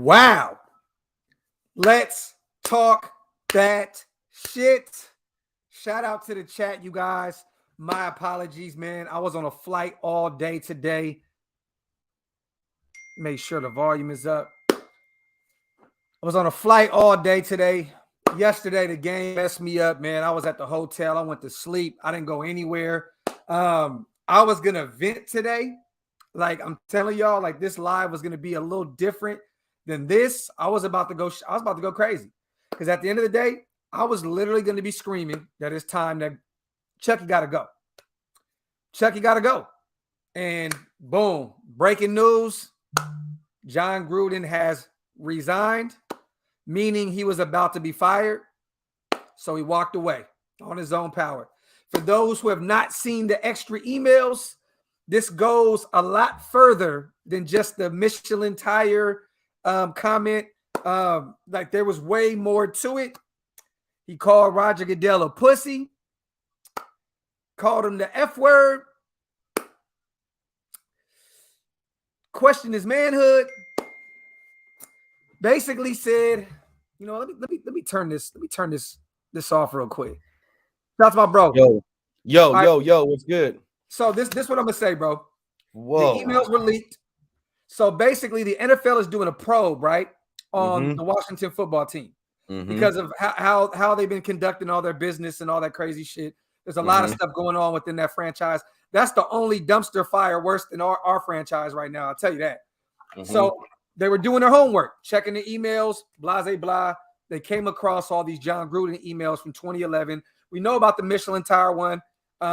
Wow. Let's talk that shit. Shout out to the chat, you guys. My apologies, man. I was on a flight all day today. Make sure the volume is up. I was on a flight all day today. Yesterday, the game messed me up, man. I was at the hotel. I went to sleep. I didn't go anywhere. I was going to vent today. Like, I'm telling y'all, like, this live was going to be a little different than this. I was about to go crazy. Because at the end of the day, I was literally going to be screaming that it's time that Chucky got to go. Chucky got to go. And boom, breaking news. John Gruden has resigned, meaning he was about to be fired. So he walked away on his own power. For those who have not seen the extra emails, this goes a lot further than just the Michelin tire comment. Like there was way more to it. He called Roger Goodell a pussy, called him the F word, questioned his manhood, basically said, you know, let me turn this off real quick. That's my bro. Yo, what's good? So this what I'm gonna say, bro. Whoa. The emails were leaked. So basically, the NFL is doing a probe, right, on the Washington football team because of how they've been conducting all their business and all that crazy shit. There's a lot of stuff going on within that franchise. That's the only dumpster fire worse than our franchise right now. I'll tell you that. So they were doing their homework, checking the emails, blah, blah, blah. They came across all these John Gruden emails from 2011. We know about the Michelin tire one, but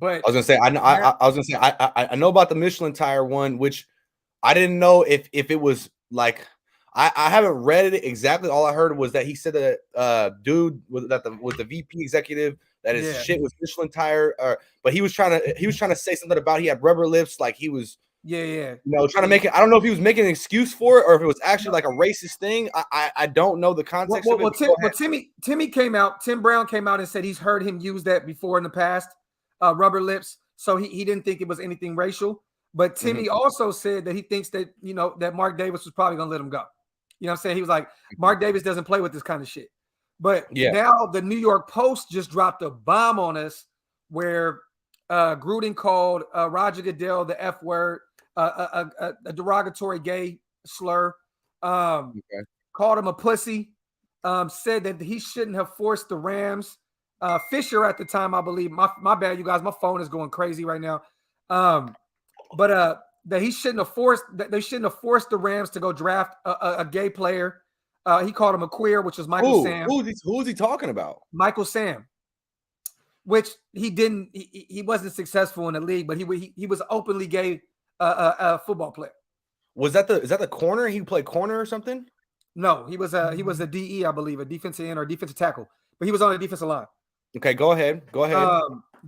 I was gonna say I know about the Michelin tire one, which I didn't know if it was like I haven't read it exactly. All I heard was that he said that dude was the VP executive that his shit was Michelin tire, but he was trying to say something about he had rubber lips, like he was trying to make it. I don't know if he was making an excuse for it or if it was actually like a racist thing. I don't know the context of it. Timmy came out. Tim Brown came out and said he's heard him use that before in the past, rubber lips. So he didn't think it was anything racial. But Timmy also said that he thinks that that Mark Davis was probably gonna let him go. You know what I'm saying? He was like, Mark Davis doesn't play with this kind of shit. But now the New York Post just dropped a bomb on us where Gruden called Roger Goodell the F word, a derogatory gay slur, called him a pussy, said that he shouldn't have forced the Rams. Fisher at the time, I believe, my bad, you guys, my phone is going crazy right now. But that they shouldn't have forced the Rams to go draft a gay player. He called him a queer, which was Michael Sam. Who is he talking about? Michael Sam, which he didn't. He wasn't successful in the league, but he was openly gay a football player. Is that the corner? He played corner or something? No, he was a DE, I believe, a defensive end or defensive tackle, but he was on the defensive line. Okay, go ahead.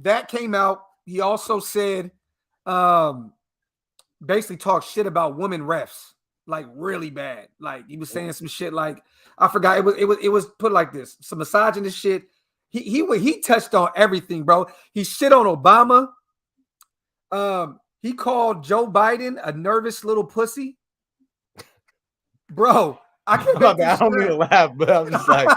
That came out. He also said, basically talked shit about women refs, like really bad. Like he was saying some shit like, I forgot, it was put like this, some misogynist shit. He touched on everything, bro. He shit on Obama. He called Joe Biden a nervous little pussy. Bro, I don't mean to laugh, but I'm just like,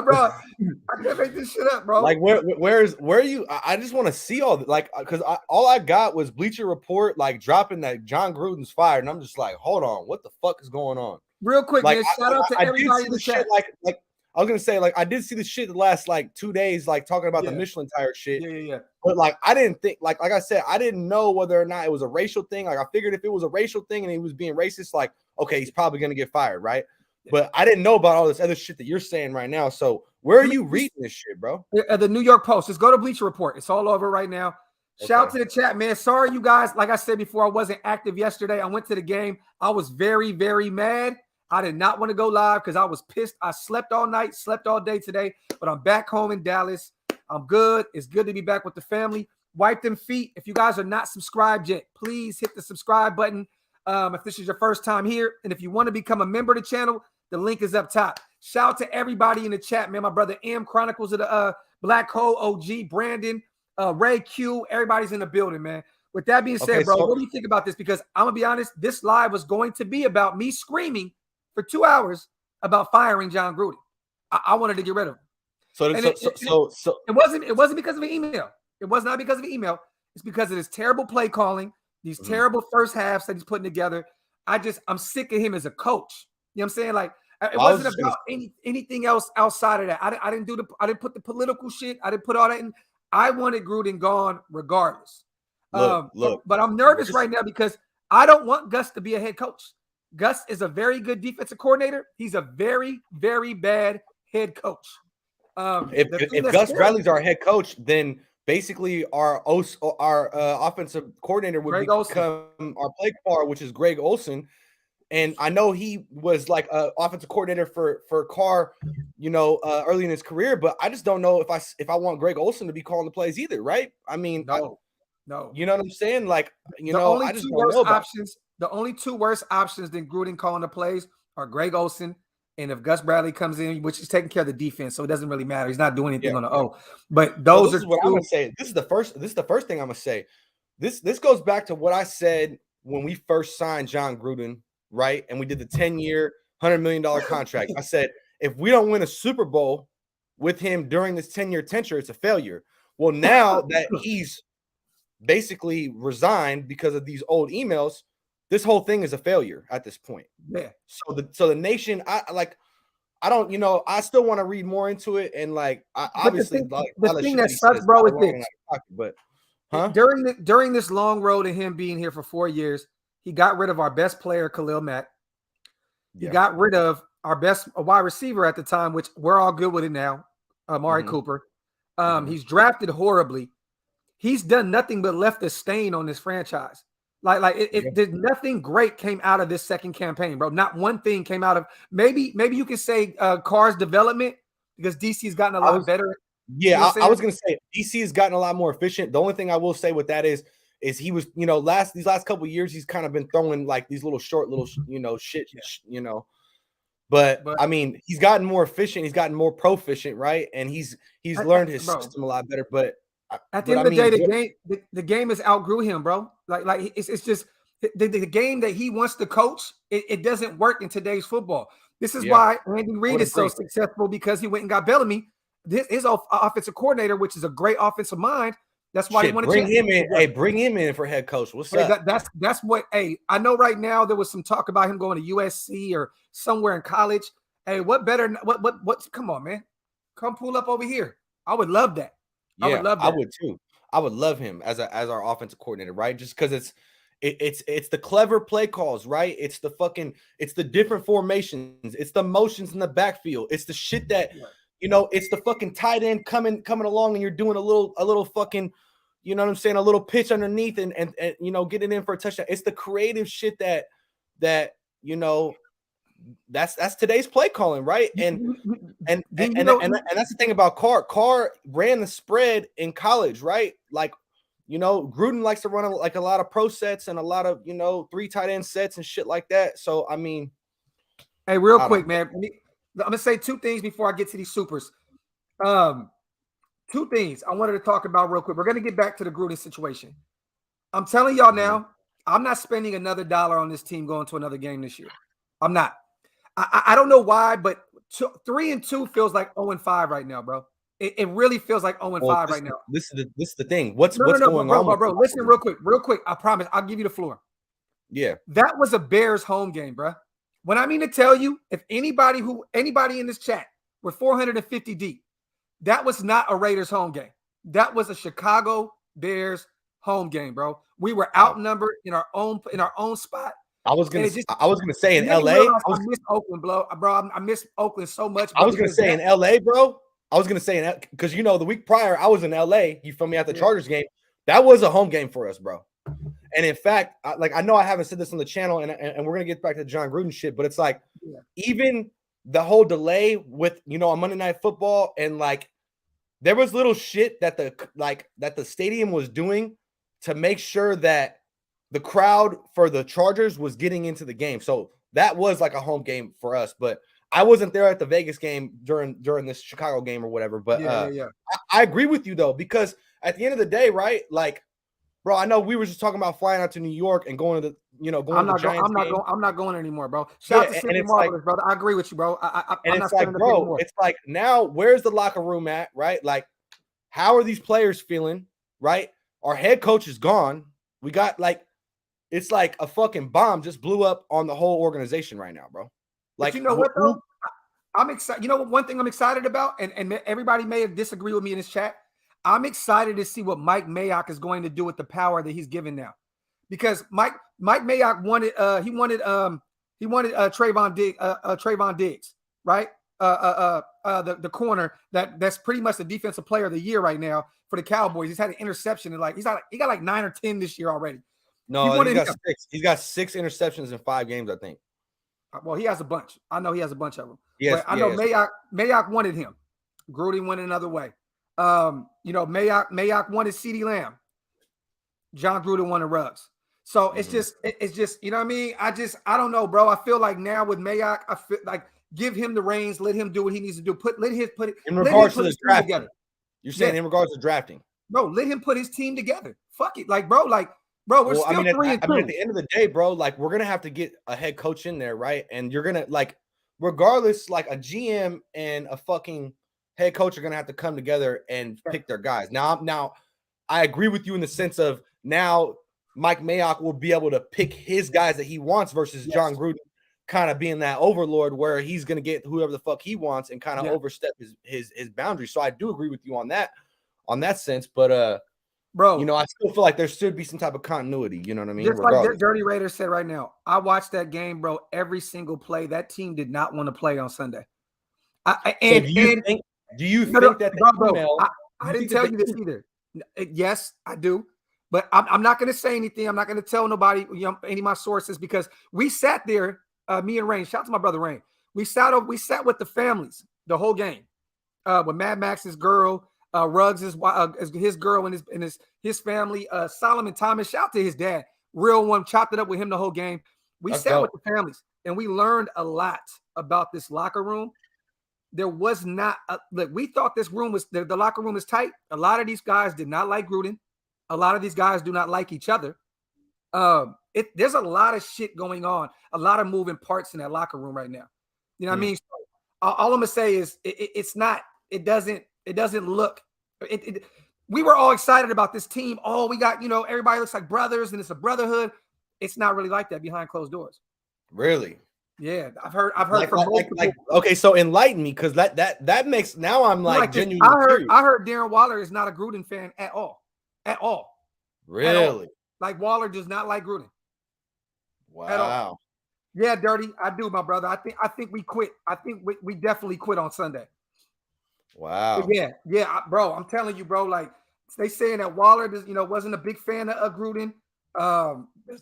bro, I can't make this shit up, bro. Like, where are you? I just want to see all like, because all I got was Bleacher Report like dropping that John Gruden's fired, and I'm just like, hold on, what the fuck is going on? Real quick, like, man, shout out to everybody in the chat. Like I was gonna say, like, I did see the shit the last like 2 days, like talking about the Michelin tire shit. Yeah. But like, I didn't think, like I said, I didn't know whether or not it was a racial thing. Like, I figured if it was a racial thing and he was being racist, like, okay, he's probably gonna get fired, right? But I didn't know about all this other shit that you're saying right now. So where are you reading this shit, bro? The New York Post. Just go to Bleacher Report. It's all over right now. Shout out to the chat, man. Sorry, you guys. Like I said before, I wasn't active yesterday. I went to the game. I was very, very mad. I did not want to go live because I was pissed. I slept all night, slept all day today, but I'm back home in Dallas. I'm good. It's good to be back with the family. Wipe them feet. If you guys are not subscribed yet, please hit the subscribe button. If this is your first time here, and if you want to become a member of the channel, the link is up top. Shout out to everybody in the chat, man. My brother M Chronicles of the Black Hole, OG, Brandon, Ray Q. Everybody's in the building, man. With that being said, bro, what do you think about this? Because I'm going to be honest, this live was going to be about me screaming for 2 hours about firing John Gruden. I wanted to get rid of him. It wasn't because of an email. It was not because of an email. It's because of his terrible play calling, these terrible first halves that he's putting together. I'm sick of him as a coach. You know what I'm saying? Like, it wasn't about anything else outside of that. I didn't put the political shit. I didn't put all that in. I wanted Gruden gone regardless. But I'm nervous right now because I don't want Gus to be a head coach. Gus is a very good defensive coordinator. He's a very, very bad head coach. If Gus Bradley's our head coach, then basically our offensive coordinator would become our play caller, which is Greg Olson. And I know he was like an offensive coordinator for Carr, early in his career, but I just don't know if I want Greg Olson to be calling the plays either, right? I mean, no. You know what I'm saying? Like, I just don't know about the only two worst options than Gruden calling the plays are Greg Olson, and if Gus Bradley comes in, which is taking care of the defense, so it doesn't really matter. He's not doing anything on the O. But those are what I'm gonna say. This is the first thing I'm gonna say. This goes back to what I said when we first signed John Gruden, right? And we did the 10-year, $100 million contract. I said, if we don't win a Super Bowl with him during this 10-year tenure, it's a failure. Well, now that he's basically resigned because of these old emails, this whole thing is a failure at this point. Yeah. So the nation, I still want to read more into it, and like obviously the thing that sucks, bro, is this. But during this long road of him being here for 4 years, he got rid of our best player, Khalil Mack. He got rid of our best wide receiver at the time, which we're all good with it now, Amari Cooper. He's drafted horribly. He's done nothing but left a stain on this franchise. Did nothing great came out of this second campaign, bro. Not one thing came out of maybe you can say Carr's development, because DC's gotten a lot better. Yeah, I was gonna say DC has gotten a lot more efficient. The only thing I will say with that is he was, these last couple of years he's kind of been throwing like these little short shit. But I mean, he's gotten more efficient, he's gotten more proficient, right? And he's learned his system a lot better. But at the end of the day, the game has outgrew him, bro. Like it's just the game that he wants to coach. It doesn't work in today's football. This is why Andy Reid is so successful, because he went and got Bellamy, his offensive coordinator, which is a great offensive mind. That's why he wanted to bring him in. Hey, bring him in for head coach. What's up? That's what. Hey, I know right now there was some talk about him going to USC or somewhere in college. Hey, what better? What? Come on, man, come pull up over here. I would love that. Yeah, I would love that. I would too. I would love him as our offensive coordinator, right? Just because it's the clever play calls, right? It's the different formations, it's the motions in the backfield, it's the shit that it's the fucking tight end coming along and you're doing a little fucking, you know what I'm saying, a little pitch underneath and getting in for a touchdown. It's the creative shit that that's today's play calling, right? And that's the thing about Carr. Carr ran the spread in college, right? Like, Gruden likes to run a lot of pro sets and a lot of 3 tight end sets and shit like that. So I mean, hey, real quick, man, I'm gonna say 2 things before I get to these supers. 2 things I wanted to talk about real quick. We're gonna get back to the Gruden situation. I'm telling y'all now, I'm not spending another dollar on this team going to another game this year. I'm not. I don't know why, but 3-2 feels like 0-5 right now, bro. It really feels like 0-5 right now. This is the thing. What's going on, bro? Listen, real quick. I promise, I'll give you the floor. Yeah, that was a Bears home game, bro. When I mean to tell you, if anybody in this chat were 450 deep, that was not a Raiders home game. That was a Chicago Bears home game, bro. We were outnumbered in our own spot. I was gonna say in LA. I miss Oakland, bro. I miss Oakland so much. I was gonna say in LA, bro. I was gonna say because the week prior I was in LA. You feel me, at the Chargers game? That was a home game for us, bro. And in fact, I know I haven't said this on the channel, and we're gonna get back to John Gruden shit, but it's like even the whole delay with on Monday Night Football, and like there was little shit that the stadium was doing to make sure that the crowd for the Chargers was getting into the game. So that was like a home game for us, but I wasn't there at the Vegas game during this Chicago game or whatever. But I agree with you though, because at the end of the day, right? Like, bro. I know we were just talking about flying out to New York and going to the, going to the Giants game. I'm not going anymore, bro. Shout out to Cindy Marvelous, brother. I agree with you, bro. I'm not like, bro, it's like now, where's the locker room at, right? Like, how are these players feeling, right? Our head coach is gone. We got like, it's like a fucking bomb just blew up on the whole organization right now, bro. Like, but you know what though? I'm excited. You know what? One thing I'm excited about, and everybody may have disagreed with me in this chat. I'm excited to see what Mike Mayock is going to do with the power that he's given now, because Mike Mayock wanted Trayvon Diggs, right? The corner that's pretty much the defensive player of the year right now for the Cowboys. He's had an interception and he got like 9 or 10 this year already. No, he got 6. He's got 6 interceptions in 5 games, I think. Well, he has a bunch. I know he has a bunch of them. Yes, but I know Mayock wanted him. Gruden went another way. Mayock wanted CeeDee Lamb. John Gruden wanted Ruggs. So it's just, you know what I mean? I don't know, bro. I feel like now with Mayock, I feel like give him the reins, let him do what he needs to do. In regards to the drafting. You're saying in regards to drafting. Bro, let him put his team together. Fuck it. Like, bro, we're still 3-2. At the end of the day, bro, like we're gonna have to get a head coach in there, right? And you're gonna like, regardless, like a GM and a fucking head coach are gonna have to come together and pick their guys. Now, I agree with you in the sense of now Mike Mayock will be able to pick his guys that he wants versus John Gruden kind of being that overlord where he's gonna get whoever the fuck he wants and kind of overstep his boundaries. So I do agree with you on that sense, but bro, I still feel like there should be some type of continuity. You know what I mean? Just like Dirty Raider said right now. I watched that game, bro. Every single play. That team did not want to play on Sunday. Do you think that I didn't tell you this either. Yes, I do. But I'm not going to say anything. I'm not going to tell nobody, any of my sources, because we sat there, me and Rain. Shout out to my brother Rain. We sat with the families the whole game, with Mad Max's girl. Ruggs is his girl and his family. Solomon Thomas, shout out to his dad, real one, chopped it up with him the whole game. We sat with the families and we learned a lot about this locker room. There was not look, we thought this room was the locker room is tight. A lot of these guys did not like Gruden. A lot of these guys do not like each other. There's a lot of shit going on, a lot of moving parts in that locker room right now. You know what I mean? So, all I'm gonna say is it doesn't look. We were all excited about this team. Oh, we got, everybody looks like brothers and it's a brotherhood. It's not really like that behind closed doors. Really? Yeah, I've heard from multiple. Okay, so enlighten me, because that makes, now I'm like genuinely I heard Darren Waller is not a Gruden fan at all. At all. Really? At all. Like Waller does not like Gruden. Wow. Yeah, Dirty. I do, my brother. I think we quit. I think we definitely quit on Sunday. Wow. But yeah, bro. I'm telling you, bro. Like they saying that Waller, wasn't a big fan of Gruden.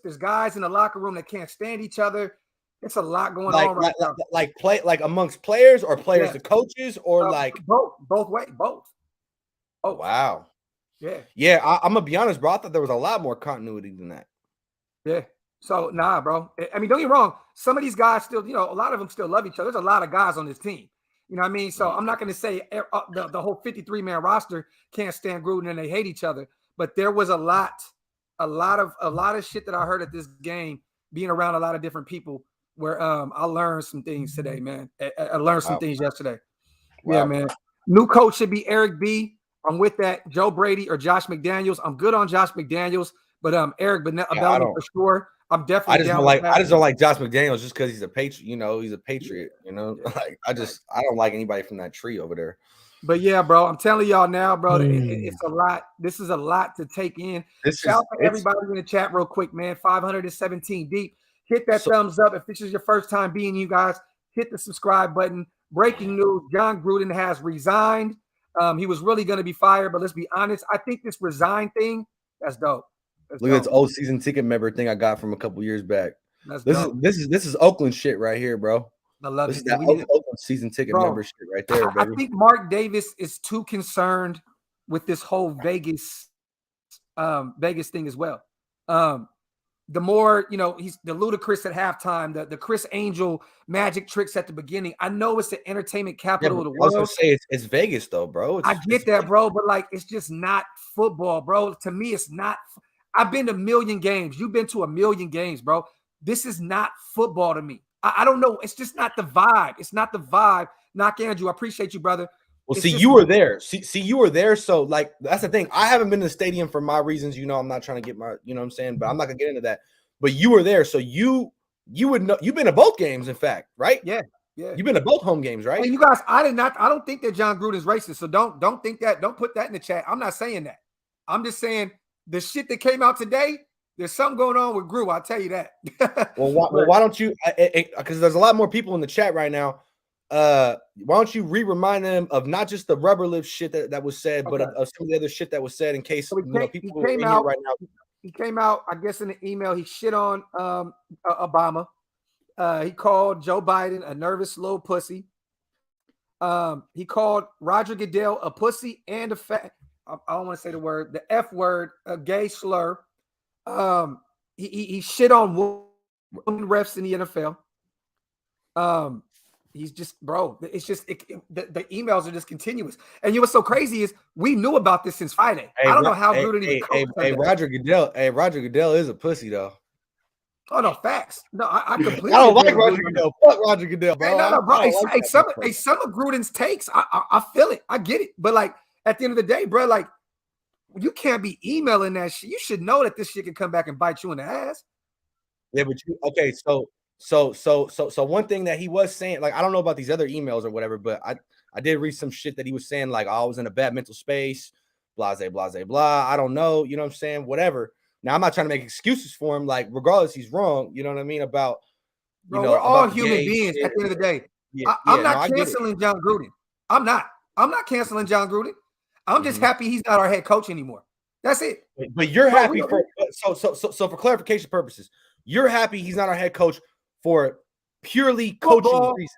There's guys in the locker room that can't stand each other. It's a lot going on right now. Like amongst players or players to coaches or both ways. Both. Oh wow. Yeah. I'm gonna be honest, bro. I thought there was a lot more continuity than that. Yeah. So nah, bro. I mean, don't get me wrong. Some of these guys still, a lot of them still love each other. There's a lot of guys on this team. You know what I mean? So I'm not going to say the whole 53-man roster can't stand Gruden and they hate each other. But there was a lot of shit that I heard at this game, being around a lot of different people, where I learned some things today, man. I learned some things yesterday. Wow. Yeah, man. New coach should be Eric B. I'm with that. Joe Brady or Josh McDaniels. I'm good on Josh McDaniels, but Eric Bellamy for sure. I'm definitely. I just don't like Josh McDaniels just because he's a patriot. He's a patriot. Like I don't like anybody from that tree over there. But yeah, bro, I'm telling y'all now, bro, it's a lot. This is a lot to take in. Shout out to everybody in the chat real quick, man. 517 deep. Hit that thumbs up if this is your first time being you guys. Hit the subscribe button. Breaking news: John Gruden has resigned. He was really going to be fired, but let's be honest. I think this resign thing, that's dope. Look at this old season ticket member thing I got from a couple years back. This is Oakland shit right here, bro. I love this. Is that Oakland season ticket member shit right there, baby. I think Mark Davis is too concerned with this whole Vegas thing as well. The more, he's the ludicrous at halftime, the Chris Angel magic tricks at the beginning. I know it's the entertainment capital of the world. I was gonna say it's Vegas though, bro. I get that, bro, but like it's just not football, bro. To me, it's not. I've been to a million games. You've been to a million games, bro. This is not football to me. I don't know. It's just not the vibe. It's not the vibe. Knock Andrew. I appreciate you, brother. Well, see, you were there. See, you were there. So, like, that's the thing. I haven't been to the stadium for my reasons. You know, I'm not trying to get my, you know what I'm saying? But I'm not going to get into that. But you were there. So you would know. You've been to both games, in fact, right? Yeah. Yeah. You've been to both home games, right? And you guys, I don't think that John Gruden's racist. So don't think that. Don't put that in the chat. I'm not saying that. I'm just saying the shit that came out today, there's something going on with Gru. I'll tell you that. well, why don't you, because there's a lot more people in the chat right now. Why don't you remind them of not just the rubber lip shit that was said, but of some of the other shit that was said in case people are in here right now. He came out, I guess, in the email. He shit on Obama. He called Joe Biden a nervous little pussy. He called Roger Goodell a pussy and a fat. I don't want to say the word, the F word, a gay slur. He shit on women refs in the NFL. He's just, bro. It's just the emails are just continuous. And you know what's so crazy is we knew about this since Friday. I don't know how Gruden even Roger Goodell. Hey, Roger Goodell is a pussy though. Oh no, facts. No, I completely. I don't like Roger Goodell. Fuck Roger Goodell, bro. Hey, no, bro. Some of Gruden's takes, I feel it. I get it. But like at the end of the day, bro, like you can't be emailing that shit. You should know that this shit can come back and bite you in the ass. Yeah, but so one thing that he was saying, like, I don't know about these other emails or whatever, but I did read some shit that he was saying, like, I was in a bad mental space, blase, blase, blah. I don't know, you know what I'm saying? Whatever. Now, I'm not trying to make excuses for him. Like, regardless, he's wrong. You know what I mean? About, you know, we're all human beings at the end of the day. I'm not canceling John Gruden. I'm not canceling John Gruden. I'm just happy he's not our head coach anymore. That's it. But you're happy for for clarification purposes. You're happy he's not our head coach for purely coaching reasons.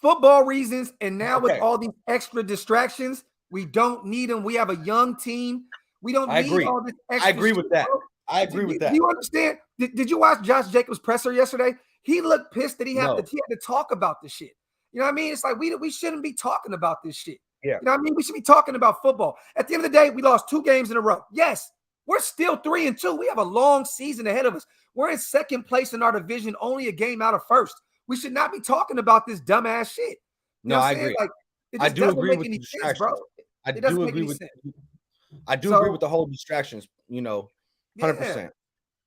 Football reasons. And now with all these extra distractions, we don't need them. We have a young team. We don't need all this extra. I agree with that. I agree with that. Do you understand? Did you watch Josh Jacobs' presser yesterday? He looked pissed that he had to talk about this shit. You know what I mean? It's like we shouldn't be talking about this shit. Yeah. You know what I mean? We should be talking about football. At the end of the day, we lost 2 games in a row. Yes, we're still 3-2. We have a long season ahead of us. We're in second place in our division, only a game out of first. We should not be talking about this dumbass shit. You know I agree. Like, I do agree with the distractions, bro. I do agree with the whole distractions, you know, 100%. Yeah.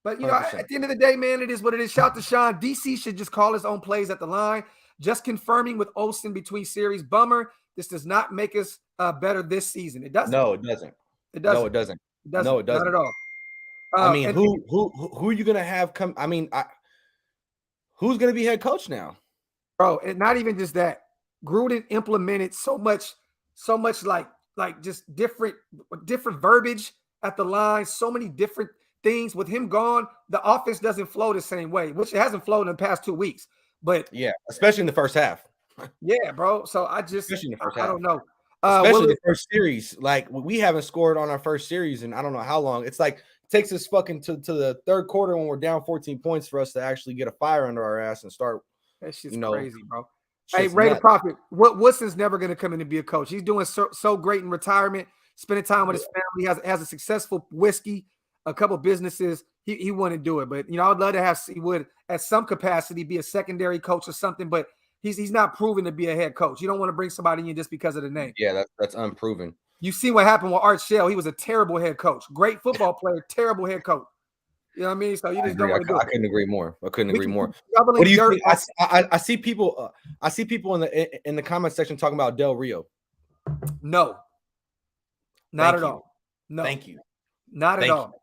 But, you know, at the end of the day, man, it is what it is. Shout to Sean. DC should just call his own plays at the line. Just confirming with Olsen between series. Bummer. This does not make us better this season. It doesn't. No, it doesn't. It doesn't. No, it doesn't. No, it doesn't. Not at all. I mean, who are you gonna have come? I mean, who's gonna be head coach now, bro? And not even just that. Gruden implemented so much like just different verbiage at the line. So many different things. With him gone, the offense doesn't flow the same way, which it hasn't flowed in the past 2 weeks. But yeah, especially in the first half. Yeah, bro. So I don't know. Especially the first series. Like, we haven't scored on our first series in I don't know how long. It's like it takes us fucking to the third quarter when we're down 14 points for us to actually get a fire under our ass and start. That shit's crazy, bro. Hey, Ray the Prophet, Woodson's never going to come in and be a coach. He's doing so great in retirement, spending time with his family. Has a successful whiskey, a couple businesses. He wouldn't do it, but you know, I would love to have. He would at some capacity be a secondary coach or something, but he's not proven to be a head coach. You don't want to bring somebody in just because of the name. Yeah, that's unproven. You see what happened with Art Shell. He was a terrible head coach. Great football player, terrible head coach. You know what I mean? So you just don't want to do it. I couldn't agree more. What do you think? I see people. I see people in the comment section talking about Del Rio. No, not at all. No, thank you. Not at all.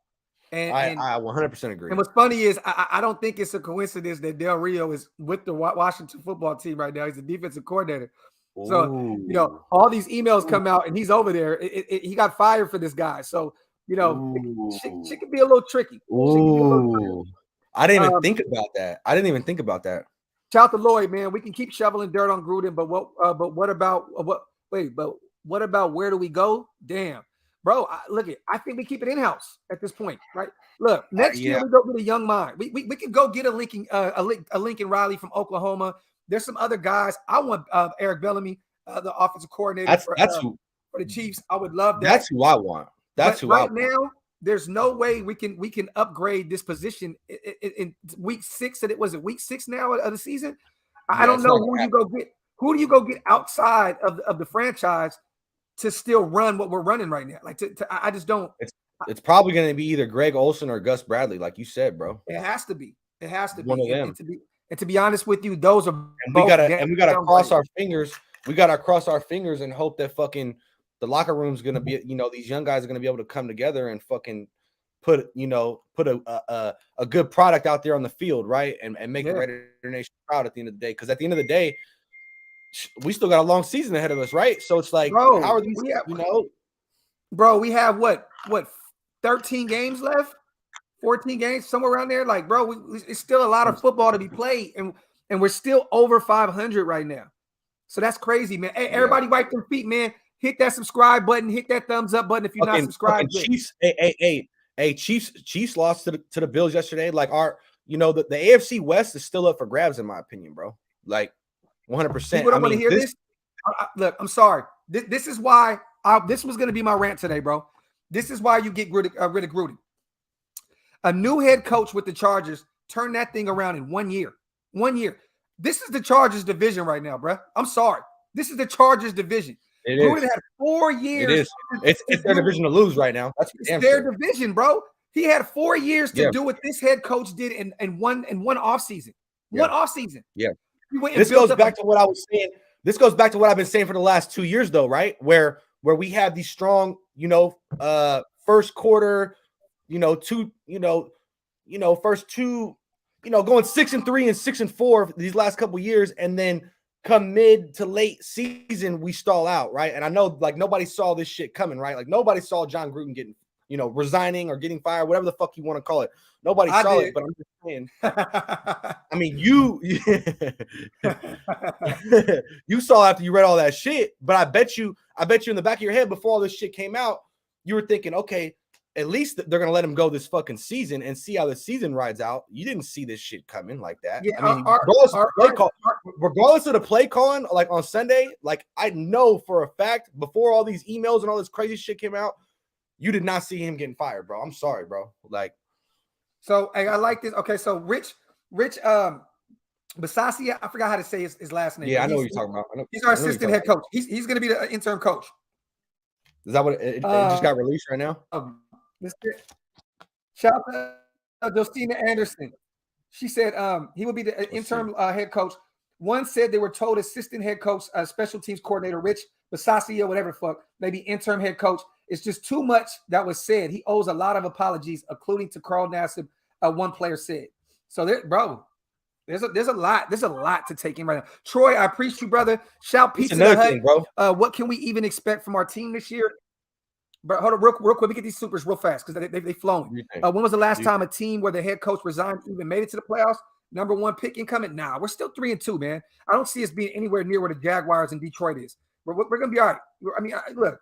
And I 100% agree. And what's funny is I don't think it's a coincidence that Del Rio is with the Washington football team right now. He's the defensive coordinator. Ooh. So, you know, all these emails come out and he's over there. He got fired for this guy. So, you know, she could be a little tricky. I didn't even think about that. Shout out to Lloyd, man. We can keep shoveling dirt on Gruden, but what about where do we go? Damn. Bro, I think we keep it in-house at this point, right? Look, next year we go get a young mind. We can go get a Lincoln Riley from Oklahoma. There's some other guys. I want Eric Bellamy, the offensive coordinator for the Chiefs. I would love that. That's who I want. Right now, there's no way we can upgrade this position in week 6. And was it week 6 now of the season? I don't know who you go get. Who do you go get outside of the franchise to still run what we're running right now? Like, I just don't. It's probably going to be either Greg Olsen or Gus Bradley, like you said, bro. It has to be. It has to One be. of them. And to be honest with you, those are we gotta cross our fingers. We gotta cross our fingers and hope that fucking the locker room's gonna be, these young guys are gonna be able to come together and fucking put a good product out there on the field, right? And make the Raider Nation proud at the end of the day. Because at the end of the day, we still got a long season ahead of us, right? So it's like, bro, how are these? Bro, we have what 13 games left, 14 games, somewhere around there. Like, bro, it's still a lot of football to be played, and we're still over 500 right now. So that's crazy, man. Hey, everybody, wipe their feet, man. Hit that subscribe button, hit that thumbs up button if you're not subscribed. Chiefs, Chiefs lost to the Bills yesterday. Like the AFC West is still up for grabs, in my opinion, bro. Like 100%. People don't want to hear this. Look, I'm sorry. This is why this was going to be my rant today, bro. This is why you get rid of Gruden. A new head coach with the Chargers turned that thing around in 1 year. 1 year. This is the Chargers division right now, bro. I'm sorry. This is the Chargers division. Gruden had 4 years. It is. It's their division to lose right now. That's their division, bro. He had 4 years to do what this head coach did in one offseason. One offseason. Yeah. This goes back to what I was saying. This goes back to what I've been saying for the last 2 years, though, right? Where we have these strong, first quarter, first two, going 6-3 and 6-4 these last couple years, and then come mid to late season, we stall out, right? And I know, like, nobody saw this shit coming, right? Like, nobody saw John Gruden getting, resigning or getting fired, whatever the fuck you want to call it. Nobody saw it, but I'm just saying. I mean, you you saw after you read all that shit, but I bet you in the back of your head before all this shit came out, you were thinking, okay, at least they're gonna let him go this fucking season and see how the season rides out. You didn't see this shit coming like that. Yeah, I mean, regardless of the play calling, like on Sunday, like I know for a fact before all these emails and all this crazy shit came out, you did not see him getting fired, bro. I'm sorry, bro. Like, so I like this. Okay, so Rich Bisaccia, I forgot how to say his last name. Yeah, I know what you're talking about. He's our assistant head coach. He's going to be the interim coach. Is that what it just got released right now? Shout out to Justina Anderson. She said he will be the interim head coach. One said they were told assistant head coach, special teams coordinator Rich Bisaccia, whatever the fuck, maybe interim head coach. It's just too much that was said. He owes a lot of apologies, including to Carl Nassib, one player said. So there's a lot to take in right now. Troy, I appreciate you, brother. Shout Pizza the Hut. Bro. What can we even expect from our team this year? But hold on, real quick. Let me get these supers real fast because they flowing. When was the last time a team where the head coach resigned even made it to the playoffs? Number one pick incoming? Nah, we're still 3-2, man. I don't see us being anywhere near where the Jaguars in Detroit is. We're gonna be all right. I mean, look,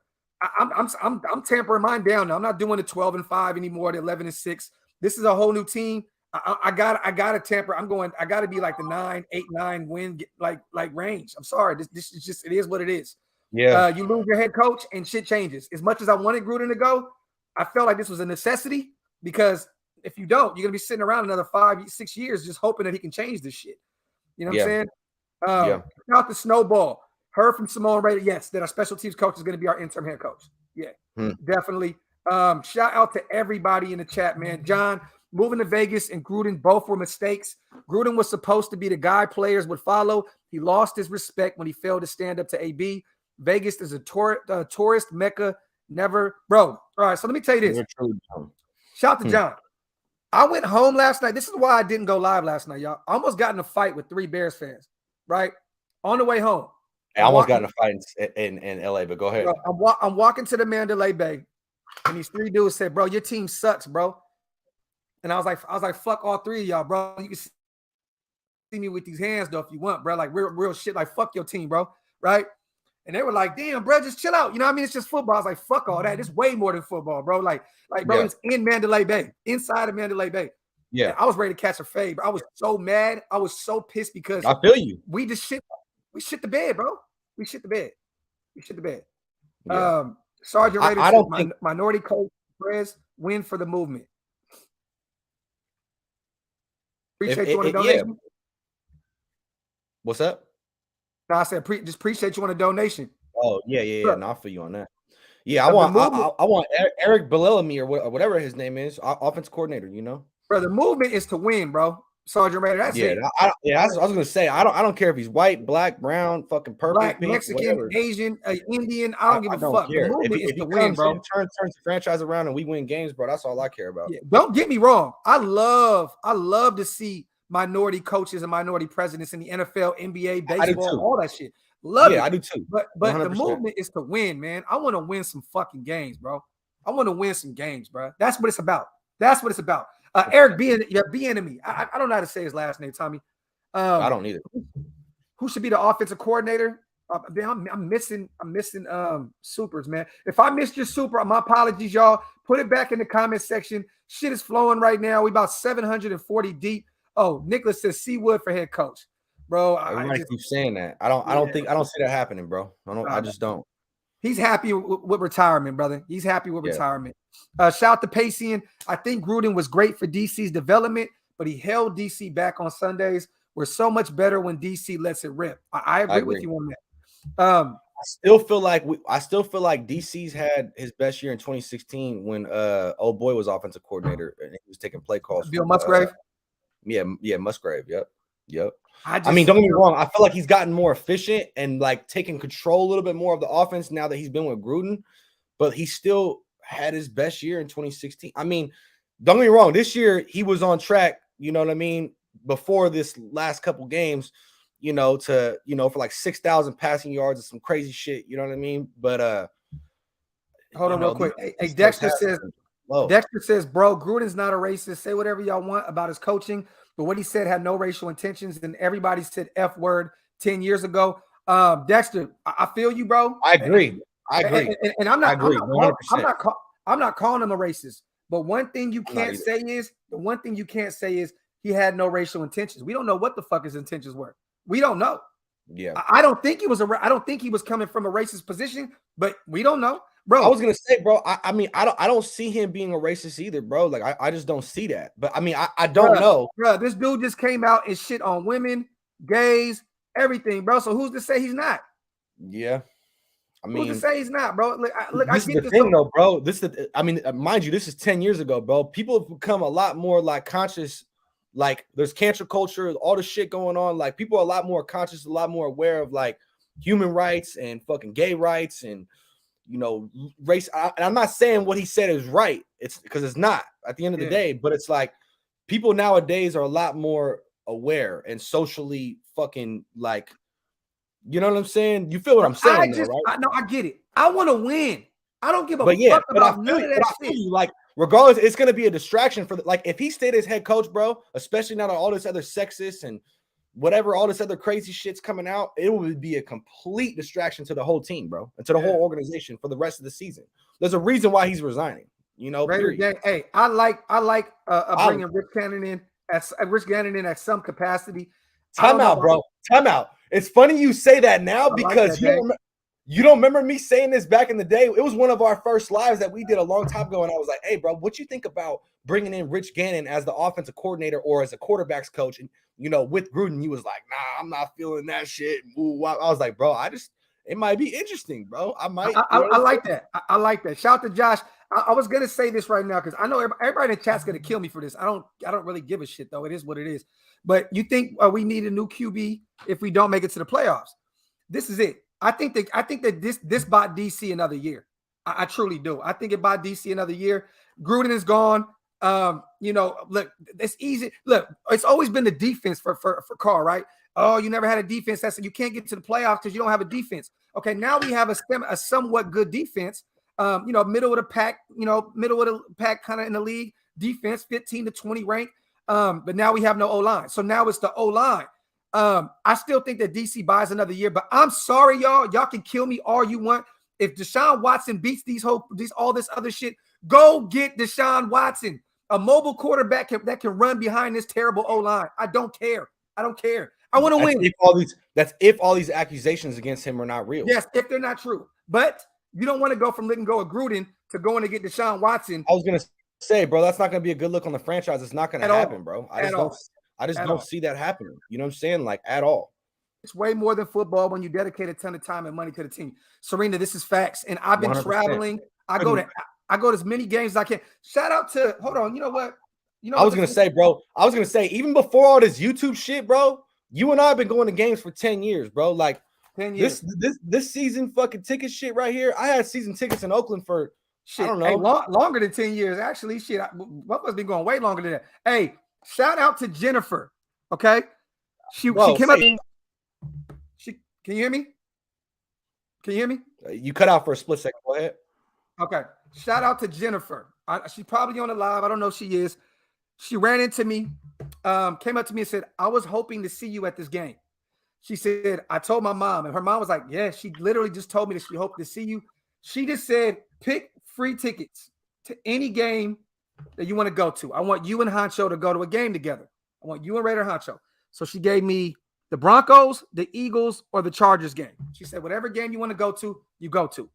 I'm tampering mine down now. I'm not doing the 12-5 anymore. The 11-6. This is a whole new team. I gotta tamper. I gotta be like the 9-8-9 win like range. I'm sorry. This is just, it is what it is. Yeah. You lose your head coach and shit changes. As much as I wanted Gruden to go, I felt like this was a necessity because if you don't, you're gonna be sitting around another 5-6 years just hoping that he can change this shit. You know what I'm saying? Shout out the snowball. Heard from Simone Raider, yes, that our special teams coach is going to be our interim head coach. Yeah, definitely. Shout out to everybody in the chat, man. John, moving to Vegas and Gruden both were mistakes. Gruden was supposed to be the guy players would follow. He lost his respect when he failed to stand up to AB. Vegas is a tourist mecca. Never, bro. All right, so let me tell you this. Shout out to John. I went home last night. This is why I didn't go live last night, y'all. I almost got in a fight with 3 Bears fans, right? On the way home. I almost got in a fight in LA, but go ahead. Bro, I'm walking to the Mandalay Bay, and these 3 dudes said, "Bro, your team sucks, bro." And I was like, "Fuck all 3 of y'all, bro. You can see me with these hands, though, if you want, bro. Like real shit. Like fuck your team, bro. Right?" And they were like, "Damn, bro, just chill out." You know what I mean? It's just football. I was like, "Fuck all that. It's way more than football, bro." Like, bro, it's in Mandalay Bay, inside of Mandalay Bay. Yeah, and I was ready to catch a fade, bro. I was so mad. I was so pissed because I feel you. We shit the bed, bro. We shit the bed. Yeah. Sergeant Raider said, Minority Coach Perez win for the movement. Appreciate you on a donation. Yeah. What's up? No, I said just appreciate you on a donation. Oh yeah. No, I feel you on that. Yeah, I want Eric Bellamy or whatever his name is, offense coordinator. You know, bro. The movement is to win, bro. Sergeant Raider, that's it. I was gonna say I don't care if he's white, black, brown, fucking purple, black, pink, Mexican, whatever. Asian, Indian. I don't give a fuck. Care. The movement is if to win, bro. Turns the franchise around and we win games, bro. That's all I care about. Yeah, don't get me wrong. I love to see minority coaches and minority presidents in the NFL, NBA, baseball, all that shit. Love it. I do too. But the movement is to win, man. I want to win some fucking games, bro. I want to win some games, bro. That's what it's about. That's what it's about. Eric Bieniemy. I don't know how to say his last name, Tommy. I don't either. Who should be the offensive coordinator? I'm missing supers, man. If I missed your super, my apologies, y'all. Put it back in the comment section. Shit is flowing right now. We about 740 deep. Oh, Nicholas says Seawood for head coach, bro. Everybody keeps saying that. I don't see that happening, bro. I just don't. He's happy with retirement, brother. He's happy with retirement. Shout out to Pacian. I think Gruden was great for DC's development, but he held DC back on Sundays. We're so much better when DC lets it rip. I agree with you on that. I still feel like DC's had his best year in 2016 when old boy was offensive coordinator and he was taking play calls. Bill Musgrave. Musgrave. Yep. I mean, don't get me wrong. I feel like he's gotten more efficient and like taking control a little bit more of the offense now that he's been with Gruden, but he still had his best year in 2016. I mean, don't get me wrong. This year he was on track. You know what I mean? Before this last couple games, for like 6,000 passing yards and some crazy shit. You know what I mean? But hold on real quick. Hey, Dexter says, bro, Gruden's not a racist. Say whatever y'all want about his coaching. But what he said had no racial intentions, and everybody said F word 10 years ago. Dexter, I feel you, bro. I agree. And I'm not calling him a racist. But one thing you can't say is he had no racial intentions. We don't know what the fuck his intentions were. We don't know. Yeah. I don't think he was coming from a racist position, but we don't know. Bro, I was gonna say, bro. I mean, I don't see him being a racist either, bro. Like, I just don't see that. But I mean, I don't know, bro. This dude just came out and shit on women, gays, everything, bro. So who's to say he's not? Yeah, I mean, who's to say he's not, bro? Look, this is the thing, though, bro. Mind you, this is 10 years ago, bro. People have become a lot more like conscious. Like, there's cancel culture, all the shit going on. Like, people are a lot more conscious, a lot more aware of like human rights and fucking gay rights and race. And I'm not saying what he said is right. It's because it's not at the end of the day, but it's like people nowadays are a lot more aware and socially fucking like, you know what I'm saying? You feel what I'm saying, right? I get it. I want to win. I don't give a fuck about none of that shit. Like, regardless, it's going to be a distraction for like if he stayed as head coach, bro, especially now that all this other sexist and whatever, all this other crazy shit's coming out, it would be a complete distraction to the whole team, bro, and to the whole organization for the rest of the season. There's a reason why he's resigning, Hey, I like bringing Rich Gannon in at some capacity. Time out, bro. Time out. It's funny you say that now because you don't remember me saying this back in the day. It was one of our first lives that we did a long time ago, and I was like, hey, bro, what you think about bringing in Rich Gannon as the offensive coordinator or as a quarterback's coach? And with Gruden, you was like, nah, I'm not feeling that shit. Ooh, I was like, bro, it might be interesting, bro. I might. I like that. I like that. Shout out to Josh. I was gonna say this right now because I know everybody in the chat's gonna kill me for this. I don't really give a shit though. It is what it is. But you think we need a new QB if we don't make it to the playoffs? This is it. I think that this bought DC another year. I truly do. I think it bought DC another year. Gruden is gone. Look, it's easy. Look, it's always been the defense for Carr, right? Oh, you never had a defense. That's you can't get to the playoffs because you don't have a defense. Okay, now we have a somewhat good defense. Middle of the pack, kind of in the league. Defense, 15 to 20 rank. But now we have no O-line. So now it's the O-line. I still think that DC buys another year, but I'm sorry, y'all. Y'all can kill me all you want. If Deshaun Watson beats all this other shit, go get Deshaun Watson, a mobile quarterback that can run behind this terrible O-line. I don't care. I want to win. If all these accusations against him are not real. Yes, if they're not true. But you don't want to go from letting go of Gruden to going to get Deshaun Watson. I was gonna say, bro, that's not going to be a good look on the franchise. It's not going to happen, bro. I just don't see that happening. You know what I'm saying? Like, at all. It's way more than football when you dedicate a ton of time and money to the team. Serena, this is facts. And I've been 100%. Traveling. I go to as many games as I can. Shout out to, hold on, you know what? I was going to say, bro, even before all this YouTube shit, bro, you and I have been going to games for 10 years, bro. Like, 10 years. This season fucking ticket shit right here. I had season tickets in Oakland for shit. I don't know. Hey, longer than 10 years. Actually, shit. What must be going way longer than that? Hey, shout out to Jennifer. Okay. She came up. Can you hear me? Can you hear me? You cut out for a split second. Go ahead. Okay. Shout out to Jennifer. She's probably on the live. I don't know if she is. She ran into me, came up to me and said, I was hoping to see you at this game. She said, I told my mom, and her mom was like, yeah, she literally just told me that she hoped to see you. She just said, pick free tickets to any game that you want to go to. I want you and Honcho to go to a game together. I want you and Raider Honcho. So she gave me the Broncos, the Eagles, or the Chargers game. She said, whatever game you want to go to, you go to.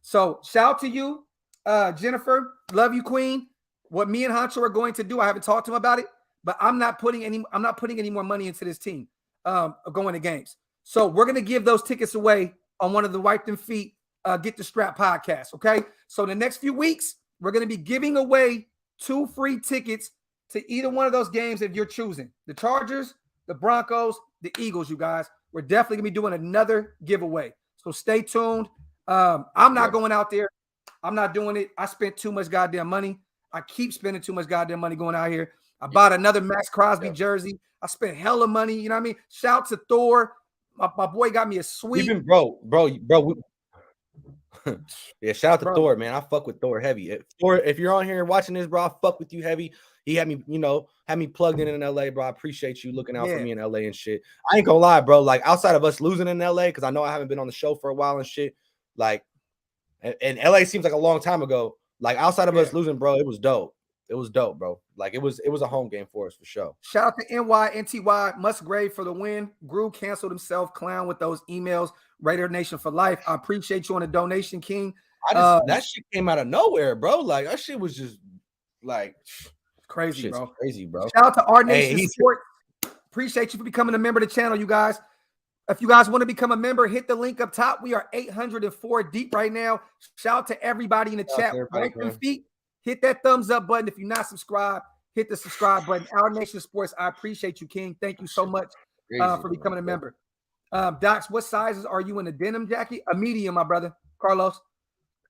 So shout out to you, Jennifer. Love you, Queen. What me and Honcho are going to do, I haven't talked to him about it, but I'm not putting any more money into this team going to games. So we're going to give those tickets away on one of the Wipe Them Feet Get the Strap podcast. Okay. So the next few weeks, we're going to be giving away 2 free tickets to either one of those games if you're choosing the Chargers, the Broncos, the Eagles. You guys, we're definitely gonna be doing another giveaway. So stay tuned. I'm not going out there. I'm not doing it. I spent too much goddamn money. I keep spending too much goddamn money going out here. I bought another Max Crosby jersey. I spent hella money. You know what I mean? Shout out to Thor. My boy got me a sweet. Even bro. Yeah, shout out to Thor, man. I fuck with Thor heavy. Thor, if you're on here watching this, bro, I fuck with you heavy. He had me, plugged in LA, bro. I appreciate you looking out for me in LA and shit. I ain't gonna lie, bro. Like, outside of us losing in LA, because I know I haven't been on the show for a while and shit. Like, and LA seems like a long time ago. Like, outside of us losing, bro, it was dope. It was dope, bro. Like, it was a home game for us for sure. Shout out to NYNTY Musgrave for the win. Gru canceled himself. Clown with those emails. Raider Nation for life. I appreciate you on the donation, King. That shit came out of nowhere, bro. Like, that shit was just like crazy, bro. Crazy, bro. Shout out to our Nation Sport. Appreciate you for becoming a member of the channel, you guys. If you guys want to become a member, hit the link up top. We are 804 deep right now. Shout out to everybody in the chat. Wipe them feet. Hit that thumbs up button. If you're not subscribed, hit the subscribe button. Our Nation Sports, I appreciate you, King. Thank you so much for becoming a member. Docs, what sizes are you in a denim jacket? A medium, my brother, Carlos.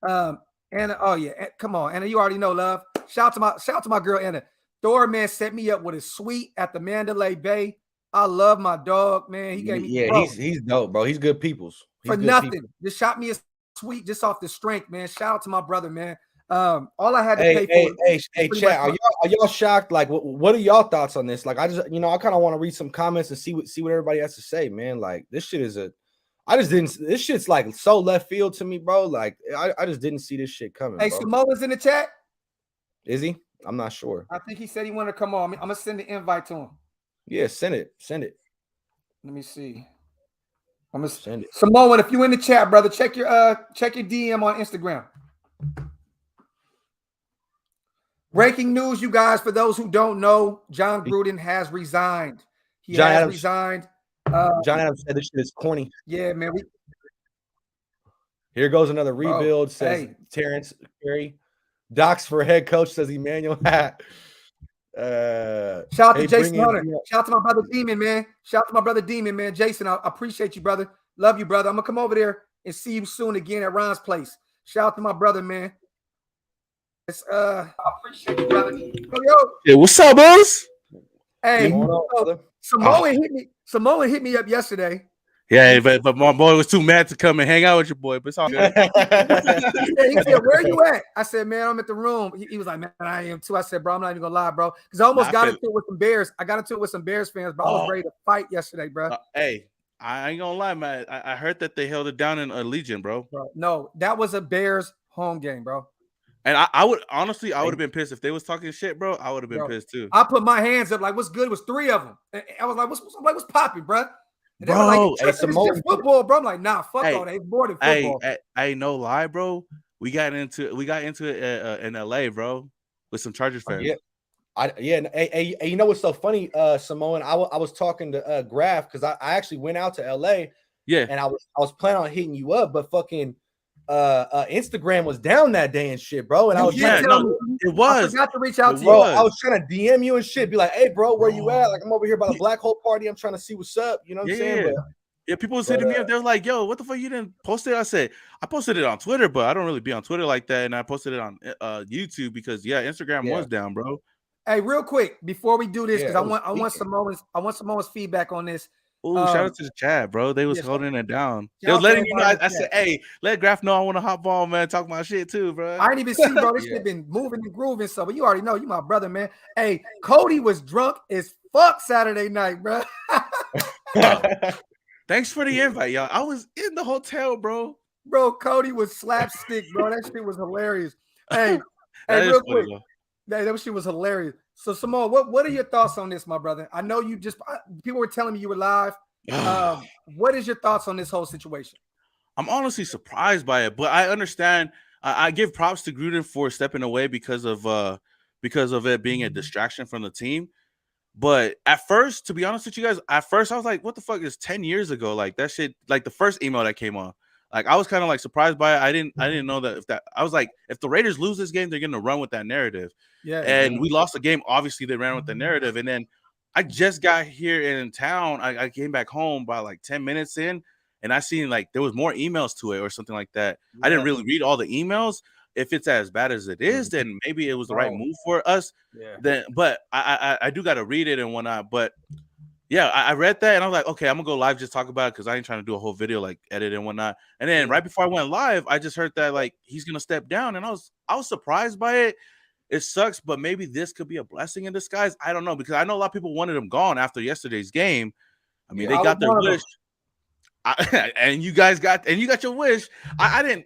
Anna, oh yeah, come on, Anna, you already know, love. Shout out to my girl Anna. Thor, man, set me up with a suite at the Mandalay Bay. I love my dog, man. He gave me he's dope, bro. He's good peoples. For nothing. Just shot me a suite just off the strength, man. Shout out to my brother, man. All I had to pay for. Hey, chat. Are y'all shocked? Like, what are y'all thoughts on this? Like, I just, I kind of want to read some comments and see what everybody has to say, man. Like, this shit is this shit's like so left field to me, bro. Like, I just didn't see this shit coming. Hey, Samoa's in the chat. Is he? I'm not sure. I think he said he wanted to come on. I'm gonna send the invite to him. Yeah, send it. Let me see. I'm gonna send it. Samoan, if you in the chat, brother, check your DM on Instagram. Breaking news, you guys. For those who don't know, John Gruden has resigned. John Adams said this shit is corny. Yeah, man. Here goes another rebuild, says Terrence Perry. Docs for head coach, says Emmanuel. Shout out to Jason Hunter. Shout out to my brother Demon, man. Shout out to my brother Demon, man. Jason, I appreciate you, brother. Love you, brother. I'm going to come over there and see you soon again at Ron's place. Shout out to my brother, man. I appreciate you, brother. Yo. Yeah, what's up, boys? Hey, Samoa hit me up yesterday. Yeah, but my boy was too mad to come and hang out with your boy, but it's all good. He said, where you at? I said, man, I'm at the room. He was like, man, I am too. I said, bro, I'm not even gonna lie, bro. Because I almost got into it with some Bears. I got into it with some Bears fans, but I was ready to fight yesterday, bro. Hey, I ain't gonna lie, man. I heard that they held it down in Allegiant, bro. No, that was a Bears home game, bro. And I would honestly, I would have been pissed if they was talking shit, bro. I would have been pissed too. I put my hands up like, what's good? It was 3 of them. And I was like, what's popping, bro? And bro, like, it's football, bro. I'm like, nah, fuck all that. It's more than football. Hey, no lie, bro. We got into it in LA, bro. with some Chargers fans. Hey, you know what's so funny, Samoan? I was talking to Graf because I actually went out to LA. Yeah, and I was planning on hitting you up, but fucking Instagram was down that day and shit, bro. And I was it was. I forgot to reach out to bro. you. I was trying to DM you and shit, be like, hey, bro, where you at? Like, I'm over here by the Black Hole Party. I'm trying to see what's up. You know what I'm saying? Yeah, people would say to me, they were like, yo, what the fuck you didn't post it? I said, I posted it on Twitter, but I don't really be on Twitter like that. And I posted it on YouTube because Instagram was down, bro. Hey, real quick, before we do this, because I want Samoa's feedback on this. Oh, shout out to the chat, bro. They was holding it down. They was out to letting you know. everybody I said, hey, let Graf know I want to hop on, man. Talk my shit too, bro. I ain't even see, bro. This shit been moving and grooving. So, but you already know, you my brother, man. Hey, Cody was drunk as fuck Saturday night, bro. Thanks for the invite, y'all. I was in the hotel, bro. Bro, Cody was slapstick, bro. That shit was hilarious. Hey, real quick. That shit was hilarious. So, Samoa, what are your thoughts on this, my brother? I know you people were telling me you were live. What is your thoughts on this whole situation? I'm honestly surprised by it, but I understand. I give props to Gruden for stepping away because of it being a distraction from the team. But at first, to be honest with you guys, I was like, what the fuck is 10 years ago? Like that shit, like the first email that came on. Like I was kind of like surprised by it. I didn't know that I was like, if the Raiders lose this game, they're gonna run with that narrative. Yeah. And we lost the game. Obviously, they ran with the narrative. And then I just got here in town. I came back home by like 10 minutes in, and I seen like there was more emails to it or something like that. Yeah. I didn't really read all the emails. If it's as bad as it is, then maybe it was the right move for us. Yeah. But I do got to read it and whatnot. But yeah, I read that and I was like, okay, I'm gonna go live, just talk about it because I ain't trying to do a whole video like edit and whatnot. And then right before I went live, I just heard that like he's gonna step down, and I was surprised by it. It sucks, but maybe this could be a blessing in disguise. I don't know, because I know a lot of people wanted him gone after yesterday's game. I mean, they got their wish, and you guys got your wish. I didn't.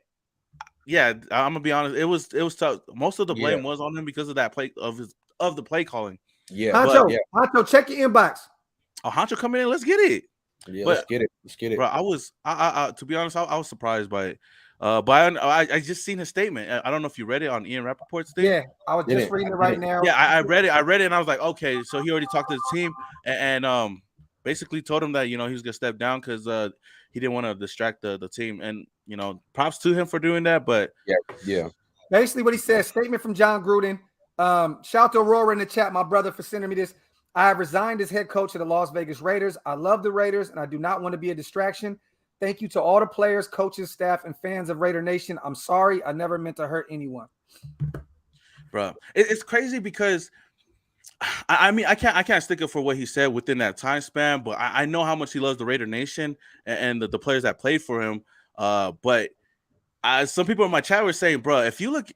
Yeah, I'm gonna be honest. It was tough. Most of the blame was on him because of that play of the play calling. Yeah, Honcho, check your inbox. Oh, Honcho coming in. Let's get it. Yeah, let's get it. Bro, I to be honest, I was surprised by it. But I just seen his statement. I don't know if you read it on Ian Rappaport's thing. Yeah, I was just reading it right now. Yeah, I read it, and I was like, okay, so he already talked to the team and basically told him that he was gonna step down because he didn't want to distract the team. And props to him for doing that. But yeah. Basically, what he said: statement from John Gruden. Shout out to Aurora in the chat, my brother, for sending me this. I have resigned as head coach of the Las Vegas Raiders. I love the Raiders, and I do not want to be a distraction. Thank you to all the players, coaches, staff, and fans of Raider Nation. I'm sorry. I never meant to hurt anyone. Bro, it's crazy because I mean, I can't stick up for what he said within that time span, but I know how much he loves the Raider Nation and the players that played for him. But some people in my chat were saying, bro,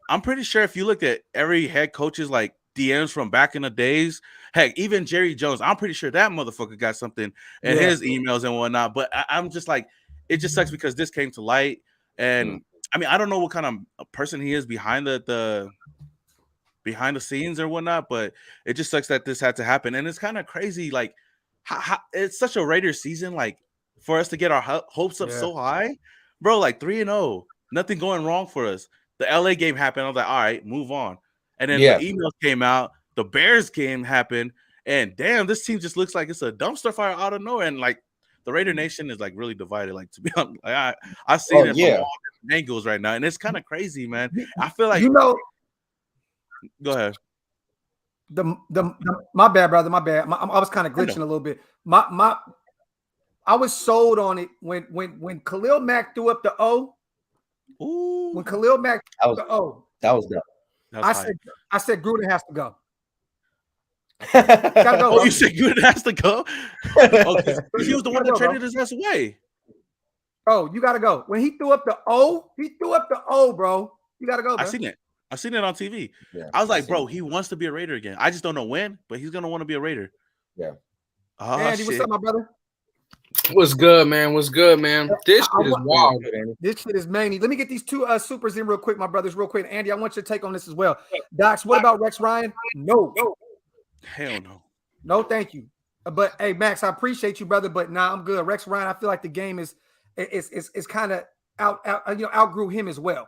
I'm pretty sure if you looked at every head coach's like DMs from back in the days, heck, even Jerry Jones, I'm pretty sure that motherfucker got something in his emails and whatnot. But I'm just like, it just sucks because this came to light. And I mean, I don't know what kind of a person he is behind the scenes or whatnot, but it just sucks that this had to happen. And it's kind of crazy. Like, how it's such a Raiders season, like for us to get our hopes up so high, bro, like 3-0, nothing going wrong for us. The LA game happened. I was like, all right, move on. And then the emails came out, the Bears game happened, and damn, this team just looks like it's a dumpster fire out of nowhere. And like the Raider Nation is like really divided. Like, to be honest, like, I see it from all different angles right now, and it's kind of crazy, man. I feel like go ahead. My bad, brother. My bad. I was kind of glitching a little bit. I was sold on it when Khalil Mack threw up the O. Ooh. When Khalil Mack threw up the O. That was dumb. I said Gruden has to go. Gotta go. You said Gruden has to go? Okay. He was the one that traded his ass away. Oh, you gotta go. When he threw up the O, bro. You gotta go, bro. I seen it on TV. Yeah, I was like, bro, he wants to be a Raider again. I just don't know when, but he's gonna want to be a Raider. Yeah. Oh, Andy, what's up, my brother? What's good, man? This shit is wild. This shit is many. Let me get these two supers in real quick, my brothers, real quick. Andy, I want your take on this as well. Docs, what about Rex Ryan? No. Hell no. No, thank you. But hey, Max, I appreciate you, brother. But nah, I'm good. Rex Ryan, I feel like the game is kind of outgrew him as well.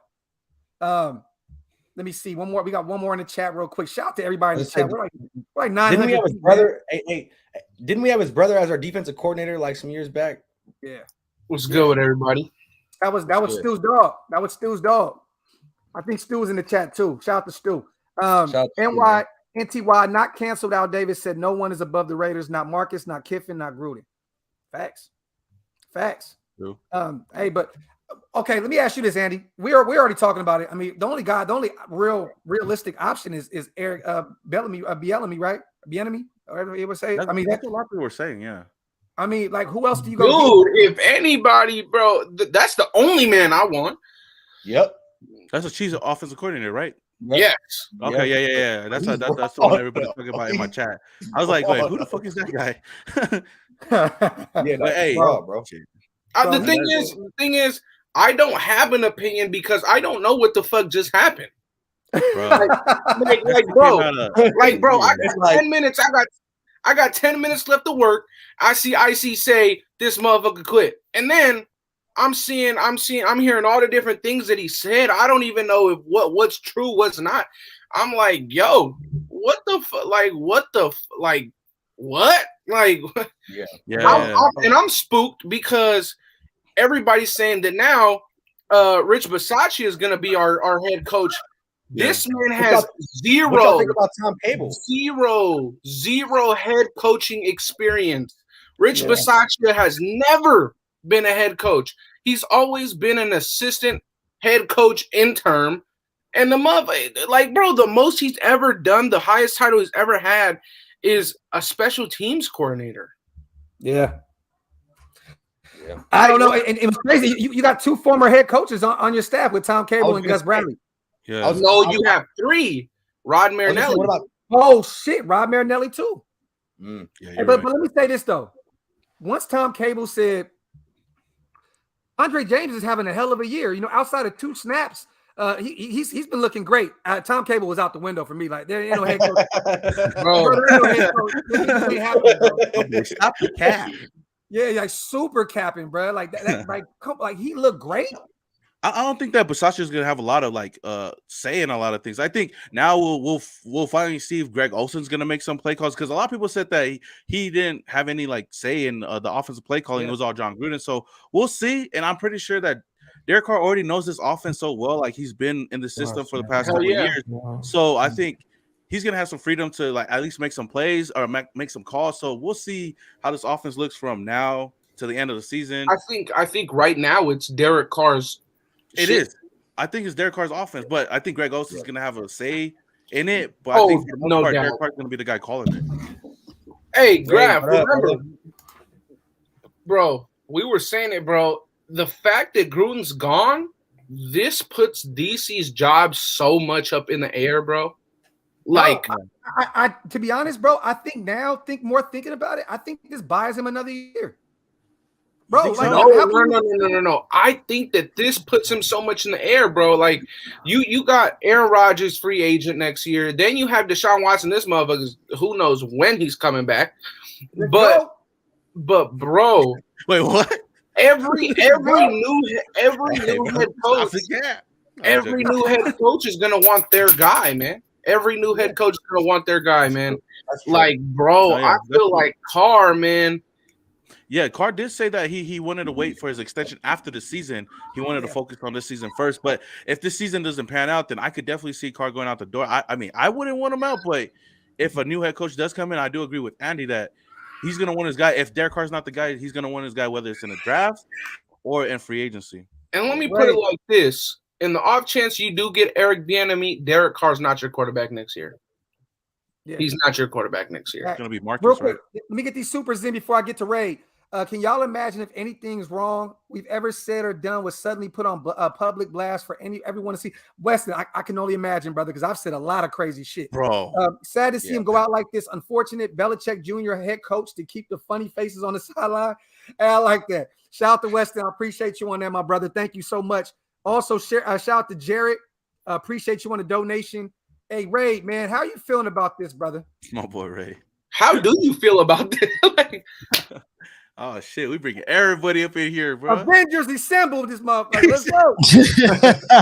Let me see one more. We got one more in the chat real quick. Shout out to everybody in the chat. We're like 900. Didn't we have his brother? Hey, didn't we have his brother as our defensive coordinator like some years back? Yeah. What's good with everybody? That was Stu's dog. That was Stu's dog. I think Stu was in the chat too. Shout out to Stu. NTY not canceled out. Davis said no one is above the Raiders. Not Marcus, not Kiffin, not Gruden. Facts. True. Hey, but okay, let me ask you this, Andy. We're already talking about it. I mean, the only realistic option is Eric Bieniemy, right? Bieniemy, or whatever you would say. That's what a lot of people were saying. Yeah. I mean, like, who else do you go? Dude, if anybody, bro, that's the only man I want. Yep. That's a Chiefs offensive coordinator, right? Yes. Okay, yeah. That's the one everybody's talking about in my chat. I was like, wait, who the fuck is that guy? Yeah, but hey, bro. The thing is, I don't have an opinion because I don't know what the fuck just happened. Bro. bro, I got 10 minutes. I got 10 minutes left to work. I see IC say this motherfucker quit, and then I'm hearing all the different things that he said. I don't even know if what's true, what's not. I'm like, yo, what the fuck? Like, what? Like, yeah. I'm spooked because everybody's saying that now Rich Bisaccia is going to be our head coach. Yeah. This man has zero head coaching experience. Rich Bisaccia has never been a head coach. He's always been an assistant head coach interim. And the most he's ever done, the highest title he's ever had is a special teams coordinator. Yeah. I don't know. And it was crazy. You got two former head coaches on your staff with Tom Cable and Gus Bradley. Yeah. You have three. Rod Marinelli. Oh, shit. Rod Marinelli, too. Yeah, but let me say this, though. Once Tom Cable said, Andre James is having a hell of a year. You know, outside of 2 snaps, he's been looking great. Tom Cable was out the window for me. Like, there ain't no head coach. Bro, there ain't no head coach. This ain't happening, bro. Stop the cap. Yeah, like super capping, bro. Like that like he looked great. I don't think that Bisaccia is gonna have a lot of say in a lot of things. I think now we'll finally see if Greg Olsen's gonna make some play calls, because a lot of people said that he didn't have any say in the offensive play calling. Yeah. It was all John Gruden. So we'll see. And I'm pretty sure that Derek Carr already knows this offense so well. Like, he's been in the system for the past couple of years. Yeah. So I think he's gonna have some freedom to at least make some plays or make some calls. So we'll see how this offense looks from now to the end of the season. I think right now it's Derek Carr's. It is. I think it's Derek Carr's offense, but I think Greg Olsen's going to have a say in it. But I think for the most part, Derek Carr's going to be the guy calling it. Hey, Graf, remember, bro, we were saying it, bro. The fact that Gruden's gone, this puts DC's job so much up in the air, bro. Like, I to be honest, bro, I think thinking about it, I think this buys him another year. Bro, no. I think that this puts him so much in the air, bro. Like, you got Aaron Rodgers free agent next year. Then you have Deshaun Watson. This motherfucker, who knows when he's coming back. But bro, wait, what? Every new head coach, every new head coach is gonna want their guy, man. Every new head coach is gonna want their guy, man. Like, bro, I feel like Carr, man. Yeah, Carr did say that he wanted to wait for his extension after the season. He wanted to focus on this season first. But if this season doesn't pan out, then I could definitely see Carr going out the door. I mean, I wouldn't want him out, but if a new head coach does come in, I do agree with Andy that he's going to want his guy. If Derek Carr's not the guy, he's going to want his guy, whether it's in a draft or in free agency. And let me put it like this. In the off chance you do get Eric Bieniemy, Derek Carr's not your quarterback next year. Yeah. He's not your quarterback next year. It's going to be Marcus. Real quick, let me get these supers in before I get to Ray. Can y'all imagine if anything's wrong we've ever said or done was suddenly put on a public blast for everyone to see? Weston, I can only imagine, brother, because I've said a lot of crazy shit. Bro. Sad to see him go out like this. Unfortunate. Belichick Jr. head coach to keep the funny faces on the sideline. I like that. Shout out to Weston. I appreciate you on that, my brother. Thank you so much. Also, shout out to Jared. Appreciate you on the donation. Hey, Ray, man, how are you feeling about this, brother? My boy, Ray. How do you feel about this? Oh shit, we bringing everybody up in here, bro. Avengers assemble this motherfucker. Let's go.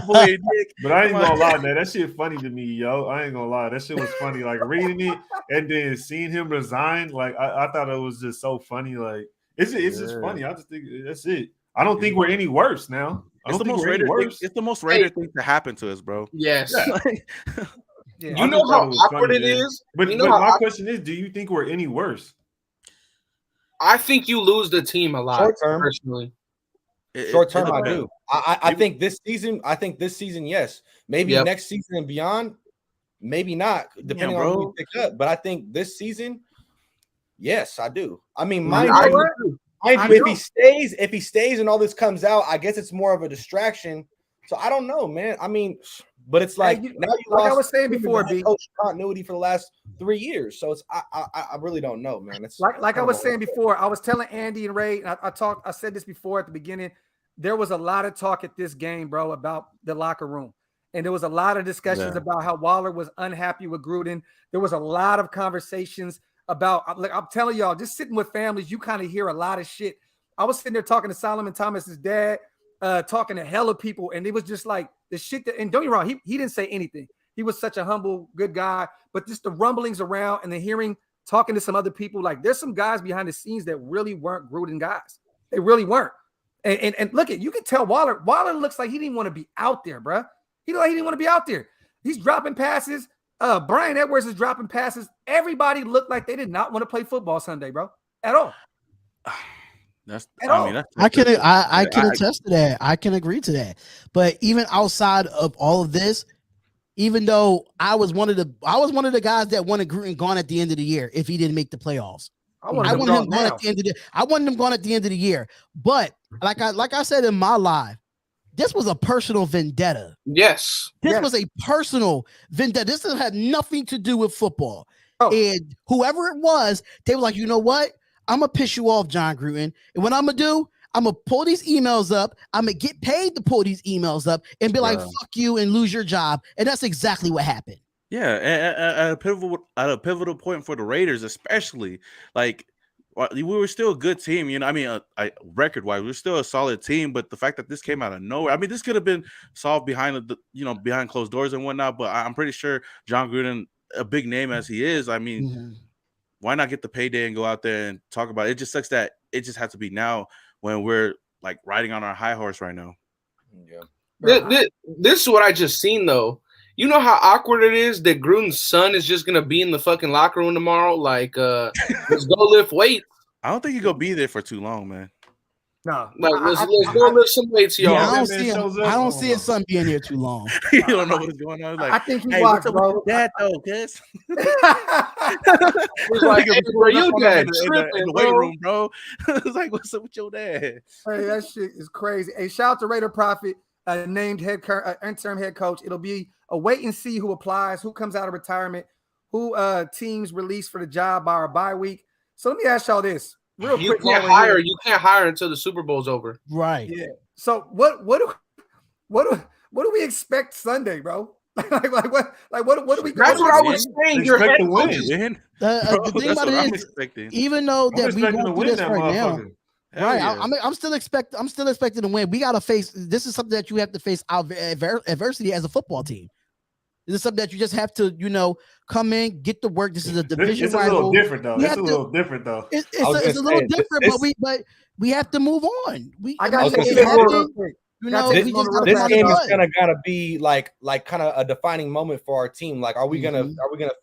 Boy, Nick. But I ain't gonna lie, man. That shit funny to me, yo. I ain't gonna lie. That shit was funny. Like reading it and then seeing him resign. Like I thought it was just so funny. Like it's just funny. I just think that's it. I don't think we're any worse now. It's the most Raider thing. It's the most Raider thing to happen to us, bro. Yes. Yeah. You know how awkward it is. But my question is, do you think we're any worse? I think you lose the team a lot. Short term, personally. Short term, I do. I think this season. I think this season, yes. Maybe next season and beyond, maybe not, depending on who we pick up. But I think this season, yes, I do. I mean, if he stays and all this comes out, I guess it's more of a distraction. So I don't know, man. I mean, but it's like now you like I was saying before, B, coach continuity for the last 3 years. So it's I really don't know, man. It's like I was saying before. I was telling Andy and Ray, and I said this before at the beginning. There was a lot of talk at this game, bro, about the locker room. And there was a lot of discussions about how Waller was unhappy with Gruden. There was a lot of conversations about, like I'm telling y'all, just sitting with families, you kind of hear a lot of shit. I was sitting there talking to Solomon Thomas's dad, talking to hella people, and it was just like the shit that, and don't get me wrong, he didn't say anything. He was such a humble, good guy, but just the rumblings around and the hearing, talking to some other people, like there's some guys behind the scenes that really weren't Gruden guys. They really weren't. And look at, you can tell Waller looks like he didn't want to be out there, bro. He looked like he didn't want to be out there. He's dropping passes. Brian Edwards is dropping passes. Everybody looked like they did not want to play football Sunday, bro, at all. I can attest to that. I can agree to that. But even outside of all of this, even though I was one of the guys that wanted Gruden gone at the end of the year if he didn't make the playoffs. I wanted him gone at the end of the year. I wanted him gone at the end of the year. But like I said in my live, this was a personal vendetta. Yes. This was a personal vendetta. This had nothing to do with football. Oh. And whoever it was, they were like, you know what? I'm going to piss you off, John Gruden. And what I'm going to do, I'm going to pull these emails up. I'm going to get paid to pull these emails up and be like, fuck you and lose your job. And that's exactly what happened. Yeah, at a pivotal point for the Raiders, especially, like, we were still a good team, you know. I mean, record-wise, we were still a solid team. But the fact that this came out of nowhere, I mean, this could have been solved behind behind closed doors and whatnot. But I'm pretty sure John Gruden, a big name as he is, I mean, why not get the payday and go out there and talk about it? It just sucks that it just has to be now when we're like riding on our high horse right now. Yeah. This is what I just seen though. You know how awkward it is that Gruden's son is just gonna be in the fucking locker room tomorrow? Like, let's go lift weights. I don't think he's gonna be there for too long, man. No, like let's go lift some weights, y'all. Yeah, I don't see his son being here too long. You don't know what's going on. Like, I think he watched, bro. That though, cuz. It's like, hey, bro, your dad in the weight room, bro. It's like, what's up with your dad? Hey, that shit is crazy. Hey, shout out to Raider Prophet, named interim head coach. It'll be a wait and see who applies, who comes out of retirement, who teams released for the job by our bye week. So let me ask y'all this. Real quick, you can't hire until the Super Bowl's over. Right. Yeah. So what do we expect Sunday, bro? what do we? That's what I was saying. You're expect to win. The thing about it is, even though that we won't do this right now, right? Yeah. I'm still expecting to win. We gotta face. This is something that you have to face adversity as a football team. This is something that you just have to, come in, get the work. This is a division rival. It's a little different, though. It's a little different, though. It's a little different, but we have to move on. This game is gonna be like kind of a defining moment for our team. Like, are we gonna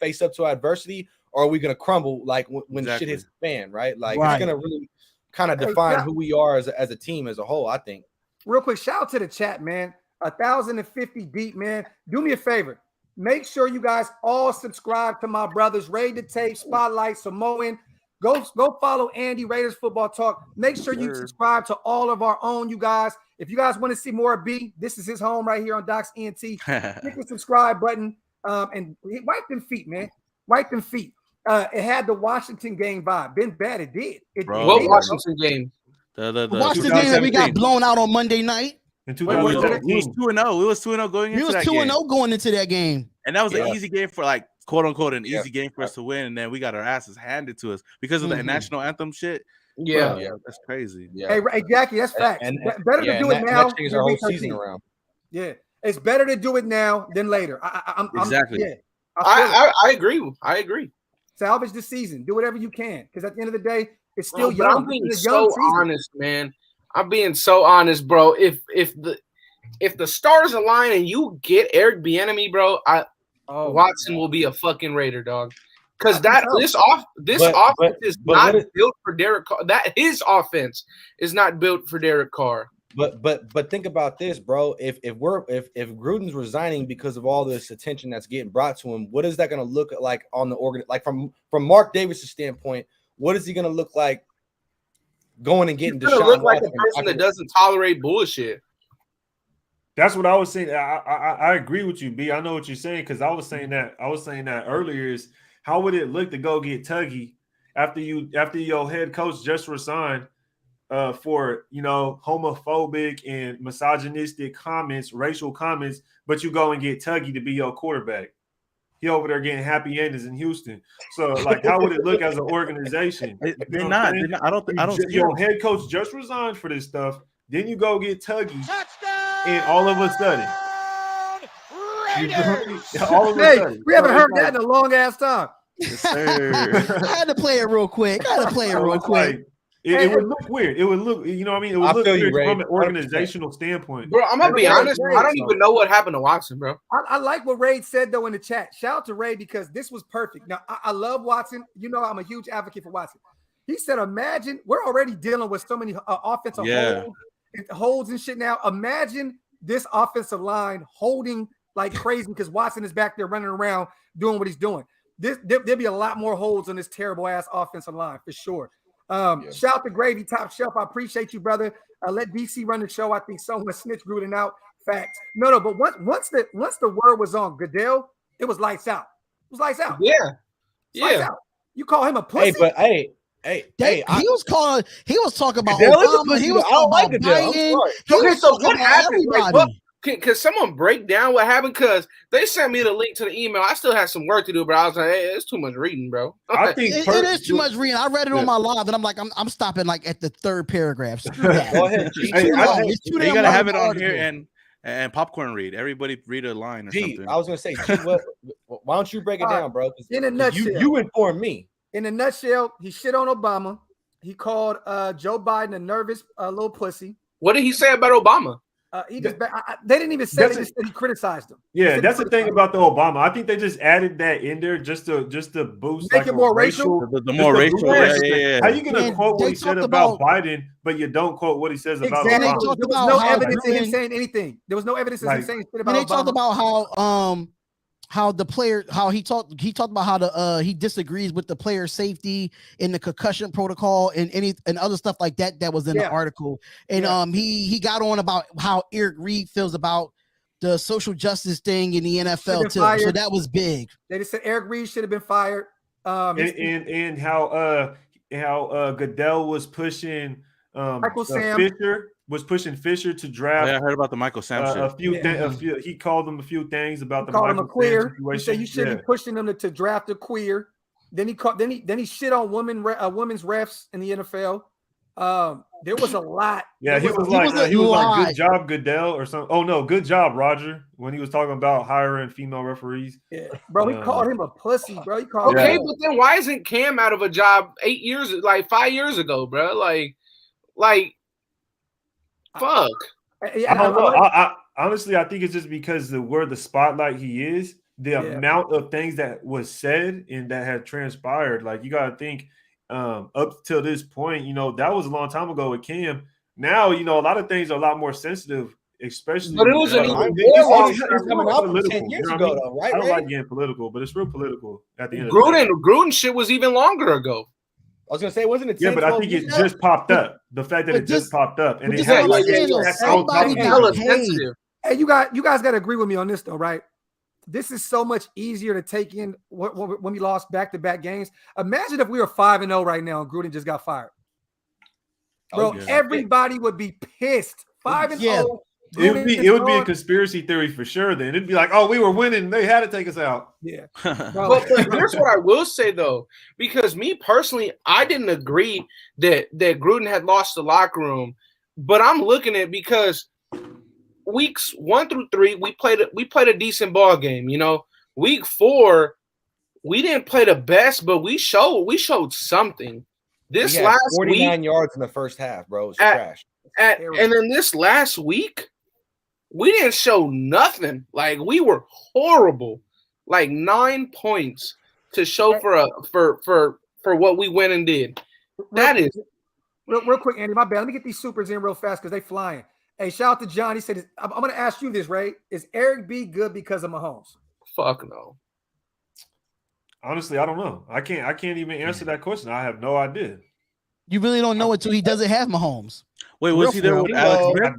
face up to adversity, or are we gonna crumble like when shit hits the fan? Right? Like, it's gonna really kind of define who we are as a team as a whole. I think. Real quick, shout out to the chat, man. 1,050 deep, man. Do me a favor. Make sure you guys all subscribe to my brothers, Raid the Tape, Spotlight, Samoan. Go follow Andy, Raiders Football Talk. Make sure you subscribe to all of our own, you guys. If you guys want to see more of B, this is his home right here on Docs ENT. Click the subscribe button and wipe them feet, man. Wipe them feet. It had the Washington game vibe. Been bad, it did. What Washington game? The Washington game that we got blown out on Monday night. We was 2-0. We was 2-0 going into that game. We was 2-0 going into that game. And that was an easy game for, like, quote unquote, an easy game for us to win. And then we got our asses handed to us because of the national anthem shit. Yeah, that's crazy. Yeah. Hey, Jackie, that's facts. Better to do it now. That changes our whole season around. Yeah, it's better to do it now than later. Exactly. I agree. I agree. Salvage the season. Do whatever you can, because at the end of the day, it's still But young. I'm being so honest, man. I'm being so honest, bro. If the stars align and you get Eric Bieniemy, bro, Watson will be a fucking Raider, dog. Because this offense is not built for Derek Carr. His offense is not built for Derek Carr. But think about this, bro. If Gruden's resigning because of all this attention that's getting brought to him, what is that going to look like on the organ? Like from Mark Davis' standpoint, what is he going to look like going and getting? He's going to look like a person that doesn't tolerate bullshit. That's what I was saying. I agree with you, B. I know what you're saying because I was saying that earlier. Is how would it look to go get Tuggy after your head coach just resigned? For homophobic and misogynistic comments, racial comments, but you go and get Tuggy to be your quarterback. He over there getting happy endings in Houston. So, like, how would it look as an organization? They're not. I don't. Your head coach just resigned for this stuff. Then you go get Tuggy, and all of a sudden, we haven't heard that in a long ass time. Yes, sir. I had to play it real quick. It would look weird. It would look, you know what I mean? It would look weird from an organizational standpoint. Bro, I'm going to be honest. I don't even know what happened to Watson, bro. I like what Ray said, though, in the chat. Shout out to Ray because this was perfect. Now, I love Watson. You know I'm a huge advocate for Watson. He said, imagine, we're already dealing with so many offensive holds and shit now. Imagine this offensive line holding like crazy because Watson is back there running around doing what he's doing. There'll be a lot more holds on this terrible-ass offensive line for sure. Shout out to Gravy Top Shelf. I appreciate you, brother. Let DC run the show. I think someone snitched Gruden out. Facts. No, but once the word was on Goodell, it was lights out. It was lights out. Yeah. Lights out. You call him a pussy? He was talking about Obama. He was talking about Biden. Okay, so what happened? Like, can someone break down what happened? Because they sent me the link to the email. I still had some work to do, but I was like, hey, it's too much reading, bro. I think it is too much reading. I read it on my live, and I'm like, I'm stopping like at the third paragraph. Go ahead. You gotta have it on here and popcorn read. Everybody read a line or something. I was gonna say, why don't you break it down, bro? In a nutshell, you inform me. In a nutshell, he shit on Obama. He called Joe Biden a nervous little pussy. What did he say about Obama? They didn't even say it. They just said he criticized him. Yeah, that's the thing about the Obama. I think they just added that in there just to boost, make it more racial. The more racial. Yeah. How you gonna quote what he said about Biden, but you don't quote what he says about Obama? There was no evidence of him saying anything. There was no evidence of him saying shit about Obama. They talked about how the player, how he talked about how he disagrees with the player safety and the concussion protocol and other stuff like that was in the article. And he got on about how Eric Reed feels about the social justice thing in the NFL too. So that was big. They just said Eric Reed should have been fired. And how Goodell was pushing Michael Sam Fisher. Was pushing Fisher to draft. Yeah, I heard about the Michael Sam shit. He called him a few things about the Michael queer. He said you shouldn't be pushing them to draft a queer. Then he shit on women's refs in the NFL. There was a lot. Yeah, he was like, good job, Goodell, or something. Oh no, good job, Roger, when he was talking about hiring female referees. Yeah, bro, he called him a pussy, bro. He called but then why isn't Cam out of a job 5 years ago, bro? Like. Fuck. I don't know. Honestly, I think it's just because where the spotlight he is, the amount of things that was said and that had transpired. Like, you got to think up till this point, that was a long time ago with Cam. Now, a lot of things are a lot more sensitive, especially. But it was coming out 10 years ago, though, right? I don't like getting political, but it's real political at the end of the day. Gruden shit was even longer ago. I was gonna say, wasn't it? 10, but I think it just popped up. The fact that it just popped up, and it had sensitive. Hey, you guys got to agree with me on this, though, right? This is so much easier to take in when we lost back-to-back games. Imagine if we were 5-0 right now and Gruden just got fired, bro. Everybody would be pissed. 5-0 It would be a conspiracy theory for sure. Then it'd be like, oh, we were winning, they had to take us out. Yeah. But here's what I will say though, because me personally, I didn't agree that Gruden had lost the locker room, but I'm looking at because weeks 1 through 3 we played a decent ball game. You know, week 4 we didn't play the best, but we showed something. This last 49 week, yards in the first half, bro. It's trash. And then this last week, we didn't show nothing. Like we were horrible. Like 9 points to show for what we went and did. That is real quick, Andy. My bad. Let me get these supers in real fast because they flying. Hey, shout out to John. He said, "I'm going to ask you this, Ray. Is Eric B good because of Mahomes?" Fuck no. Honestly, I don't know. I can't even answer that question. I have no idea. You really don't know until he doesn't have Mahomes. Wait, was he there with Alex Smith?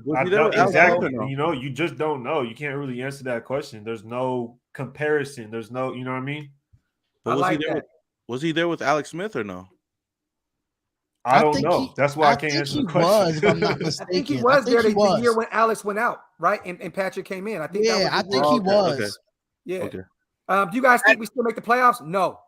Exactly. You know, you just don't know. You can't really answer that question. There's no comparison. There's no, you know what I mean? But was he there with Alex Smith or no? I don't know. That's why I can't answer the question. Was, if I'm not mistaken. I think he was there the year when Alex went out, right? And Patrick came in. I think. Yeah, I think he was. Okay. Yeah. Okay. Do you guys think we still make the playoffs? No.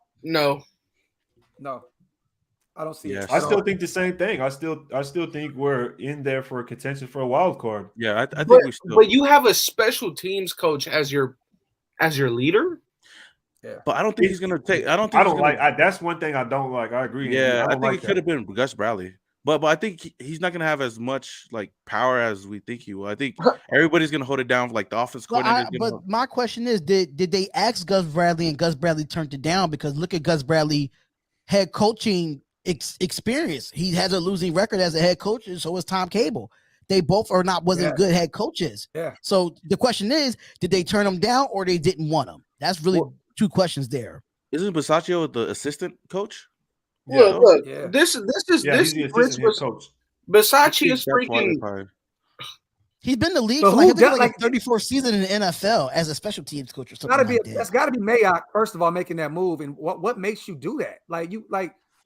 I don't see it. I still think the same thing. I still think we're in there for contention for a wild card. Yeah, I think we still. But you have a special teams coach as your leader. Yeah. But I don't think he's gonna take. I don't like. That's one thing I don't like. I agree. Yeah, I think it could have been Gus Bradley. But I think he's not gonna have as much like power as we think he will. I think everybody's gonna hold it down. Like the offense coordinator. But my question is, did they ask Gus Bradley and Gus Bradley turned it down? Because look at Gus Bradley head coaching experience. He has a losing record as a head coach, and so is Tom Cable. They both wasn't good head coaches. Yeah. So the question is, did they turn him down or they didn't want him? That's really two questions there. Isn't Bisaccia the assistant coach? Look, yeah. This is he's the assistant head coach. Bisaccia is freaking. He's been in the league for like 34th season in the NFL as a special teams coach or something. That's got to be Mayock first of all making that move. And what makes you do that?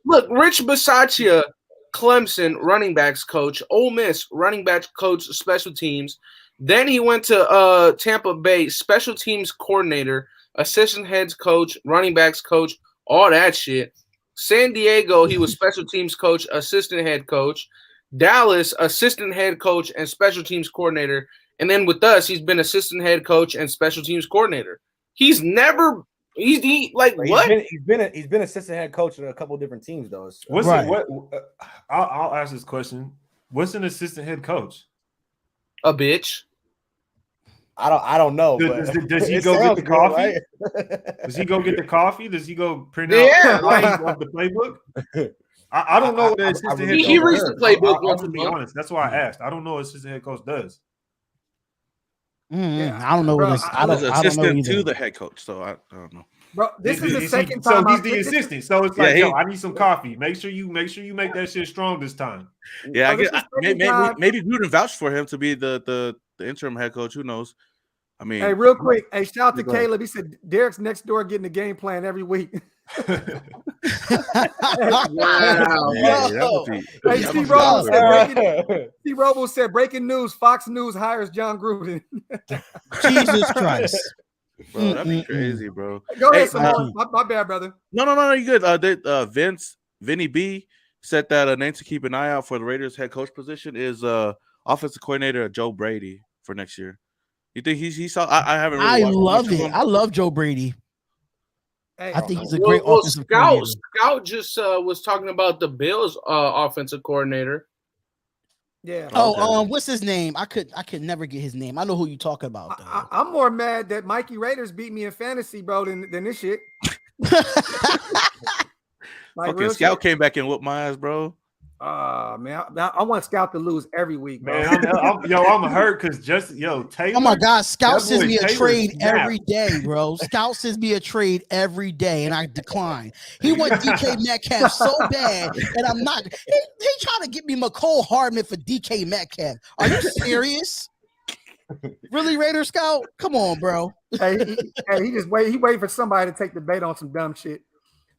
Look, Rich Bisaccia, Clemson running backs coach, Ole Miss running backs coach, special teams. Then he went to Tampa Bay, special teams coordinator, assistant heads coach, running backs coach, all that shit. San Diego, he was special teams coach, assistant head coach. Dallas, assistant head coach and special teams coordinator. And then with us, he's been assistant head coach and special teams coordinator. He's never he's what? He's been assistant head coach at a couple of different teams though. I'll ask this question. What's an assistant head coach? A bitch. I don't know. Does he go get the coffee? Right? Does he go get the coffee? Does he go print out the playbook? I don't know what the assistant head coach does. He reads the playbook. I'll be honest. That's why I asked. I don't know what assistant head coach does. I don't know what this. I don't know to the head coach, so I don't know. Bro, this is the second time. So he's the assistant. So it's like, yo, I need some coffee. Make sure you make that shit strong this time. Yeah, maybe Gruden vouched for him to be the interim head coach. Who knows? I mean, hey, real quick, shout out to Caleb. He said Derek's next door getting the game plan every week. Wow. Hey, Steve Robo said breaking news: Fox News hires John Gruden. Jesus Christ. Bro, that'd be crazy, bro. Go ahead, Simone. My bad, brother. No, you good. Vinny B said that a name to keep an eye out for the Raiders head coach position is offensive coordinator Joe Brady for next year. You think he saw? I haven't. Really I love it. I love Joe Brady. Hey, I think he's a great offensive coordinator. Scout just was talking about the Bills offensive coordinator. Yeah. What's his name? I could never get his name. I know who you talking about. I'm more mad that Mikey Raiders beat me in fantasy, bro, than this shit. Fucking Scout came back and whooped my ass, bro. Man, I want Scout to lose every week, bro. Man, I'm hurt because Taylor. Oh my God, Scout sends me a trade every day, bro. Scout sends me a trade every day, and I decline. He wants DK Metcalf so bad, and I'm not. He trying to get me McCole Hardman for DK Metcalf. Are you serious? Really, Raider Scout? Come on, bro. He just wait. He waiting for somebody to take the bait on some dumb shit.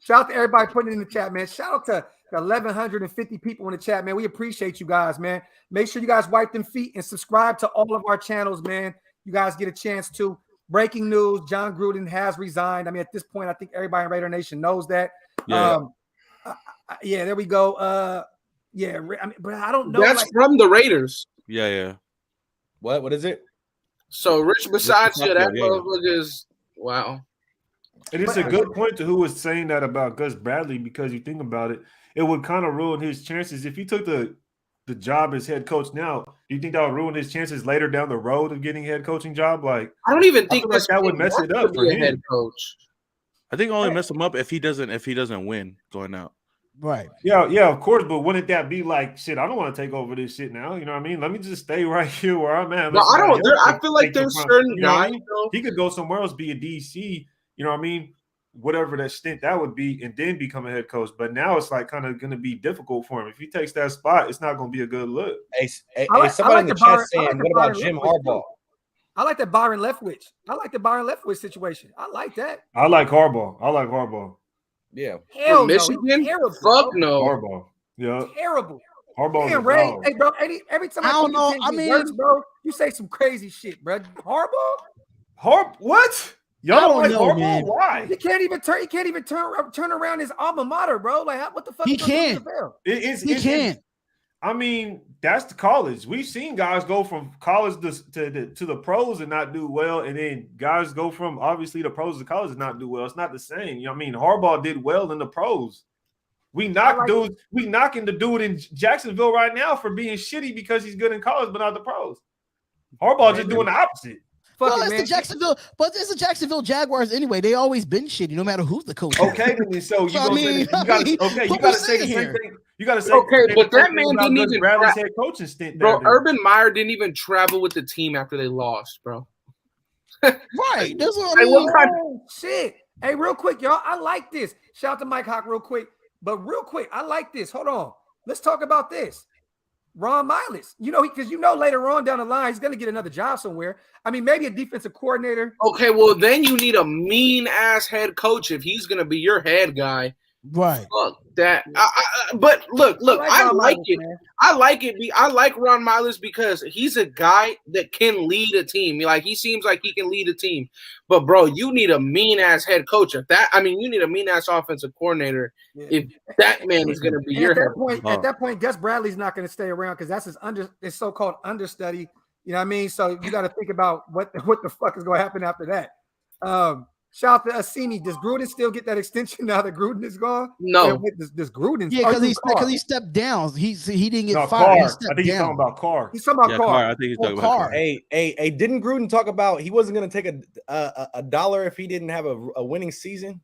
Shout out to everybody putting it in the chat, man. Shout out to the 1,150 people in the chat, man. We appreciate you guys, man. Make sure you guys wipe them feet and subscribe to all of our channels, man. You guys get a chance to. Breaking news, John Gruden has resigned. I mean, at this point, I think everybody in Raider Nation knows that. Yeah. Yeah, there we go. Yeah, I mean, but I don't know. That's from the Raiders. Yeah. What is it? So Rich Bisaccia, that yeah. motherfucker is wow. And it's a good point to who was saying that about Gus Bradley, because you think about it, it would kind of ruin his chances if he took the job as head coach now. Do you think that would ruin his chances later down the road of getting a head coaching job? Like, I don't even think like that would mess it up for him. Head coach. I think only mess him up if he doesn't win going out. Right. Yeah, of course. But wouldn't that be like, shit, I don't want to take over this shit now. You know what I mean? Let me just stay right here where I'm at. No, I don't. I feel like there's certain guys. He could go somewhere else, be a DC. You know what I mean? Whatever that stint that would be, and then become a head coach. But now it's like kind of going to be difficult for him. If he takes that spot, it's not going to be a good look. Hey, somebody in the chat saying, what about Jim Harbaugh? I like that Byron Leftwich. I like the Byron Leftwich situation. I like that. I like Harbaugh. Yeah. Hell Michigan? no. Terrible, Fuck no. Harbaugh. Yeah. Terrible. Harbaugh. Damn, Ray. Hey, bro. Every time I don't know. I mean, works, bro, you say some crazy shit, bro. What? Y'all don't like Harbaugh? Man. Why? He can't even turn around his alma mater, bro. Like, what the fuck? He can't. He can't. I mean, that's the college. We've seen guys go from college to the pros and not do well, and then guys go from obviously the pros to college and not do well. It's not the same. You know what I mean? Harbaugh did well in the pros. We knocking the dude in Jacksonville right now for being shitty because he's good in college, but not the pros. Harbaugh just doing the opposite. Well, it's the Jacksonville Jaguars anyway. They always been shitty, no matter who's the coach. Okay, then so you gotta say the same thing. You gotta say but that man didn't even Bradley's head coaching stint. Bro, Urban Meyer didn't even travel with the team after they lost, bro. Right. That's what I mean. Shit. Hey, real quick, y'all. I like this. Shout out to Mike Hawk real quick. But real quick, I like this. Hold on. Let's talk about this. Ron Miles, because later on down the line, he's going to get another job somewhere. I mean, maybe a defensive coordinator. Okay, well, then you need a mean-ass head coach if he's going to be your head guy. Right. Fuck that. But look, I like it. Man. I like it. I like Ron Miles because he's a guy that can lead a team. Like, he seems like he can lead a team. But, bro, you need a mean-ass head coach. You need a mean-ass offensive coordinator if that man is going to be your head coach. At that point, Gus Bradley's not going to stay around because that's his so-called understudy. You know what I mean? So you got to think about what the fuck is going to happen after that. Shout out to Asini. Does Gruden still get that extension now that Gruden is gone? No. Does Gruden? Yeah, because he stepped down. He didn't get fired. Carr. He I think he's talking about Carr. He's talking about Carr. I think he's talking about Carr. Hey, didn't Gruden talk about he wasn't going to take a dollar if he didn't have a winning season?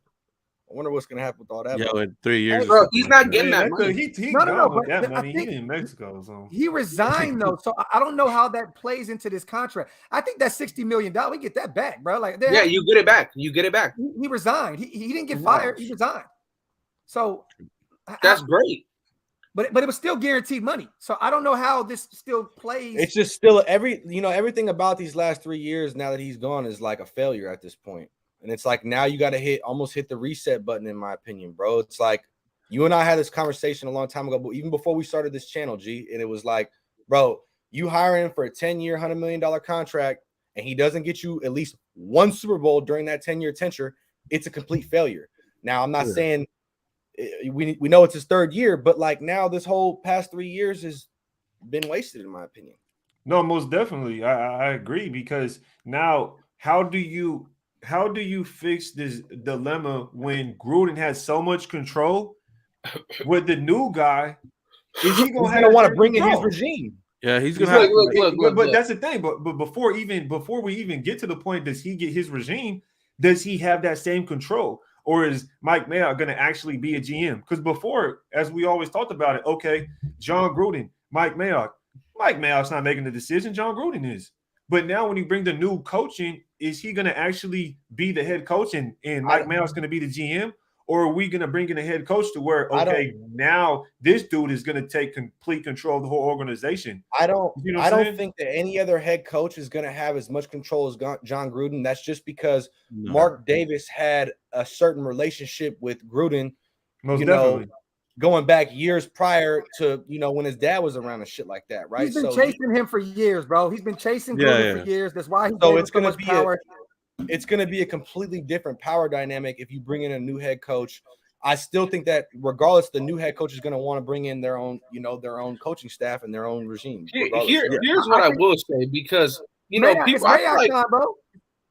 I wonder what's going to happen with all that. Yeah, in 3 years. Hey, bro, he's not getting that money. He He's in Mexico. So. He resigned, though. So I don't know how that plays into this contract. I think that $60 million, we get that back, bro. Like, yeah, you get it back. You get it back. He resigned. He didn't get fired. He resigned. So that's great. But it was still guaranteed money. So I don't know how this still plays. It's just still everything about these last 3 years now that he's gone is like a failure at this point. And it's like now you got to almost hit the reset button, in my opinion, bro. It's like you and I had this conversation a long time ago, but even before we started this channel, G, and it was like, bro, you hire him for a 10-year, $100 million contract, and he doesn't get you at least one Super Bowl during that 10-year tenure, it's a complete failure. Now, I'm not saying we know it's his third year, but like now this whole past 3 years has been wasted, in my opinion. No, most definitely. I agree, because now how do you fix this dilemma when Gruden has so much control with the new guy? Is he going to want to bring in his regime? Yeah, he's going to look. But that's the thing. But before we even get to the point, does he get his regime? Does he have that same control? Or is Mike Mayock going to actually be a GM? Because before, as we always talked about it, okay, John Gruden, Mike Mayock's not making the decision. John Gruden is. But now when you bring the new coach in, is he going to actually be the head coach and Mike Mayock's going to be the GM? or are we going to bring in a head coach to where, okay, now this dude is going to take complete control of the whole organization? I don't think that any other head coach is going to have as much control as John Gruden. That's just because Mark Davis had a certain relationship with Gruden, most definitely. Going back years prior to, when his dad was around and shit like that, right? He's been chasing him for years, bro. He's been chasing Gruden for years. That's why he gave him so much power. It's going to be a completely different power dynamic if you bring in a new head coach. I still think that regardless, the new head coach is going to want to bring in their own, their own coaching staff and their own regime. Here's what I will say, because people, it's Mayock time, bro.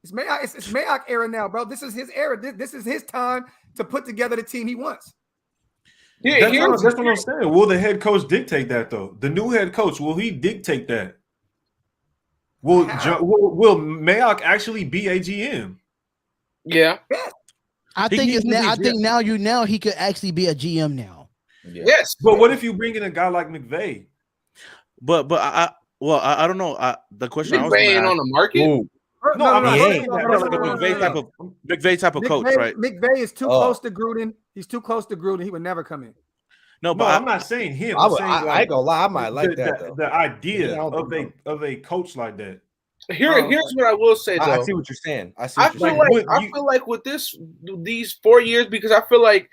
It's Mayock era now, bro. This is his era. This is his time to put together the team he wants. That's what I'm saying. Will the head coach dictate that, though? The new head coach, will he dictate that? Will Mayock actually be a GM? Yeah. I think now he could actually be a GM now. Yeah. Yes. But what if you bring in a guy like McVay? But I don't know. The question McVay ain't on the market. Ooh. No, McVay type of coach, right? McVay is too close to Gruden. He's too close to Gruden. He would never come in. No, I'm not saying him. I'm saying I ain't gonna lie, I might like that. The idea of a coach like that. Here's what I will say, though. I see what you're saying. I feel like with these 4 years, because I feel like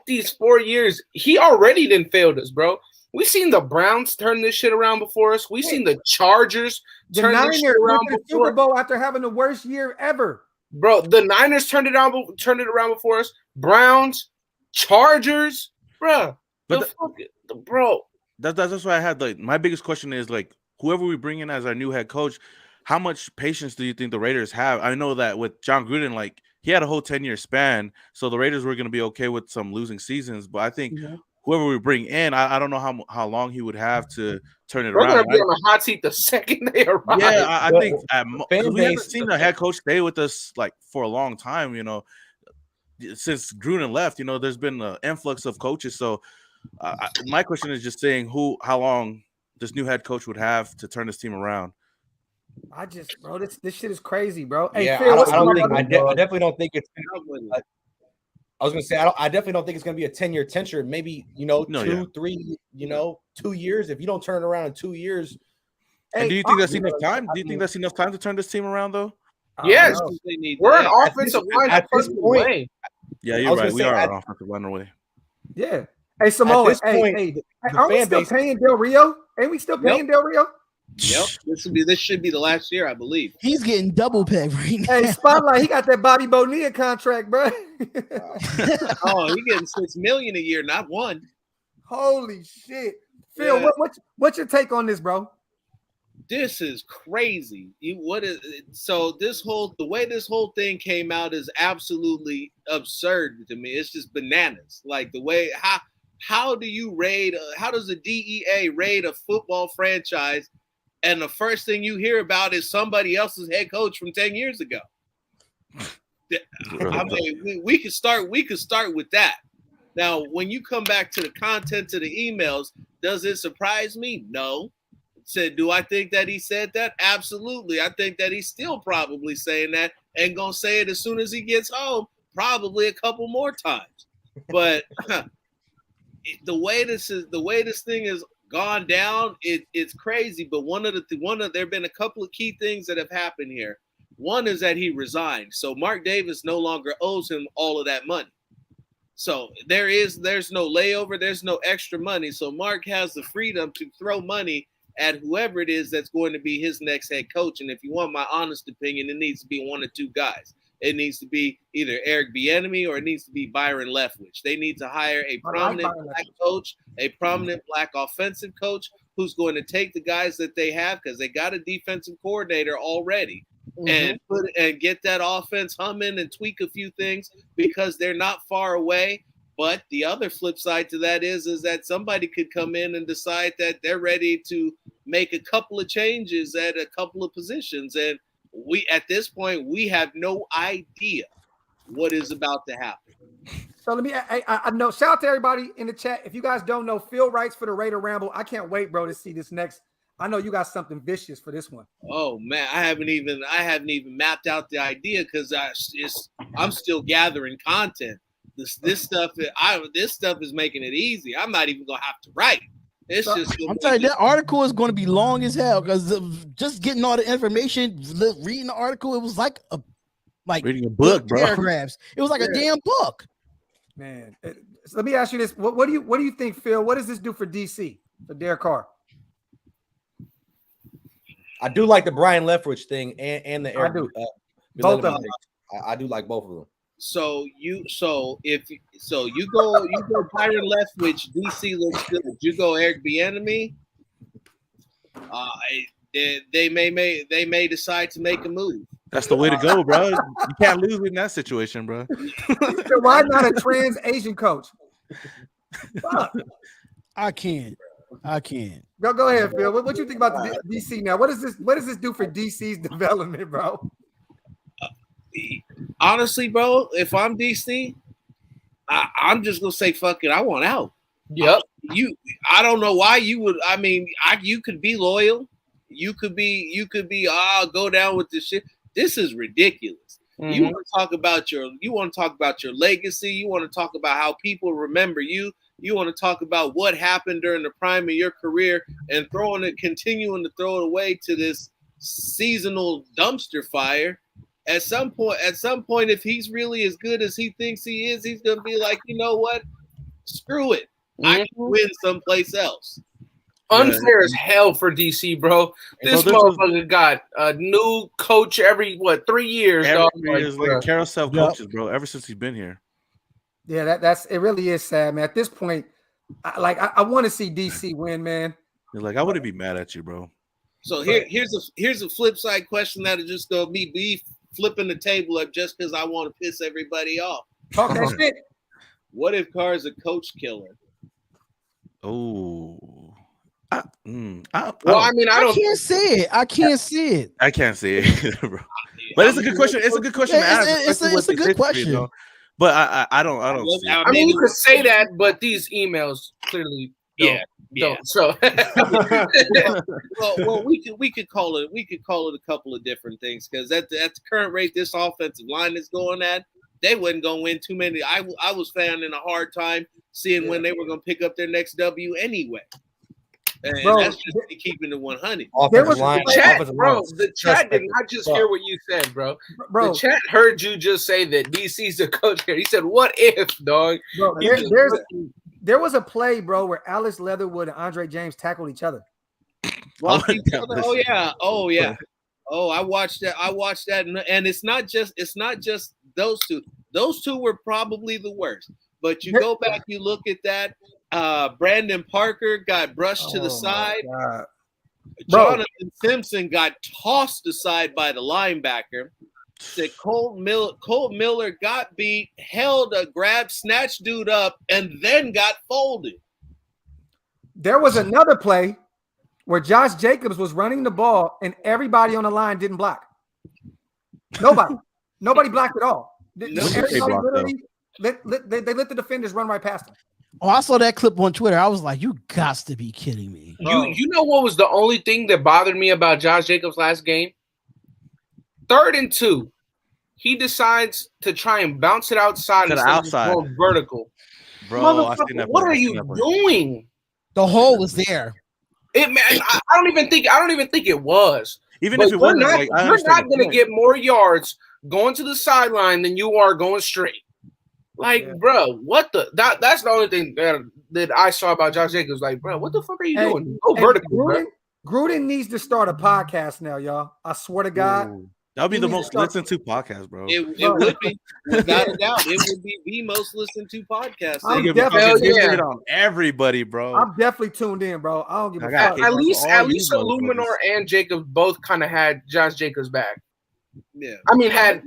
these 4 years he already didn't failed us, bro. We seen the Browns turn this shit around before us. We seen the Chargers turn this shit around before us. Super Bowl after having the worst year ever. Bro, the Niners turned it around before us. Browns, Chargers, bro. That's why I had my biggest question is whoever we bring in as our new head coach, how much patience do you think the Raiders have? I know that with John Gruden, he had a whole 10-year span, so the Raiders were going to be okay with some losing seasons, but I think whoever we bring in, I don't know how long he would have to turn it around. We're going to be on the hot seat the second they arrive. Yeah, I think we haven't seen a head coach stay with us for a long time, since Gruden left, there's been an influx of coaches. So my question is just saying how long this new head coach would have to turn this team around. This shit is crazy, bro. Hey, yeah, Phil, I definitely don't think it's I was gonna say I definitely don't think it's gonna be a 10-year tenure. Maybe 3, 2 years. If you don't turn it around in 2 years, and do you think that's enough time? Do you think that's enough time to turn this team around, though? Yes, we're an offensive line at this point. Yeah, you're right. We are an offensive line away. Yeah. Hey, Samoa. Are we still paying Del Rio? Ain't we still paying Del Rio? Yep. This should be the last year, I believe. He's getting double pay right now. Hey, Spotlight, he got that Bobby Bonilla contract, bro. Oh, he getting $6 million a year, not one. Holy shit. Phil, what's your take on this, bro? This is crazy. The way this whole thing came out is absolutely absurd to me. It's just bananas. The way how do you how does the DEA raid a football franchise, and the first thing you hear about is somebody else's head coach from 10 years ago? I mean, we could start with that. Now, when you come back to the content of the emails, does it surprise me? No. Do I think that he said that? Absolutely. I think that he's still probably saying that and gonna say it as soon as he gets home, probably a couple more times. But the way this thing has gone down, it's crazy. But there have been a couple of key things that have happened here. One is that he resigned, so Mark Davis no longer owes him all of that money. So there's no layover, there's no extra money. So Mark has the freedom to throw money at whoever it is that's going to be his next head coach. And if you want my honest opinion, it needs to be one or two guys. It needs to be either Eric Bieniemy or it needs to be Byron Leftwich. They need to hire a prominent black coach, a prominent black offensive coach who's going to take the guys that they have, because they got a defensive coordinator already, and get that offense humming and tweak a few things, because they're not far away. But the other flip side to that is that somebody could come in and decide that they're ready to make a couple of changes at a couple of positions. And at this point, we have no idea what is about to happen. So I know, shout out to everybody in the chat. If you guys don't know, Phil writes for the Raider Ramble. I can't wait, bro, to see this next. I know you got something vicious for this one. Oh man, I haven't even mapped out the idea, because I'm still gathering content. This stuff is making it easy. I'm not even gonna have to write. It's just. I'm telling you, that article is going to be long as hell because just getting all the information, reading the article, it was like reading a book, bro. Paragraphs. It was like a damn book. Man, so let me ask you this: what do you think, Phil? What does this do for DC, for Derek Carr? I do like the Brian Leftwich thing and the Eric. Both of them. I do like both of them. So you go Byron Leftwich, DC looks good. You go Eric Bieniemy, they may decide to make a move. That's the way to go, bro. You can't lose in that situation, bro. So why not a trans Asian coach? Fuck. I can't. Go ahead, Phil. What you think about the DC now? What does this do for DC's development, bro? Honestly, bro, if I'm DC, I'm just gonna say fuck it. I want out. Yep. I don't know why you would. I mean, you could be loyal. You could be. Go down with this shit. This is ridiculous. Mm-hmm. You want to talk about your legacy. You want to talk about how people remember you. You want to talk about what happened during the prime of your career and continuing to throw it away to this seasonal dumpster fire. At some point, if he's really as good as he thinks he is, he's gonna be like, you know what? Screw it. I can win someplace else. Unfair as hell for DC, bro. This motherfucker got a new coach every 3 years. Every year is like a carousel coaches, bro. Ever since he's been here. Yeah, that's it. Really is sad, man. At this point, I want to see DC win, man. You're like, I wouldn't be mad at you, bro. So here's a flip side question that'll just go me flipping the table up just because I want to piss everybody off. Talk that shit. What if Carr is a coach killer? Oh. I can't see it. I can't see it, bro. But it's a good question. It's a good question to ask. It's a good question. Though. But I don't see it. I mean, you could say that, but these emails clearly don't. So well, we could call it a couple of different things because at the current rate this offensive line is going at, they wasn't gonna win too many. I was finding a hard time seeing when they were gonna pick up their next W anyway. And that's just keeping the 100. The chat did not just hear what you said, bro. The chat heard you just say that DC's a coach here. He said, "What if, dog?" Bro, there was a play, bro, where Alex Leatherwood and Andre James tackled each other. Oh yeah. Oh, I watched that, and it's not just those two. Those two were probably the worst. But you go back, you look at that. Brandon Parker got brushed to the side. Jonathan Simpson got tossed aside by the linebacker. Colt Miller got beat, held a grab, snatched dude up, and then got folded. There was another play where Josh Jacobs was running the ball and everybody on the line didn't block. Nobody blocked at all. Everybody literally they let the defenders run right past them. Oh, I saw that clip on Twitter. I was like, you got to be kidding me. You know what was the only thing that bothered me about Josh Jacobs' last game? 3rd and 2. He decides to try and bounce it outside to the outside. Vertical. Bro, I seen that. What are you doing? The hole was there. I don't even think it was. Even if it wasn't, you're not going to get more yards going to the sideline than you are going straight. Bro, what the? That's the only thing that I saw about Josh Jacobs. Like, bro, what the fuck are you doing? Go vertical, Gruden needs to start a podcast now, y'all. I swear to God. Ooh. That would be the most listened to podcast, bro. It would be, without a doubt. It would be the most listened to podcast. I'm definitely on everybody, bro. I'm definitely tuned in, bro. I don't give a fuck. At least Illuminor and Jacobs both kind of had Josh Jacobs back. Yeah, I mean had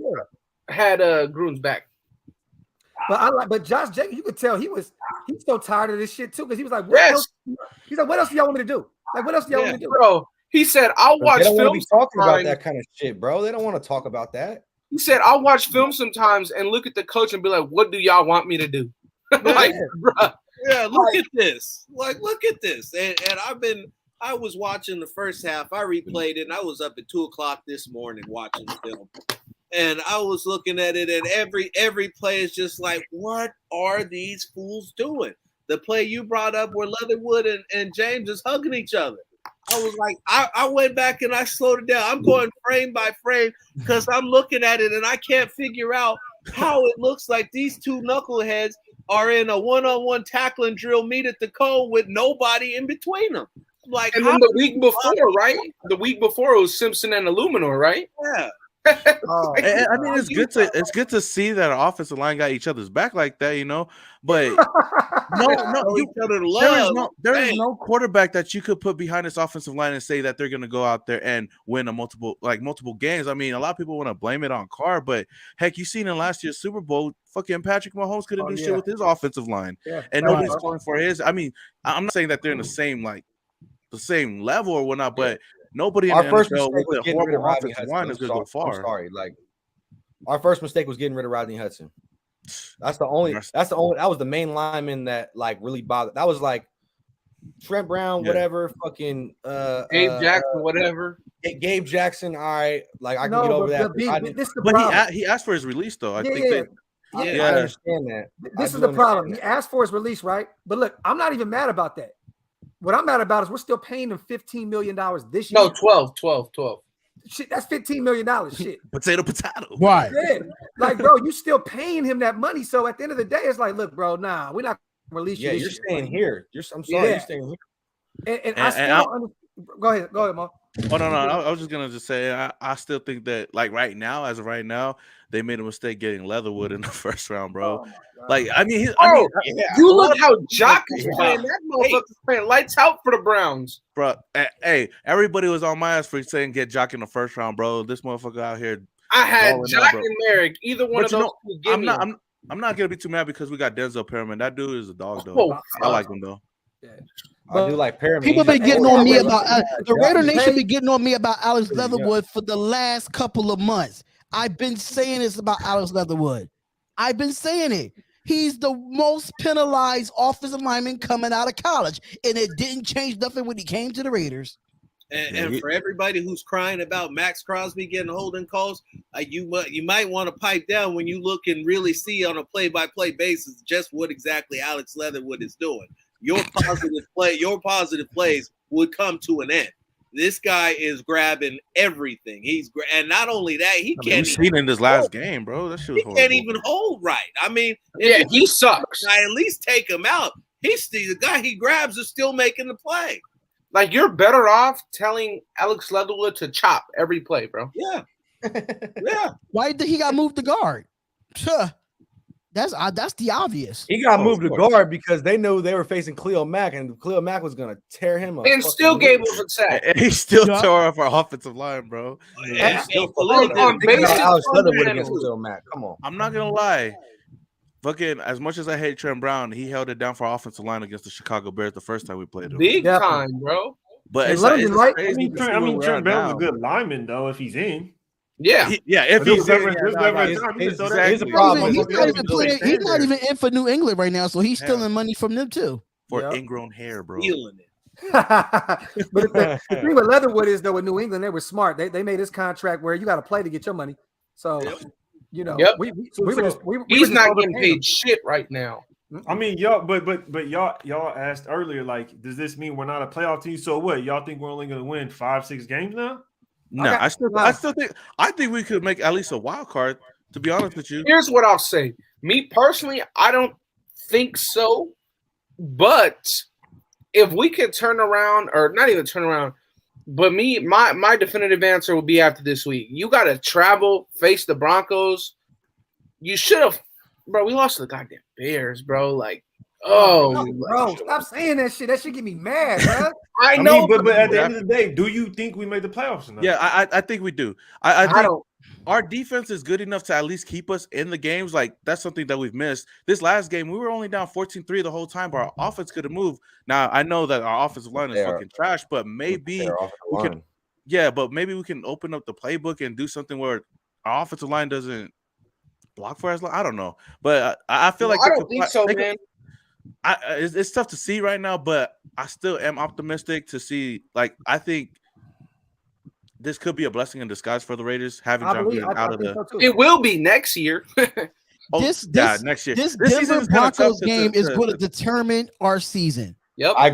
Gruden's back. But Josh Jacobs, you could tell he's so tired of this shit too, because he was like, what else? He's like, what else do y'all want me to do? Like, what else do y'all want me to do? Bro, he said, I'll watch film. They don't want to be talking sometimes. about that kind of shit, bro. They don't want to talk about that. He said, I'll watch film sometimes and look at the coach and be like, what do y'all want me to do? Like, bro. Yeah, look at this. Like, look at this. And I was watching the first half. I replayed it, and I was up at 2:00 this morning watching the film. And I was looking at it, and every play is just like, what are these fools doing? The play you brought up where Leatherwood and James is hugging each other. I was like, I went back and I slowed it down. I'm going frame by frame because I'm looking at it and I can't figure out how it looks like these two knuckleheads are in a one-on-one tackling drill meet at the cone with nobody in between them. Like, and then the week before, right? The week before it was Simpson and Illuminor, right? Yeah. And I mean, it's good to see that our offensive line got each other's back like that, you know. But there is no quarterback that you could put behind this offensive line and say that they're going to go out there and win multiple games. I mean, a lot of people want to blame it on Carr, but heck, you seen in last year's Super Bowl, fucking Patrick Mahomes couldn't do shit with his offensive line, and nobody's going for his. I mean, I'm not saying that they're in the same level or whatnot, but nobody in the NFL with a horrible offensive line is going to go far. I'm sorry, like our first mistake was getting rid of Rodney Hudson. That was the main lineman that like really bothered. That was like Trent Brown, whatever, fucking Gabe Jackson, whatever. Gabe Jackson, all right, like I can get over that. But he asked for his release though. I understand that. This is the problem. He asked for his release, right? But look, I'm not even mad about that. What I'm mad about is we're still paying him $15 million this year. No, 12. Shit, that's $15 million. Shit. Potato. Right. Yeah. Like, bro, you still paying him that money. So at the end of the day, it's like, look, bro, nah, we're not gonna release you. Yeah, you're staying here. I'm sorry, you're staying here. And I still don't understand. Go ahead, Mo. Oh no, I was just gonna say I still think that like as of right now, they made a mistake getting Leatherwood in the first round, bro. Like I mean, you look how Jock is playing. That motherfucker's playing lights out for the Browns, bro. Hey, everybody was on my ass for saying get Jock in the first round, bro. This motherfucker out here. I had Jock and Merrick. Either one of those. I'm not gonna be too mad because we got Denzel Perriman. That dude is a dog, though. I like him though. Yeah. I do like Perriman. People been getting on me about the Raider Nation. Been getting on me about Alex Leatherwood for the last couple of months. I've been saying this about Alex Leatherwood. I've been saying it. He's the most penalized offensive lineman coming out of college, and it didn't change nothing when he came to the Raiders. And for everybody who's crying about Max Crosby getting holding calls, you might want to pipe down when you look and really see on a play-by-play basis just what exactly Alex Leatherwood is doing. Your positive plays would come to an end. This guy is grabbing everything. And not only that, he can't. We've seen in this last game, bro. That shit was horrible. Can't even hold right. I mean, he sucks. I at least take him out. He's the guy he grabs is still making the play. Like you're better off telling Alex Leatherwood to chop every play, bro. Yeah. Why did he got moved to guard? That's the obvious. He got moved to guard because they knew they were facing Khalil Mack, and Khalil Mack was gonna tear him up. And still gave him a sack. And he still tore off our offensive line, bro. Alex Leatherwood against Khalil Mack. Come on. I'm not gonna lie. Fucking as much as I hate Trent Brown, he held it down for our offensive line against the Chicago Bears the first time we played him. Big time, bro. But it's right. I mean, Trent Brown's a good lineman though if he's in. Yeah. If he's he's not even in for New England right now, so he's stealing money from them too. For ingrown hair, bro. Feeling it. But the thing with Leatherwood is though, with New England, they were smart. They made this contract where you got to play to get your money. So you know, he's not getting paid shit right now. I mean, y'all, but y'all asked earlier, like, does this mean we're not a playoff team? So what? Y'all think we're only going to win 5-6 games now? No, okay. I think we could make at least a wild card. To be honest with you, here's what I'll say. Me personally, I don't think so. But if we could turn around, or not even turn around, but my definitive answer would be after this week. You got to travel, face the Broncos. You should have, bro. We lost to the goddamn Bears, bro. Like, bro, stop saying that shit. That shit get me mad, bro. I know, but at the end of the day, do you think we made the playoffs or not? Yeah, I think we do. I think our defense is good enough to at least keep us in the games. Like, that's something that we've missed. This last game, we were only down 14-3 the whole time, but our offense could have moved. Now, I know that our offensive line is fucking trash, but maybe we can. Yeah, but maybe we can open up the playbook and do something where our offensive line doesn't block for us. I don't know, but I feel like I don't think so, man. It's tough to see right now, but I still am optimistic to see. Like, I think this could be a blessing in disguise for the Raiders having John Gruden out of the. So It will be next year. Next year. This This Denver season's kinda Broncos tough game is going to determine our season. Yep. I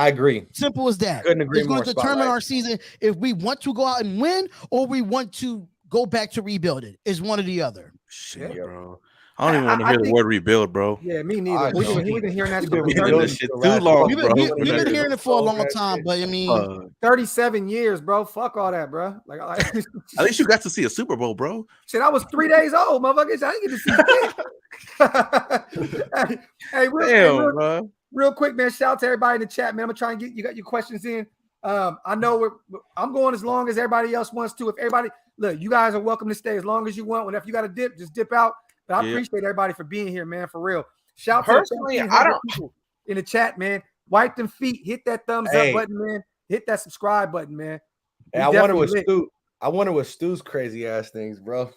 agree. Simple as that. Couldn't agree It's going more, to determine Spotlight. our season if we want to go out and win or we want to go back to rebuild it. It's one or the other. Shit, Yeah. bro. I don't even want to hear the word rebuild, bro. Yeah, me neither. We've been hearing that We've been for hearing 30 this shit too long, We've bro. been hearing it for a long time, but I mean, 37 years, bro. Fuck all that, bro. Like At least you got to see a Super Bowl, bro. shit, I was 3 days old, motherfuckers. I didn't get to see it. hey, Bro. real quick, man. Shout out to everybody in the chat, man. I'm gonna try and get you got your questions in. I know I'm going as long as everybody else wants to. If everybody look, you guys are welcome to stay as long as you want. Whenever you got to dip, just dip out. But I appreciate everybody for being here, man. For real. Shout out to people in the chat, man. Wipe them feet, hit that thumbs up button, man. Hit that subscribe button, man. Hey, I wonder what Stu's crazy ass things, bro.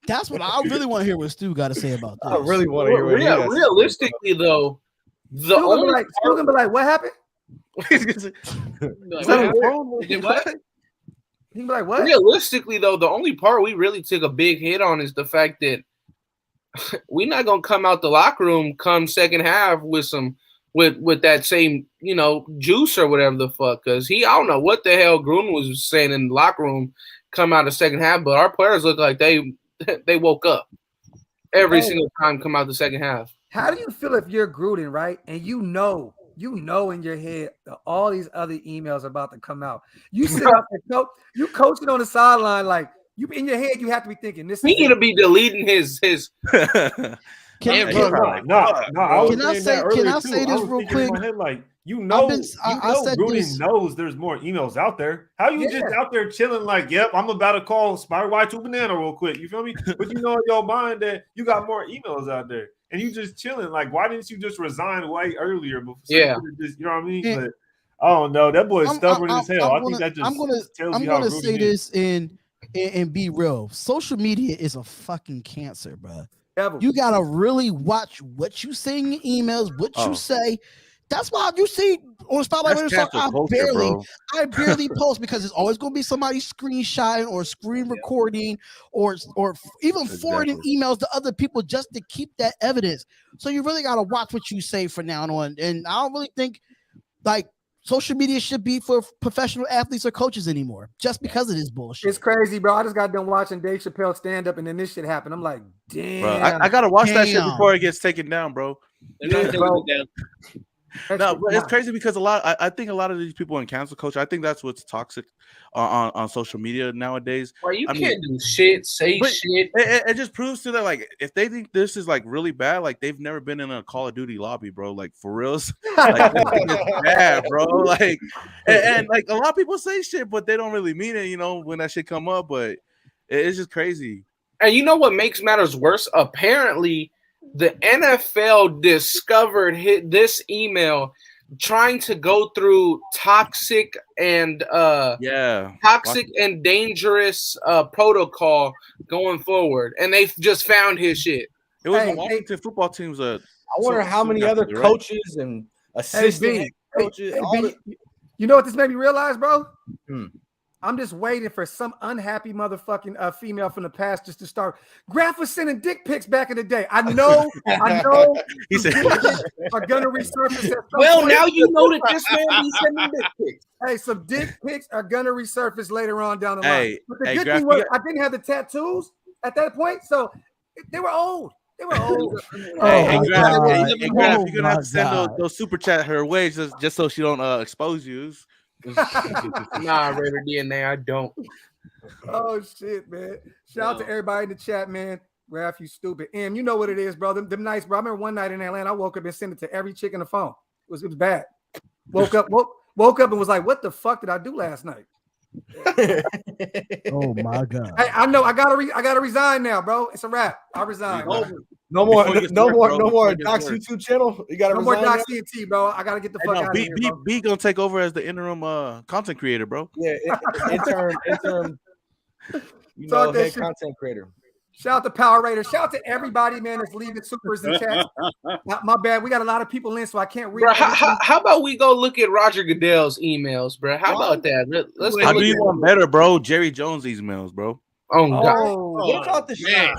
that's what I really want to hear what Stu got to say about this. I really want to hear what he has to say. Realistically, though, the Stu only gonna be like, what happened? what? He be like, what? Realistically, though, the only part we really took a big hit on is the fact that we're not gonna come out the locker room come second half with some with that same juice or whatever the fuck. Because I don't know what the hell Gruden was saying in the locker room come out the second half, but our players look like they woke up every single time come out the second half. How do you feel if you're Gruden, right? And you know in your head that all these other emails are about to come out. You sit up and you coaching on the sideline, like you in your head, you have to be thinking this. He need to be deleting his. Can I say this real quick? Like Gruden knows there's more emails out there. How you just out there chilling? Like, yep, I'm about to call Spire Y2 Banana real quick. You feel me? But you know in your mind that you got more emails out there. And you just chilling. Like, why didn't you just resign way earlier? Before you know what I mean? But I don't know. That boy is stubborn as hell. I think that just I'm gonna say this and be real. Social media is a fucking cancer, bro. You gotta really watch what you say in your emails, what you say. That's why you see on Spotlight I barely post because it's always going to be somebody screenshotting or screen recording or even forwarding emails to other people just to keep that evidence. So you really got to watch what you say from now on. And I don't really think like social media should be for professional athletes or coaches anymore just because of this bullshit. It's crazy, bro. I just got done watching Dave Chappelle stand up and then this shit happened. I'm like, damn. Bro, I got to watch that shit before it gets taken down, bro. They're not taking it down. No, but it's crazy because I think a lot of these people in cancel culture, I think that's what's toxic on social media nowadays. Well, you can't do shit, say shit. It just proves to them, like, if they think this is like really bad, like they've never been in a Call of Duty lobby, bro. Like for reals, like it's bad, bro. Like, and like a lot of people say shit, but they don't really mean it, when that shit come up. But it's just crazy. And you know what makes matters worse? Apparently, the NFL discovered this email trying to go through toxic and dangerous protocol going forward, and they just found his shit. It was the Washington football team's. I wonder how many other coaches and assistant coaches. You know what this made me realize, bro? I'm just waiting for some unhappy motherfucking female from the past just to start. Graf was sending dick pics back in the day. I know. He said, are gonna resurface. Well, now you know that this man be sending dick pics. Hey, some dick pics are gonna resurface later on down the line. But the good Graf, thing was I didn't have the tattoos at that point, so they were old. They were old. Hey, Graf, you're gonna have to send those super chat her way just so she don't expose you. Nah, Raider DNA, I don't. Oh shit, man! Shout out to everybody in the chat, man. Graf, you stupid. You know what it is, bro. Them nights, bro. I remember one night in Atlanta, I woke up and sent it to every chick on the phone. It was bad. Woke up and was like, "What the fuck did I do last night?" Oh my god! Hey, I know. I gotta resign now, bro. It's a wrap. I resign. No more Doc's YouTube channel. You gotta no more Doc CNT, bro. I gotta get the fuck out of here. B gonna take over as the interim content creator, bro. Yeah, interim. Head content creator. Shout out to Power Raiders. Shout out to everybody, man, that's leaving supers and chats. My bad. We got a lot of people in, so I can't read. Bro, how about we go look at Roger Goodell's emails, bro? How about that? Let's I'll do you one better, bro. Jerry Jones emails, bro. Oh, God. What about the man?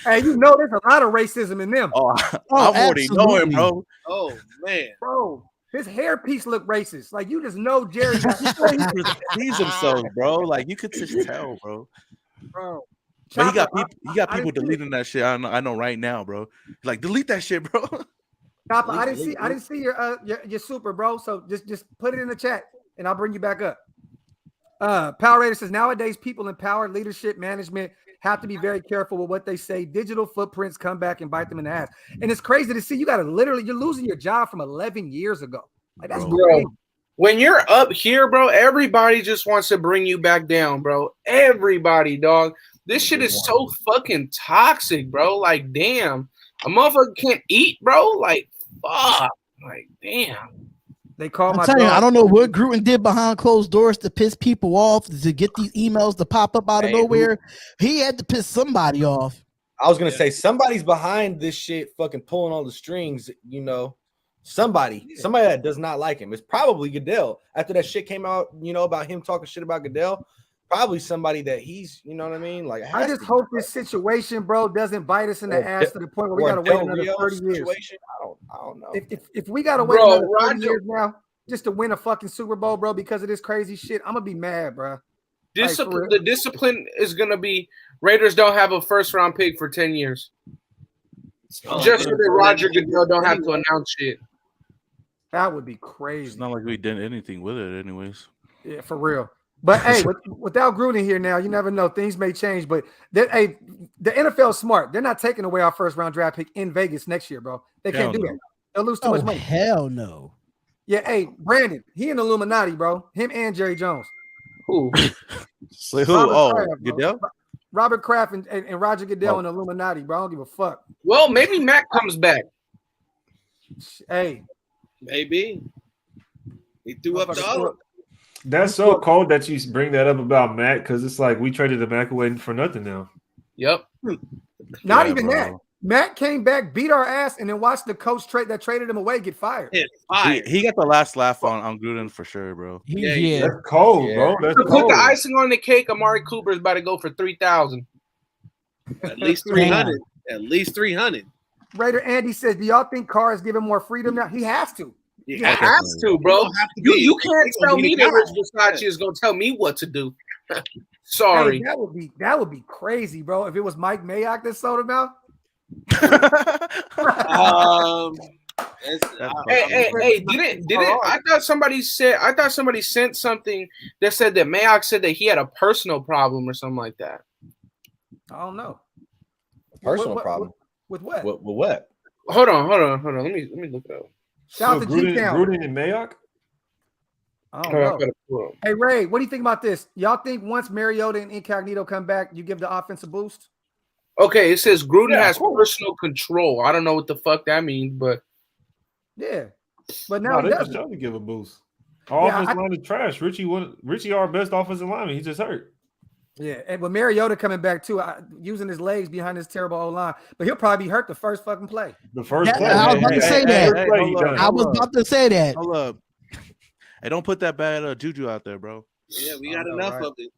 Hey, you know there's a lot of racism in them. I'm already knowing, bro. Oh man, bro. His hairpiece look racist. Like you just know Jerry. He's himself, bro. Like you could just tell, bro. Bro. But he got people deleting that shit. I know right now, bro. Like delete that shit, bro. Chopper, I didn't see your super, bro. So just put it in the chat and I'll bring you back up. Power Raider says nowadays people in power, leadership, management have to be very careful with what they say. Digital footprints come back and bite them in the ass. And it's crazy to see you're losing your job from 11 years ago. Like that's crazy. When you're up here, bro, everybody just wants to bring you back down, bro. Everybody, dog. This shit is so fucking toxic, bro. Like, damn. A motherfucker can't eat, bro. Like, fuck. Like, damn. They call I'm my telling you, dog. I don't know what Gruden did behind closed doors to piss people off, to get these emails to pop up out of nowhere. He had to piss somebody off. I was gonna say somebody's behind this shit, fucking pulling all the strings. You know, somebody that does not like him. It's probably Goodell. After that shit came out, you know, about him talking shit about Goodell, probably somebody that he's, you know what I mean? Like, I just hope this situation, bro, doesn't bite us in the ass to the point where we gotta wait another 30 years. I don't know. If we gotta wait another 30 years now just to win a fucking Super Bowl, bro, because of this crazy shit, I'm gonna be mad, bro. The discipline is gonna be Raiders don't have a first round pick for 10 years. Just so that Roger Goodell don't have to announce shit. That would be crazy. It's not like we did anything with it, anyways. Yeah, for real. But hey, without Gruden here now, you never know. Things may change. But the NFL is smart. They're not taking away our first round draft pick in Vegas next year, bro. They can't do that. They'll lose too much money. Hell no. Yeah, hey, Brandon, he in Illuminati, bro. Him and Jerry Jones. Who? So who? Goodell? Robert Kraft and Roger Goodell in Illuminati, bro. I don't give a fuck. Well, maybe Matt comes back. Hey. Maybe. He threw up the other. That's so cold that you bring that up about Matt, because it's like we traded the Mac away for nothing now. Yep. Not even that. Matt came back, beat our ass, and then watched the coach that traded him away get fired. He got the last laugh on Gruden for sure, bro. Yeah. That's cold, bro. That's to cold. put the icing on the cake, Amari Cooper is about to go for 3,000. At least 300. At least 300. Raider Andy says, do y'all think Carr is giving more freedom now? He has to. He has to, bro. You can't tell me that Rich Versace is gonna tell me what to do. Sorry. Hey, that would be crazy, bro. If it was Mike Mayock that sold him out. Hey, did it? I thought somebody sent something that said that Mayock said that he had a personal problem or something like that. I don't know. Personal problem with what? With what? Hold on. Let me look it up. Shout out to Gruden and Mayock. I don't know. Hey Ray, what do you think about this? Y'all think once Mariota and Incognito come back, you give the offense a boost? Okay, it says Gruden has personal control. I don't know what the fuck that means, but yeah. But now they just trying to give a boost. Our offensive line is trash. Richie, our best offensive lineman. He just hurt. Yeah, and with Mariota coming back too, using his legs behind his terrible O-line, but he'll probably be hurt the first fucking play. The first play. I was about to say that. I was about to say that. Hold up. Hey, don't put that bad juju out there, bro. Yeah, we got enough of it.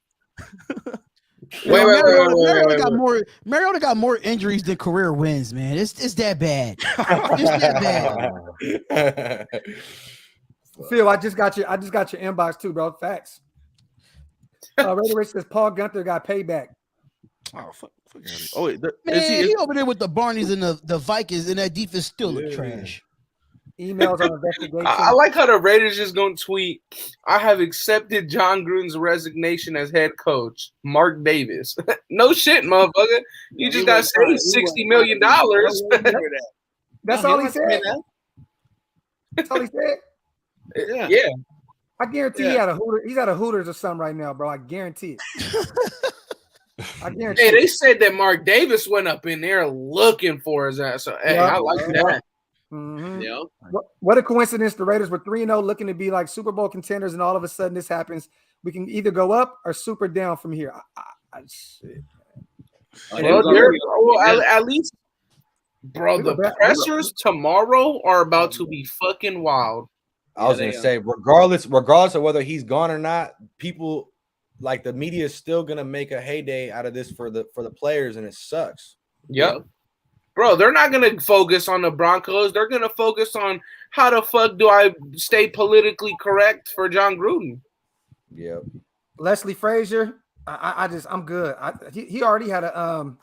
Mariota got more injuries than career wins, man. It's that bad. It's that bad. Phil, I just got your inbox too, bro. Facts. Raider Rich says Paul Gunther got payback. Oh, fuck oh, wait, he over there with the Barneys and the Vikings, and that defense still look trash. Emails on investigation. I like how the Raiders just gonna tweet, I have accepted John Gruden's resignation as head coach, Mark Davis. No shit, motherfucker. You just got saved $60 million. That's all he said. That's all he said. Yeah. I guarantee he's at a Hooters or something right now, bro. I guarantee it. Hey, they said that Mark Davis went up in there looking for his ass. So, hey, I like that. Mm-hmm. Yeah. What a coincidence. The Raiders were 3-0 looking to be like Super Bowl contenders, and all of a sudden this happens. We can either go up or super down from here. Shit. At least, bro, the pressers tomorrow are about to be fucking wild. I was gonna say, regardless of whether he's gone or not, people like the media is still gonna make a heyday out of this for the players, and it sucks. Yep. Bro, they're not gonna focus on the Broncos. They're gonna focus on how the fuck do I stay politically correct for John Gruden. Yep. Leslie Frazier, I'm good. He already had a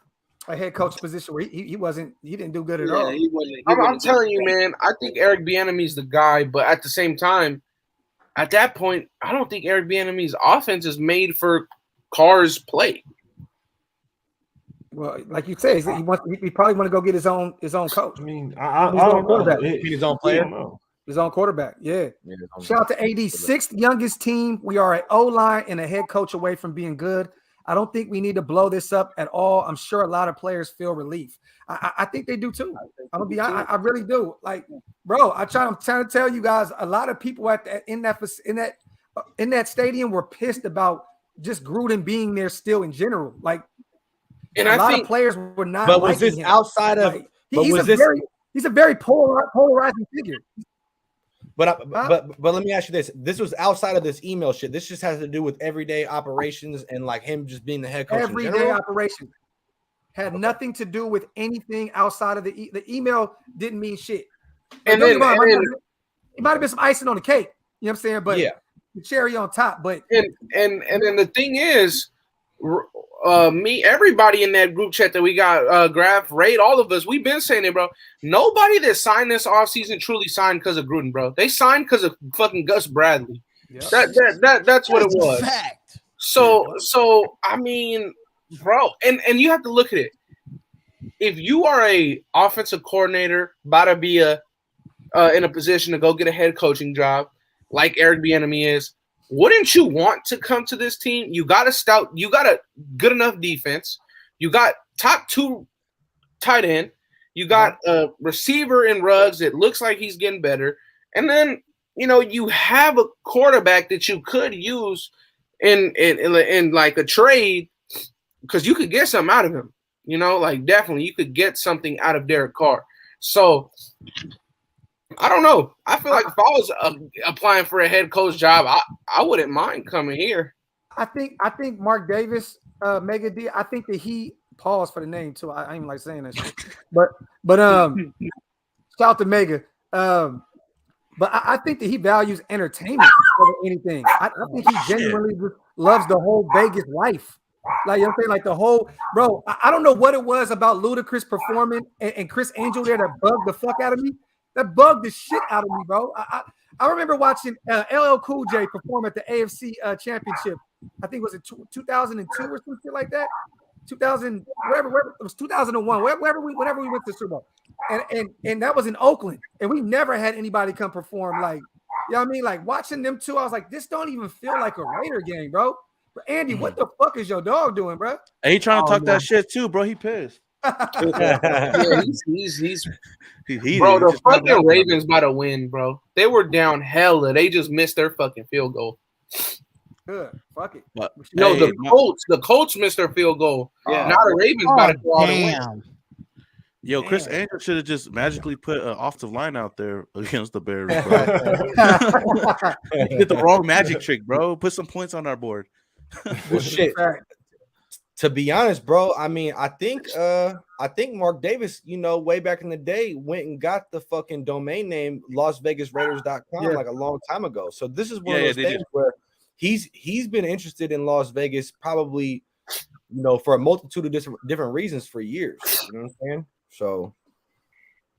head coach position where he didn't do good at all. I'm telling you, man, I think Eric Bieniemy's the guy, but at the same time, at that point, I don't think Eric Bieniemy's offense is made for Carr's play. Well, like you say, he probably want to go get his own coach. I mean, I don't know. His own player. His own quarterback. Yeah. Shout out to AD, sixth youngest team. We are an O-line and a head coach away from being good. I don't think we need to blow this up at all. I'm sure a lot of players feel relief. I think they do too. I really do. Like, bro, I'm trying to tell you guys, a lot of people in that stadium were pissed about just Gruden being there still in general. Like, and a lot of players were not. But was this outside of? Like, he's a very polarizing figure. But let me ask you this: this was outside of this email shit. This just has to do with everyday operations and like him just being the head coach. Everyday operations had nothing to do with anything outside of the email. Didn't mean shit. And then it might have been some icing on the cake. You know what I'm saying? But the cherry on top. But and then the thing is, everybody in that group chat that we got, Graf, Raid, all of us, we've been saying it, bro. Nobody that signed this offseason truly signed because of Gruden, bro. They signed because of fucking Gus Bradley. Yep. That's what it was. Fact. So I mean, bro, and you have to look at it. If you are a offensive coordinator, about to be in a position to go get a head coaching job, like Eric Bieniemy is, wouldn't you want to come to this team? You got a good enough defense. You got top 2 tight end. You got a receiver in Ruggs. It looks like he's getting better. And then, you have a quarterback that you could use in like a trade because you could get something out of him. Like definitely you could get something out of Derek Carr. So I don't know. I feel like if I was applying for a head coach job, I wouldn't mind coming here. I think Mark Davis, Mega D. I think that he paused for the name too. I ain't even like saying that shit. But shout out to Mega. But I think that he values entertainment over anything. I think he genuinely loves the whole Vegas life. Like, you know what I'm saying? Like the whole, bro, I don't know what it was about Ludacris performing and Chris Angel there that bugged the fuck out of me. That bugged the shit out of me, bro. I remember watching LL Cool J perform at the AFC Championship. I think it was in 2002 or some shit like that. 2000, wherever it was 2001, whenever we went to Super Bowl. And that was in Oakland. And we never had anybody come perform like, you know what I mean? Like watching them two, I was like, this don't even feel like a Raider game, bro. But Andy, what the fuck is your dog doing, bro? And he trying to talk that shit too, bro. He pissed. Yeah, he's bro, the fucking Ravens about to win, bro. They were down hella. They just missed their fucking field goal. Good. Fuck it. But, the Colts missed their field goal. Yeah. Now the Ravens about to go out and win. Yo, Chris Angel should have just magically put an offensive line out there against the Bears, bro. He did the wrong magic trick, bro. Put some points on our board. Well, shit. To be honest, bro, I mean, I think Mark Davis, way back in the day, went and got the fucking domain name LasVegasRaiders.com like a long time ago. So this is one of those things where he's been interested in Las Vegas probably, for a multitude of different reasons for years. You know what I'm saying? So,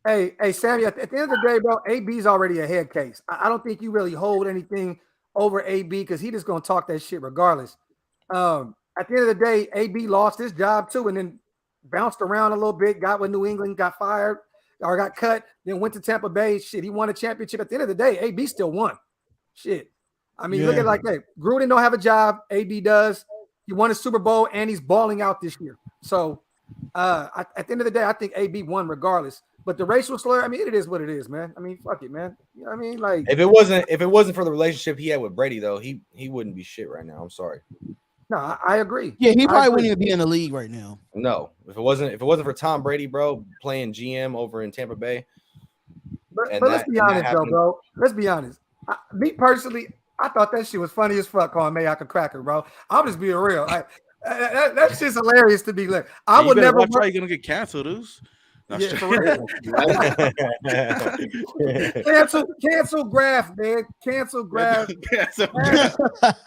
hey, Sammy, at the end of the day, bro, AB's already a head case. I don't think you really hold anything over AB because he just gonna talk that shit regardless. At the end of the day, AB lost his job too, and then bounced around a little bit, got with New England, got fired or got cut, then went to Tampa Bay. Shit, he won a championship. At the end of the day, AB still won. Shit. I mean, look at it like that. Gruden don't have a job. AB does. He won a Super Bowl, and he's balling out this year. So, at the end of the day, I think AB won regardless. But the racial slur, I mean, it is what it is, man. I mean, fuck it, man. You know what I mean? Like, if it wasn't for the relationship he had with Brady, though, he wouldn't be shit right now. I'm sorry. No, I agree. Yeah, he probably wouldn't even be in the league right now. No, if it wasn't for Tom Brady, bro, playing GM over in Tampa Bay. But let's be honest, though, bro. Let's be honest. Me personally, I thought that shit was funny as fuck calling Mayock a cracker, bro. I'm just being real. That shit's hilarious to be like. I would never. Watch how you're gonna get canceled, dudes. Yeah, for real. cancel graph, man. Cancel graph.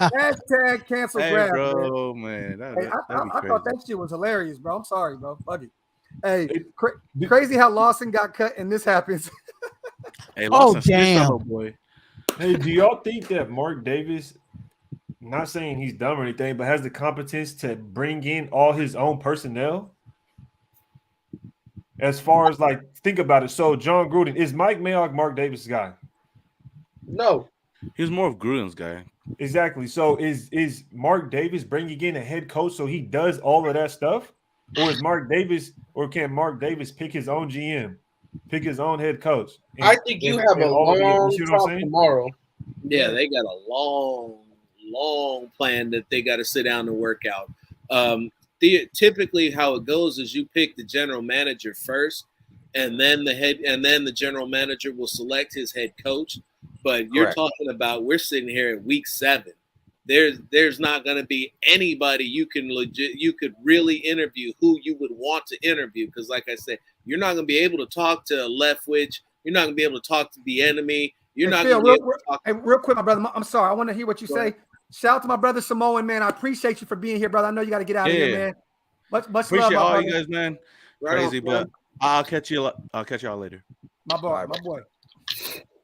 Hashtag cancel graph, bro, man. I thought that shit was hilarious, bro. I'm sorry, bro. Fuck it. Hey, crazy how Lawson got cut and this happens. Hey, Lawson, damn, boy. Hey, do y'all think that Mark Davis, not saying he's dumb or anything, but has the competence to bring in all his own personnel? As far as like, think about it. So, John Gruden, is Mike Mayock Mark Davis' guy? No. He's more of Gruden's guy. Exactly. So, is Mark Davis bringing in a head coach so he does all of that stuff? Or is Mark Davis, or can Mark Davis pick his own GM, pick his own head coach? I think you have a long talk tomorrow. Yeah, they got a long plan that they got to sit down and work out. Typically how it goes is you pick the general manager first, and then the general manager will select his head coach. But you're talking about, we're sitting here at week 7. There's not going to be anybody you could really interview who you would want to interview, because like I said, you're not going to be able to talk to Leftwich. You're not going to be able to talk to the enemy. You're not going to be able to talk. Hey, real quick, my brother. I'm sorry. I want to hear what you say. Shout out to my brother Samoan, man. I appreciate you for being here, brother. I know you got to get out of here, man. Much appreciate love, all you guys, man. Crazy, but I'll catch y'all later. My boy.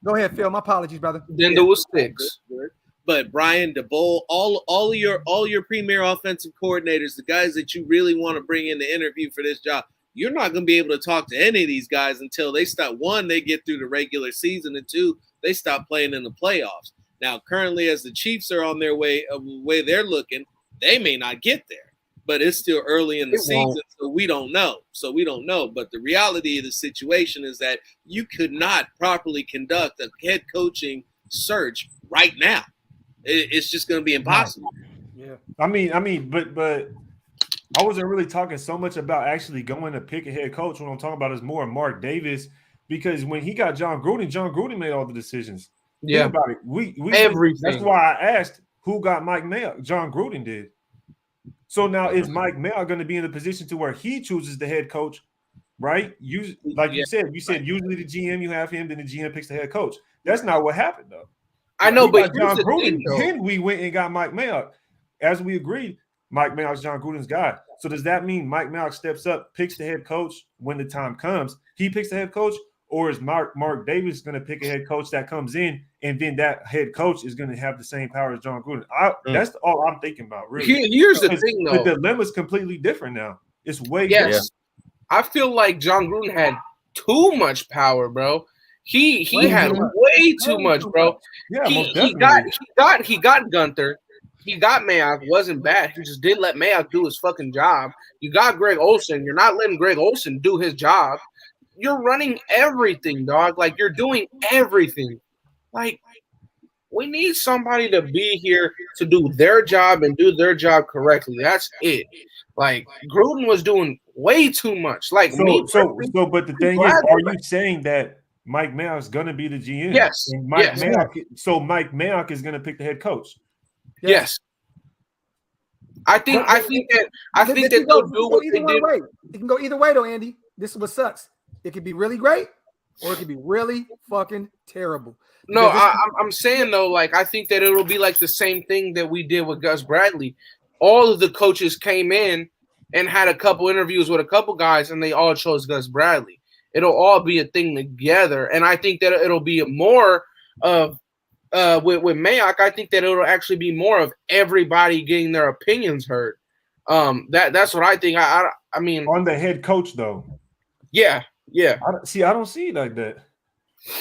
Go ahead, Phil. My apologies, brother. Then there was 6. But Brian DeBoll, all your premier offensive coordinators, the guys that you really want to bring in the interview for this job, you're not going to be able to talk to any of these guys until they stop. 1, they get through the regular season, and 2, they stop playing in the playoffs. Now, currently, as the Chiefs are on their way they're looking, they may not get there, but it's still early in the season, so we don't know. But the reality of the situation is that you could not properly conduct a head coaching search right now. It's just going to be impossible. Yeah, I mean, but I wasn't really talking so much about actually going to pick a head coach. What I'm talking about is more Mark Davis, because when he got John Gruden made all the decisions. Yeah, think about it. We everything. That's why I asked who got Mike Mayock. John Gruden did. So now is Mike Mayock going to be in a position to where he chooses the head coach, right? You said usually the GM, you have him, then the GM picks the head coach. That's not what happened though. I know, but John Gruden, then we went and got Mike Mayock. As we agreed, Mike Mayock's John Gruden's guy. So does that mean Mike Mayock steps up, picks the head coach when the time comes? He picks the head coach, or is Mark Davis going to pick a head coach that comes in, and then that head coach is going to have the same power as John Gruden? That's all I'm thinking about, really. Here's the thing, though. The dilemma is completely different now. It's way different. I feel like John Gruden had too much power, bro. He had way too much, bro. Yeah, he got Gunther. He got Mayock. Wasn't bad. He just didn't let Mayock do his fucking job. You got Greg Olsen. You're not letting Greg Olsen do his job. You're running everything, dog. Like, you're doing everything. Like, we need somebody to be here to do their job and do their job correctly. That's it. Like, Gruden was doing way too much. Like, but the thing is, are you saying that Mike Mayock is going to be the GM? Yes. And Mike Mayock is going to pick the head coach. Yes. I think that they'll do what they did. It can go either way, though, Andy. This is what sucks. It could be really great, or it could be really fucking terrible. No, I'm saying though, like, I think that it'll be like the same thing that we did with Gus Bradley. All of the coaches came in and had a couple interviews with a couple guys, and they all chose Gus Bradley. It'll all be a thing together, and I think that it'll be more of with Mayock. I think that it'll actually be more of everybody getting their opinions heard. That's what I think. I mean, on the head coach though. Yeah. I don't see it like that.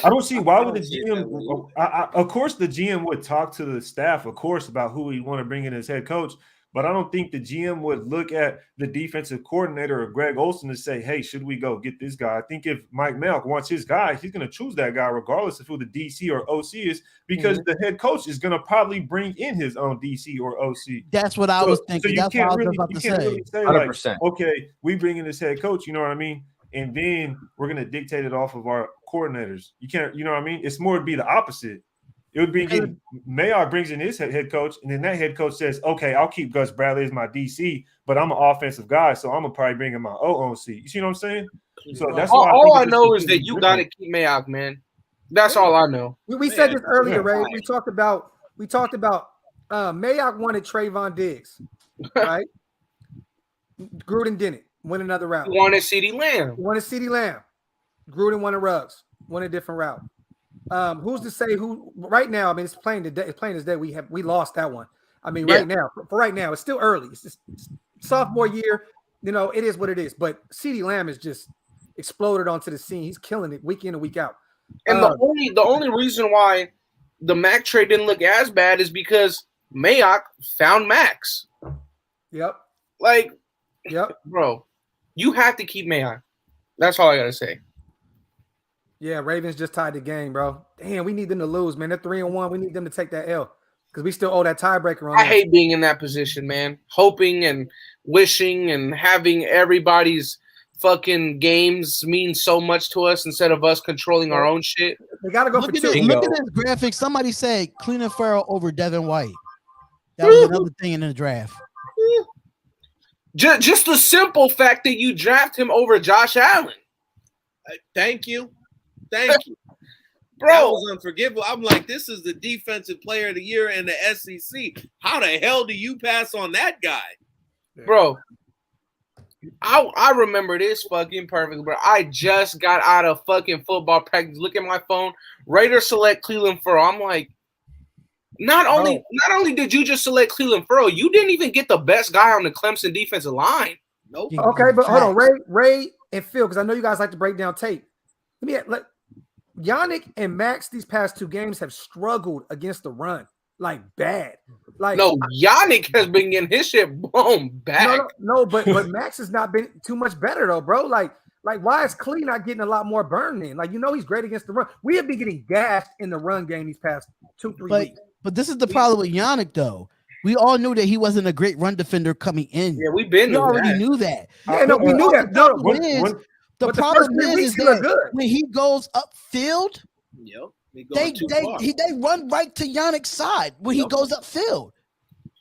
I don't see why would the GM. Of course, the GM would talk to the staff, of course, about who he want to bring in as head coach. But I don't think the GM would look at the defensive coordinator or Greg Olson to say, hey, should we go get this guy? I think if Mike Mayock wants his guy, he's going to choose that guy regardless of who the DC or OC is, because the head coach is going to probably bring in his own DC or OC. That's what I was thinking. So That's what I was about to say. Really say 100%. like, okay, we bring in this head coach, you know what I mean? And then we're going to dictate it off of our coordinators. You can't, you know what I mean? It's more to be the opposite. It would be Mayock brings in his head coach, and then that head coach says, okay, I'll keep Gus Bradley as my DC, but I'm an offensive guy, so I'm going to probably bring in my OOC. You see what I'm saying? So that's why all I know is that you got to keep Mayock, man. That's all I know. We said this earlier, Ray. We talked about Mayock wanted Trayvon Diggs, right? Gruden didn't win another route. He wanted CeeDee Lamb. Gruden wanted Ruggs, went a different route. Who's to say who right now? I mean, it's plain as day. We lost that one. I mean, right now, it's still early. It's just sophomore year. You know, it is what it is. But CeeDee Lamb has just exploded onto the scene. He's killing it week in and week out. And the only reason why the Mac trade didn't look as bad is because Mayock found Max. Yep. Bro, you have to keep Mayock. That's all I gotta say. Yeah, Ravens just tied the game, bro. Damn, we need them to lose, man. They're 3-1. We need them to take that L because we still owe that tiebreaker on. I hate being in that position, man. Hoping and wishing and having everybody's fucking games mean so much to us instead of us controlling our own shit. They gotta go Look for two. Look at this graphic. Somebody said Cleveland Farrell over Devin White. That was another thing in the draft. Just the simple fact that you draft him over Josh Allen. Thank you, bro. That was unforgivable. I'm like, this is the defensive player of the year in the SEC. How the hell do you pass on that guy, bro? I remember this fucking perfect, bro. I just got out of fucking football practice. Look at my phone. Raiders select Cleveland Farrell. I'm like, not only did you just select Cleveland Farrell, you didn't even get the best guy on the Clemson defensive line. Nope. Okay, but hold on, Ray and Phil, because I know you guys like to break down tape. Yannick and Max these past two games have struggled against the run, like bad. Like no, Yannick has been getting his shit blown back. No, but Max has not been too much better though, bro. Like why is Clee not getting a lot more burn in? Like, you know, he's great against the run. We have been getting gashed in the run game these past 2-3 weeks. But this is the problem with Yannick though. We all knew that he wasn't a great run defender coming in. Yeah, we already knew that. Yeah, no, we knew that. The problem is that when he goes upfield, they run right to Yannick's side when he goes upfield.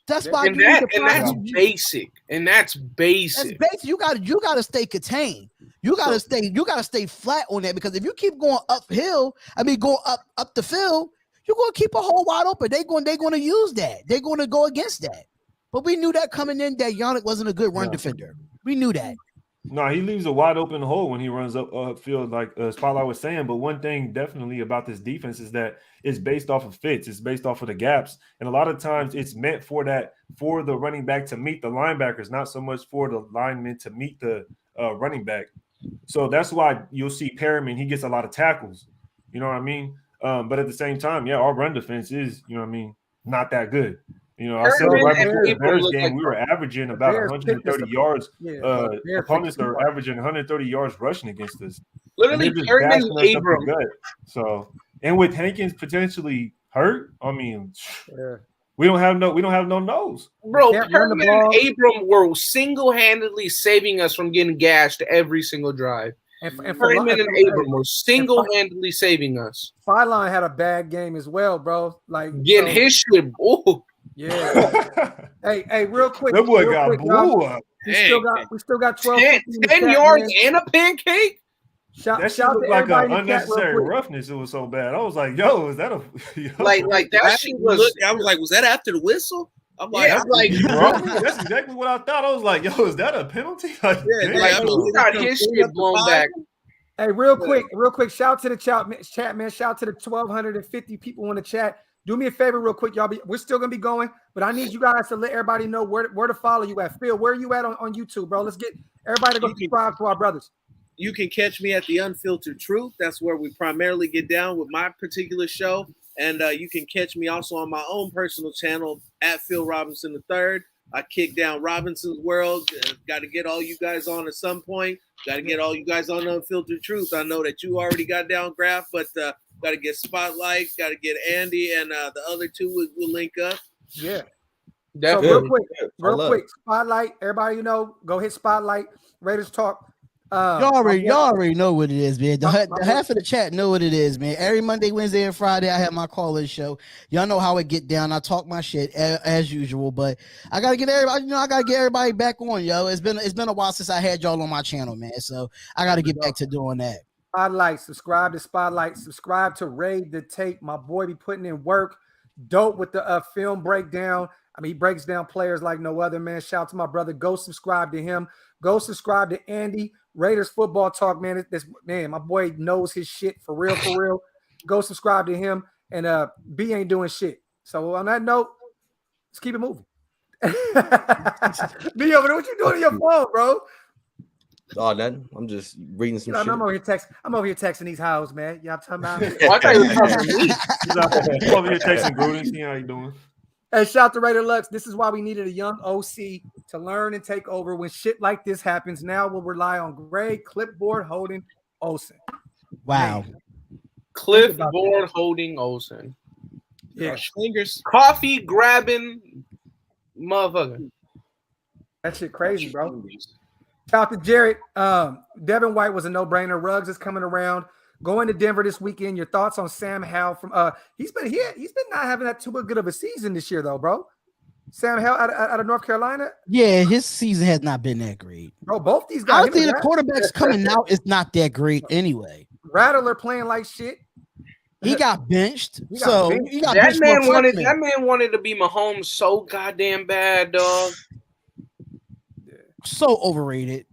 That's why. That's basic. That's basic. You gotta stay contained. You gotta stay flat on that, because if you keep going uphill, going up the field, you're gonna keep a hole wide open. They're gonna use that. They're gonna go against that. But we knew that coming in that Yannick wasn't a good run defender. We knew that. No, he leaves a wide open hole when he runs upfield, like Spotlight was saying. But one thing definitely about this defense is that it's based off of fits. It's based off of the gaps. And a lot of times it's meant for the running back to meet the linebackers, not so much for the linemen to meet the running back. So that's why you'll see Perriman, he gets a lot of tackles. You know what I mean? But at the same time, our run defense is, not that good. I said right before the Bears game, we were averaging about 130 yards. Opponents are averaging 130 yards rushing against us. Literally, Perriman and Abram. So, and with Hankins potentially hurt, we don't have no nose. Bro, Perriman and Abram were single-handedly saving us from getting gashed every single drive. And Perriman and Abram were single-handedly saving us. Sideline had a bad game as well, bro. Like getting his shit. Oh. Yeah. hey, real quick. That boy got blew up. We still got 12. 10 yards and a pancake? That shit looked like an unnecessary roughness. It was so bad. I was like, yo, is that a like that shit was I was like, was that after the whistle? I'm like, that's exactly what I thought. I was like, yo, is that a penalty? He got his shit blown back. Hey, real quick. Shout to the chat, man. Shout to the 1,250 people in the chat. Do me a favor real quick, y'all. We're still going to be going, but I need you guys to let everybody know where to follow you at. Phil, where are you at on YouTube, bro? Let's get everybody to go subscribe to our brothers. You can catch me at The Unfiltered Truth. That's where we primarily get down with my particular show. And you can catch me also on my own personal channel at Phil Robinson III. I kick down Robinson's World. Got to get all you guys on at some point. Got to get all you guys on Unfiltered Truth. I know that you already got down Graph, but got to get Spotlight. Got to get Andy, and the other two will link up. Yeah. Definitely. So real quick, Spotlight. Everybody, go hit Spotlight. Raiders Talk. Y'all already know what it is, man. The half of the chat know what it is, man. Every Monday, Wednesday, and Friday, I have my call-in show. Y'all know how it get down. I talk my shit as usual, but I gotta get everybody. I gotta get everybody back on, yo. It's been a while since I had y'all on my channel, man. So I gotta get back to doing that. Spotlight. Subscribe to Spotlight. Subscribe to Raid the Tape. My boy be putting in work. Dope with the film breakdown. I mean, he breaks down players like no other, man. Shout out to my brother. Go subscribe to him. Go subscribe to Andy. Raiders Football Talk, man. Man, my boy knows his shit for real, for real. Go subscribe to him. And B ain't doing shit. So on that note, let's keep it moving. B over there, what you doing on your phone, bro? Oh, nothing. I'm just reading some shit. I'm over here texting these hoes, man. Y'all talking about? I thought you were talking to me. He's over here texting Gruden. See how you doing? Hey, shout out to Raider Lux. This is why we needed a young OC to learn and take over when shit like this happens. Now we'll rely on Greg clipboard holding Olsen. Wow. Clipboard holding Olsen. Yeah. Fingers. Coffee grabbing motherfucker. That shit crazy, bro. Shout out to Jared. Devin White was a no-brainer. Ruggs is coming around. Going to Denver this weekend. Your thoughts on Sam Howell from he's been not having that too good of a season this year, though, bro. Sam Howell out of North Carolina. Yeah, his season has not been that great. Bro, both these guys. I think the quarterbacks coming out is not that great anyway. Rattler playing like shit. He got benched. That man wanted to be Mahomes so goddamn bad, dog. So overrated.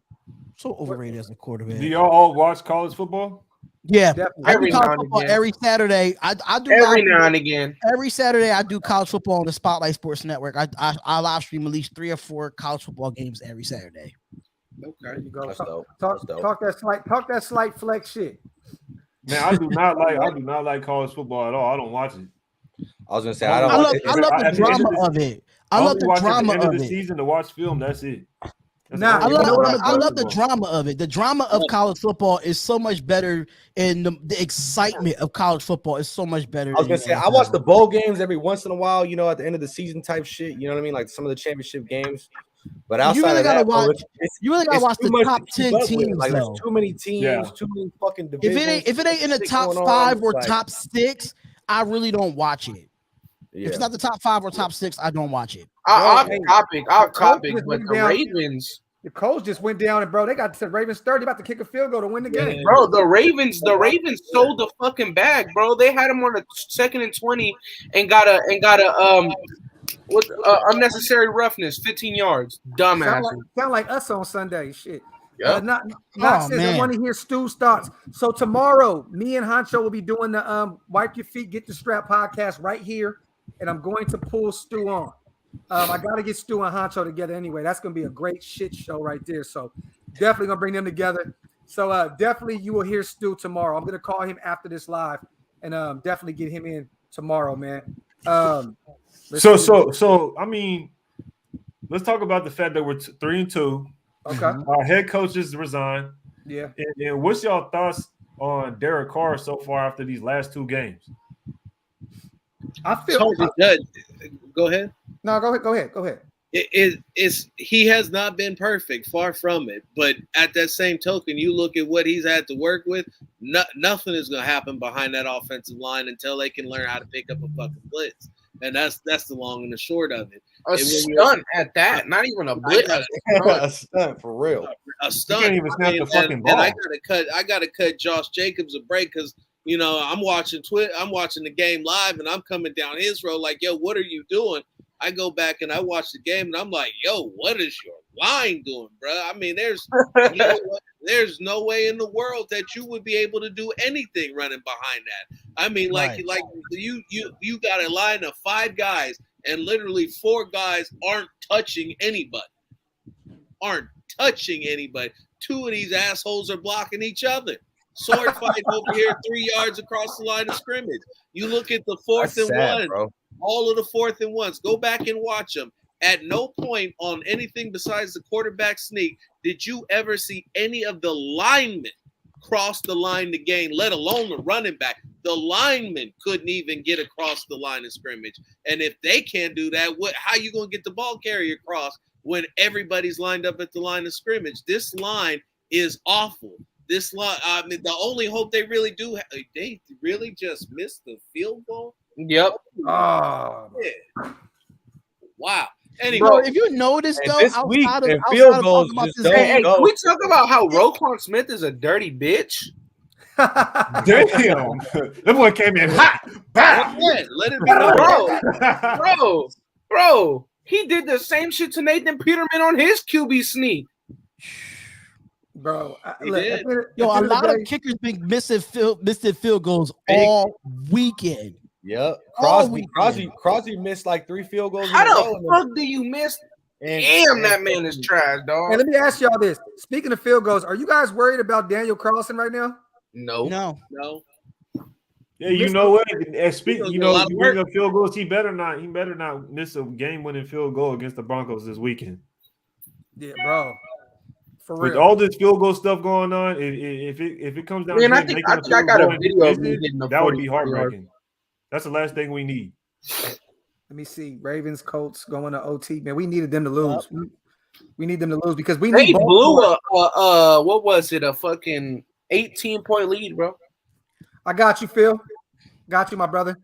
So overrated as a quarterback. Do y'all all watch college football? Yeah, I do Every college now and football again. every Saturday. I do Every now and again. Every Saturday, I do college football on the Spotlight Sports Network. I live stream at least 3 or 4 college football games every Saturday. Okay, you go. That's dope. Talk that slight flex shit. Man, I do not like college football at all. I don't watch it. I was gonna say I love the drama of it. I love the drama of it. Season to watch film. That's it. I love the drama of it. The drama of college football is so much better, and the excitement of college football is so much better. I was gonna say I watch the bowl games every once in a while, at the end of the season type shit. You know what I mean? Like some of the championship games. But outside you really of gotta that, watch. You really gotta watch the top 10 teams. Like though. there's too many teams, too many fucking divisions. If it ain't in the top 5 or top 6, I really don't watch it. Yeah. If it's not the top 5 or top 6, I don't watch it. Off topic, but the Ravens. The Colts just went down, and bro, they got to Ravens 30, about to kick a field goal to win the game. Bro, the Ravens sold the fucking bag, bro. They had them on a 2nd and 20 and got a unnecessary roughness, 15 yards. Dumbass. Sound like us on Sunday, shit. Yep. I want to hear Stu's thoughts. So tomorrow, me and Honcho will be doing the Wipe Your Feet, Get the Strap podcast right here, and I'm going to pull Stu on. I got to get Stu and Honcho together anyway. That's going to be a great shit show right there. So definitely going to bring them together. So definitely you will hear Stu tomorrow. I'm going to call him after this live and definitely get him in tomorrow, man. So I mean, let's talk about the fact that we're 3-2. Okay. Our head coach just resigned. Yeah. And what's y'all thoughts on Derek Carr so far after these last 2 games? I feel go ahead. No, go ahead. He has not been perfect, far from it. But at that same token, you look at what he's had to work with. Nothing is going to happen behind that offensive line until they can learn how to pick up a fucking blitz, and that's the long and the short of it. A stunt at that, not even a blitz. A stunt for real. A stunt. You can't even snap the fucking ball. And I gotta cut Josh Jacobs a break because I'm watching the game live, and I'm coming down his road like, yo, what are you doing? I go back and I watch the game, and I'm like, yo, what is your line doing, bro? I mean, there's no way in the world that you would be able to do anything running behind that. I mean, like you got a line of 5 guys, and literally 4 guys aren't touching anybody. 2 of these assholes are blocking each other. Sword fight over here 3 yards across the line of scrimmage. You look at the 4th and 1. Bro. All of the 4th and 1s. Go back and watch them. At no point on anything besides the quarterback sneak did you ever see any of the linemen cross the line to gain, let alone the running back. The linemen couldn't even get across the line of scrimmage. And if they can't do that, how you going to get the ball carrier across when everybody's lined up at the line of scrimmage? This line is awful. This line, I mean, the only hope they really do, they really just missed the field goal. Yep. Oh, Yeah. Wow. Anyway, Bro, if you notice though, this week and field goals just don't Hey, go. can we talk about how Roquan Smith is a dirty bitch? Damn, that boy came in hot. let it be. Bro, he did the same shit to Nathan Peterman on his QB sneak. bro. A lot of kickers been missing field goals all weekend. Yep. Crosby missed like 3 field goals. How the fuck do you miss? Damn, that man is trash, dog. Hey, let me ask y'all this. Speaking of field goals, are you guys worried about Daniel Carlson right now? No. Yeah, you know what? You bring up field goals. He better not miss a game-winning field goal against the Broncos this weekend. Yeah, bro. For real. With all this field goal stuff going on, if it comes down Man, to I think I got a video of me hitting that would be heartbreaking. That's the last thing we need. Let me see. Ravens, Colts going to OT. Man, we needed them to lose. We need them to lose because we need. They blew what was it? A fucking 18-point lead, bro. I got you, Phil. Got you, my brother.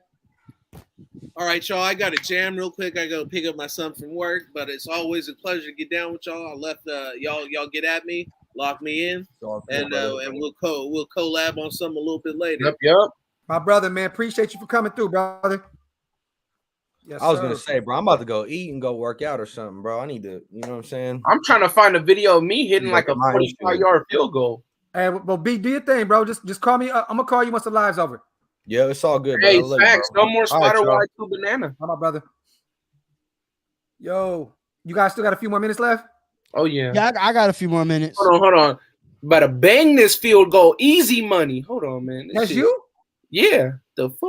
All right, y'all. I got to jam real quick. I got to pick up my son from work, but it's always a pleasure to get down with y'all. I left y'all get at me, lock me in, and we'll collab on something a little bit later. Yep. My brother, man, appreciate you for coming through, brother. Yes, I was gonna say, bro, I'm about to go eat and go work out or something, bro. I need to, you know what I'm saying? I'm trying to find a video of me hitting like a 45-yard field goal. Hey, well, B, do your thing, bro. Just call me. I'm gonna call you once the live's over. Yeah, it's all good. Hey, bro. facts. No more spider right, wide to banana. How my brother? Yo, you guys still got a few more minutes left? Oh yeah. Yeah, I got a few more minutes. Hold on. Better bang this field goal. Easy money. Hold on, man. That's you? Yeah. The fuck?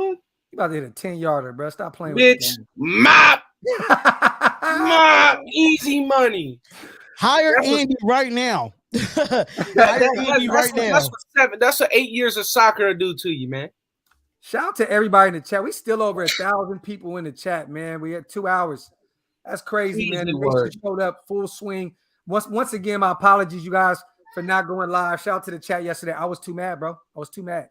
You about to hit a 10-yarder, bro. Stop playing Bitch, with mop. Mop. Easy money. Hire Andy right now. Hire Andy right now. That's what 8 years of soccer will do to you, man. Shout out to everybody in the chat. We still over 1,000 people in the chat, man. We had 2 hours. That's crazy, man. The nation showed up full swing. Once again, my apologies, you guys, for not going live. Shout out to the chat yesterday. I was too mad, bro. I was too mad.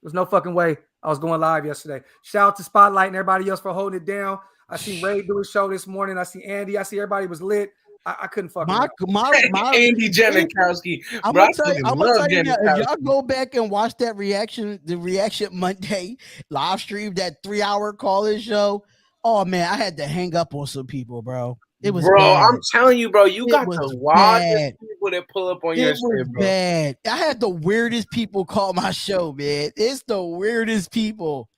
There's no fucking way I was going live yesterday. Shout out to Spotlight and everybody else for holding it down. I see Ray do a show this morning. I see Andy. I see everybody was lit. I couldn't fuck my Andy Janikowski. I'm gonna tell you now, if y'all go back and watch that the reaction Monday live stream, that 3-hour call-in show. Oh man, I had to hang up on some people, bro. It was bad. I'm telling you, bro. You got the wildest people that pull up on your shit, bro. Bad. I had the weirdest people call my show, man. It's the weirdest people.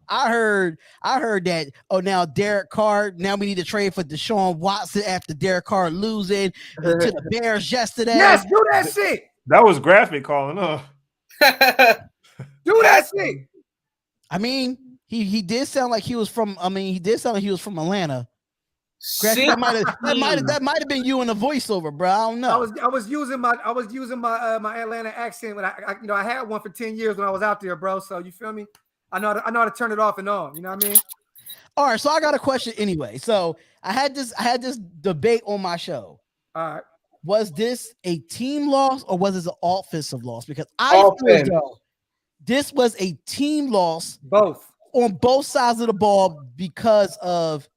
I heard that. Oh, now Derek Carr. Now we need to trade for Deshaun Watson after Derek Carr losing to the Bears yesterday. Yes, do that shit. That was graphic calling up. Do that shit. I mean, he did sound like he was from. He did sound like he was from Atlanta. That might have been you in the voiceover, bro. I don't know. I was using my my Atlanta accent when I had one for 10 years when I was out there, bro. So you feel me? I know how to turn it off and on. You know what I mean? All right, so I got a question anyway. So I had this debate on my show. All right. Was this a team loss or was this an offensive loss? Because I feel this was a team loss, both on both sides of the ball because of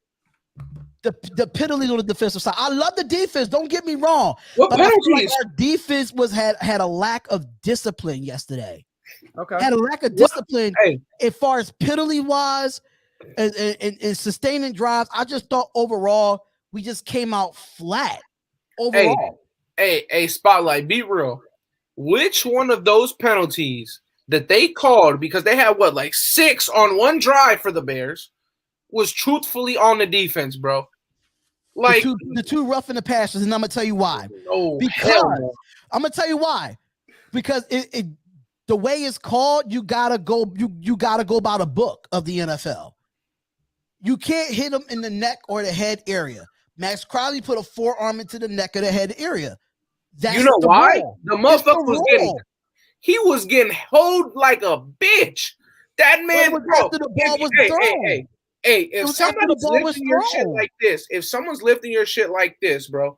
the penalties on the defensive side. I love the defense. Don't get me wrong. What but I feel like penalties? our defense had a lack of discipline yesterday. Okay. Had a lack of discipline as far as penalty wise and sustaining drives. I just thought overall we just came out flat. Overall. Hey, Spotlight, be real. Which one of those penalties that they called, because they had 6 on one drive for the Bears, was truthfully on the defense, bro? Like the two roughing the passes, and I'm gonna tell you why. I'm gonna tell you why. Because it the way it's called, you gotta go by the book of the NFL. You can't hit him in the neck or the head area. Max Crosby put a forearm into the neck of the head area. That's you know why? rule. The motherfucker was getting hold like a bitch. That man, bro. After the ball was thrown. If somebody's lifting your shit like this, bro,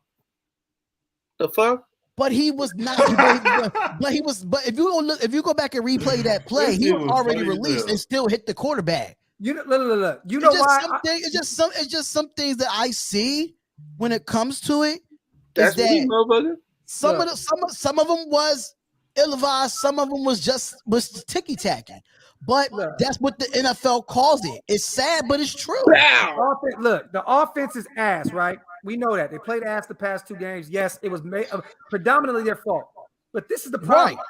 the fuck? But he was not. But if you go back and replay that play, he was already released and still hit the quarterback. You know, look. You know why? It's just some things that I see when it comes to it. That's what you know, brother. Some of them was ill-advised. Some of them was ticky-tacky. But that's what the NFL calls it. It's sad, but it's true. Look, the offense is ass, right? We know that. They played ass the past 2 games. Yes, it was predominantly their fault. But this is the problem. Right.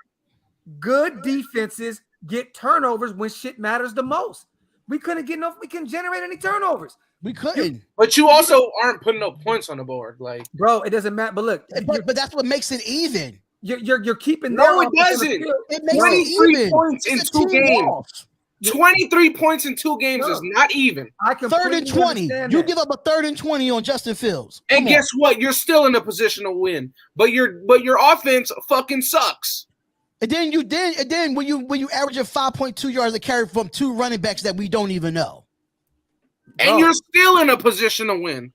Good defenses get turnovers when shit matters the most. We couldn't generate any turnovers. We couldn't. But you also aren't putting no points on the board. Like, bro, it doesn't matter. But look, but that's what makes it even. You're keeping no, it doesn't. It makes 23 points in 2 games. 23 points in 2 games is not even. Third and 20. You give up a 3rd and 20 on Justin Fields. And guess what? You're still in a position to win. But your offense fucking sucks. And then when you average a 5.2 yards a carry from 2 running backs that we don't even know. And you're still in a position to win.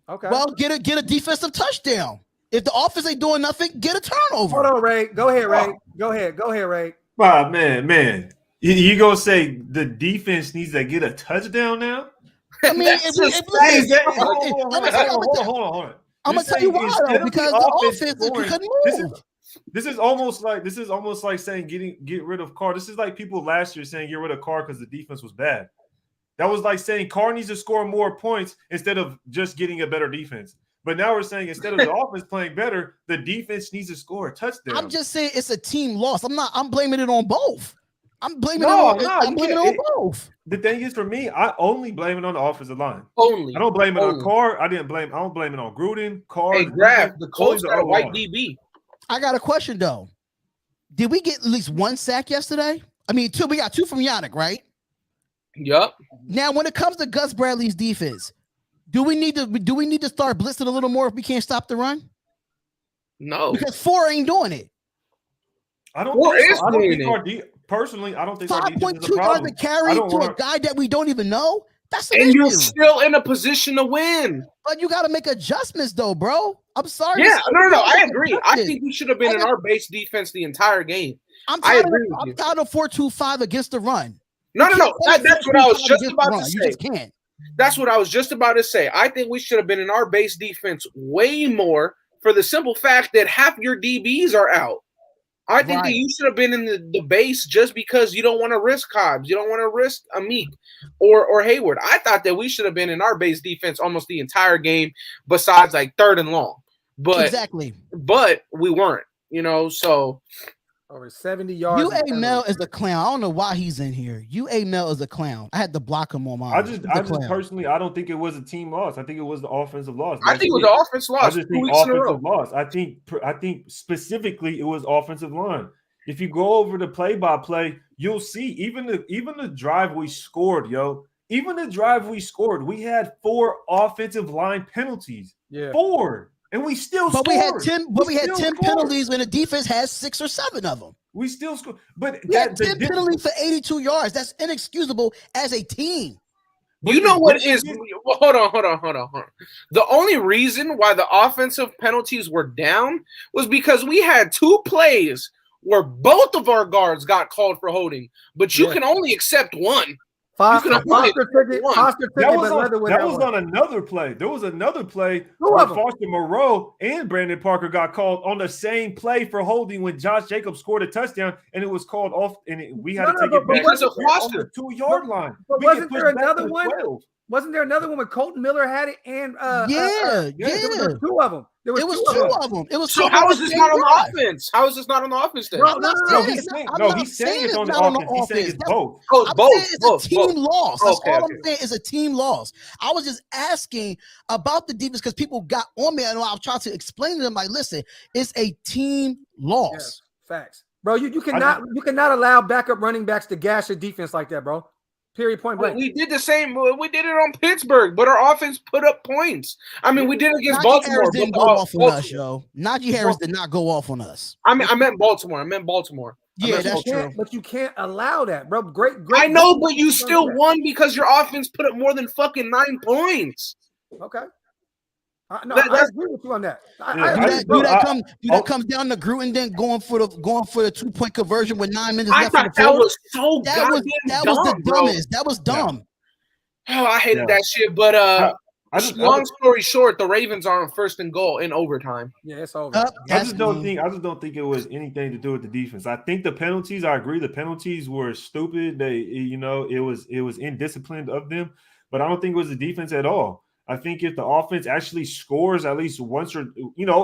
Okay. Well, get a defensive touchdown. If the offense ain't doing nothing, get a turnover. Hold on, Ray. Go ahead, Ray. Go ahead, Ray. Wow, man. You gonna say the defense needs to get a touchdown now? I mean, hold on. I'm gonna tell you why though, because the offense couldn't move. This is almost like saying get rid of Carr. This is like people last year saying get rid of Carr because the defense was bad. That was like saying Carr needs to score more points instead of just getting a better defense. But now we're saying instead of the offense playing better, the defense needs to score a touchdown. I'm just saying it's a team loss. I'm blaming it on both. I'm blaming it on both. The thing is, for me, I only blame it on the offensive line. Only. I don't blame it on Carr. I don't blame it on Gruden, Carr. Hey, Graf, the Colts got a white DB. I got a question though. Did we get at least 1 sack yesterday? I mean, 2. We got 2 from Yannick, right? Yup. Now, when it comes to Gus Bradley's defense, do we need to start blitzing a little more if we can't stop the run? No, because 4 ain't doing it. I don't think personally, I don't think 5.2 yards to carry to a guy that we don't even know. That's an and issue. You're still in a position to win. But you got to make adjustments, though, bro. I'm sorry. Yeah, no, I agree. I think we should have been in our base defense the entire game. I'm tired of 4-2-5 against the run. No. That's what I was just about to say. You just can't. That's what I was just about to say. I think we should have been in our base defense way more for the simple fact that half your DBs are out. I think that you should have been in the base just because you don't want to risk Cobbs. You don't want to risk Amik or Hayward. I thought that we should have been in our base defense almost the entire game besides like 3rd and long. But we weren't, so over 70 yards. UA Mel is a clown. I don't know why he's in here. UA Mel is a clown. I had to block him on my. I just personally, I don't think it was a team loss. I think it was the offensive loss. I think it was the offensive loss. I just think offensive loss. I think specifically it was offensive line. If you go over the play-by-play, you'll see even the drive we scored, Even the drive we scored, we had 4 offensive line penalties. Yeah. 4. And we still scored. We had 10 penalties when the defense has 6 or 7 of them. We still scored. But we had 10 penalties for 82 yards. That's inexcusable as a team. You know what is – hold on. The only reason why the offensive penalties were down was because we had 2 plays where both of our guards got called for holding, but you can only accept 1. That was on another play. There was another play where Foster Moreau and Brandon Parker got called on the same play for holding when Josh Jacobs scored a touchdown, and it was called off, and we had to take it back because of on the 2-yard line. But wasn't there another one? Wasn't there another one when Colton Miller had it? And there were 2 of them. There was 2 of them. It was so how is this not on the offense? How is this not on the offense then? He's saying it's on the offense. He's saying it's both. It's a team loss. That's all I'm saying is a team loss. I was just asking about the defense because people got on me and I was trying to explain to them like, listen, it's a team loss. Yes, facts. Bro, you cannot allow backup running backs to gash your defense like that, bro. Period. Point blank. We did the same. We did it on Pittsburgh, but our offense put up points. I mean, we did it against Baltimore. Harris didn't go off on us, yo. Najee Harris did not go off on us. I meant Baltimore. Yeah, that's true. But you can't allow that, bro. Great. I know, but you still won because your offense put up more than fucking 9 points. Okay. I agree with you on that. That comes down to Gruden then going for the 2-point conversion with 9 minutes left. I thought that was so that was the dumbest. That was dumb. Yeah. Oh, I hated that shit. But long story short, the Ravens are on 1st and goal in overtime. Yeah, it's over. I just don't think it was anything to do with the defense. I think the penalties. I agree, the penalties were stupid. It was indisciplined of them, but I don't think it was the defense at all. I think if the offense actually scores at least once or,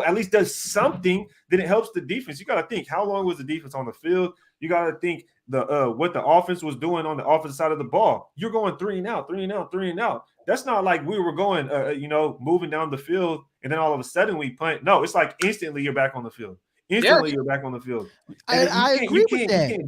at least does something, then it helps the defense. You got to think, how long was the defense on the field? You got to think what the offense was doing on the offensive side of the ball. You're going 3 and out, 3 and out, 3 and out. That's not like we were going, moving down the field and then all of a sudden we punt. No, it's like instantly you're back on the field. You're back on the field. I agree with that.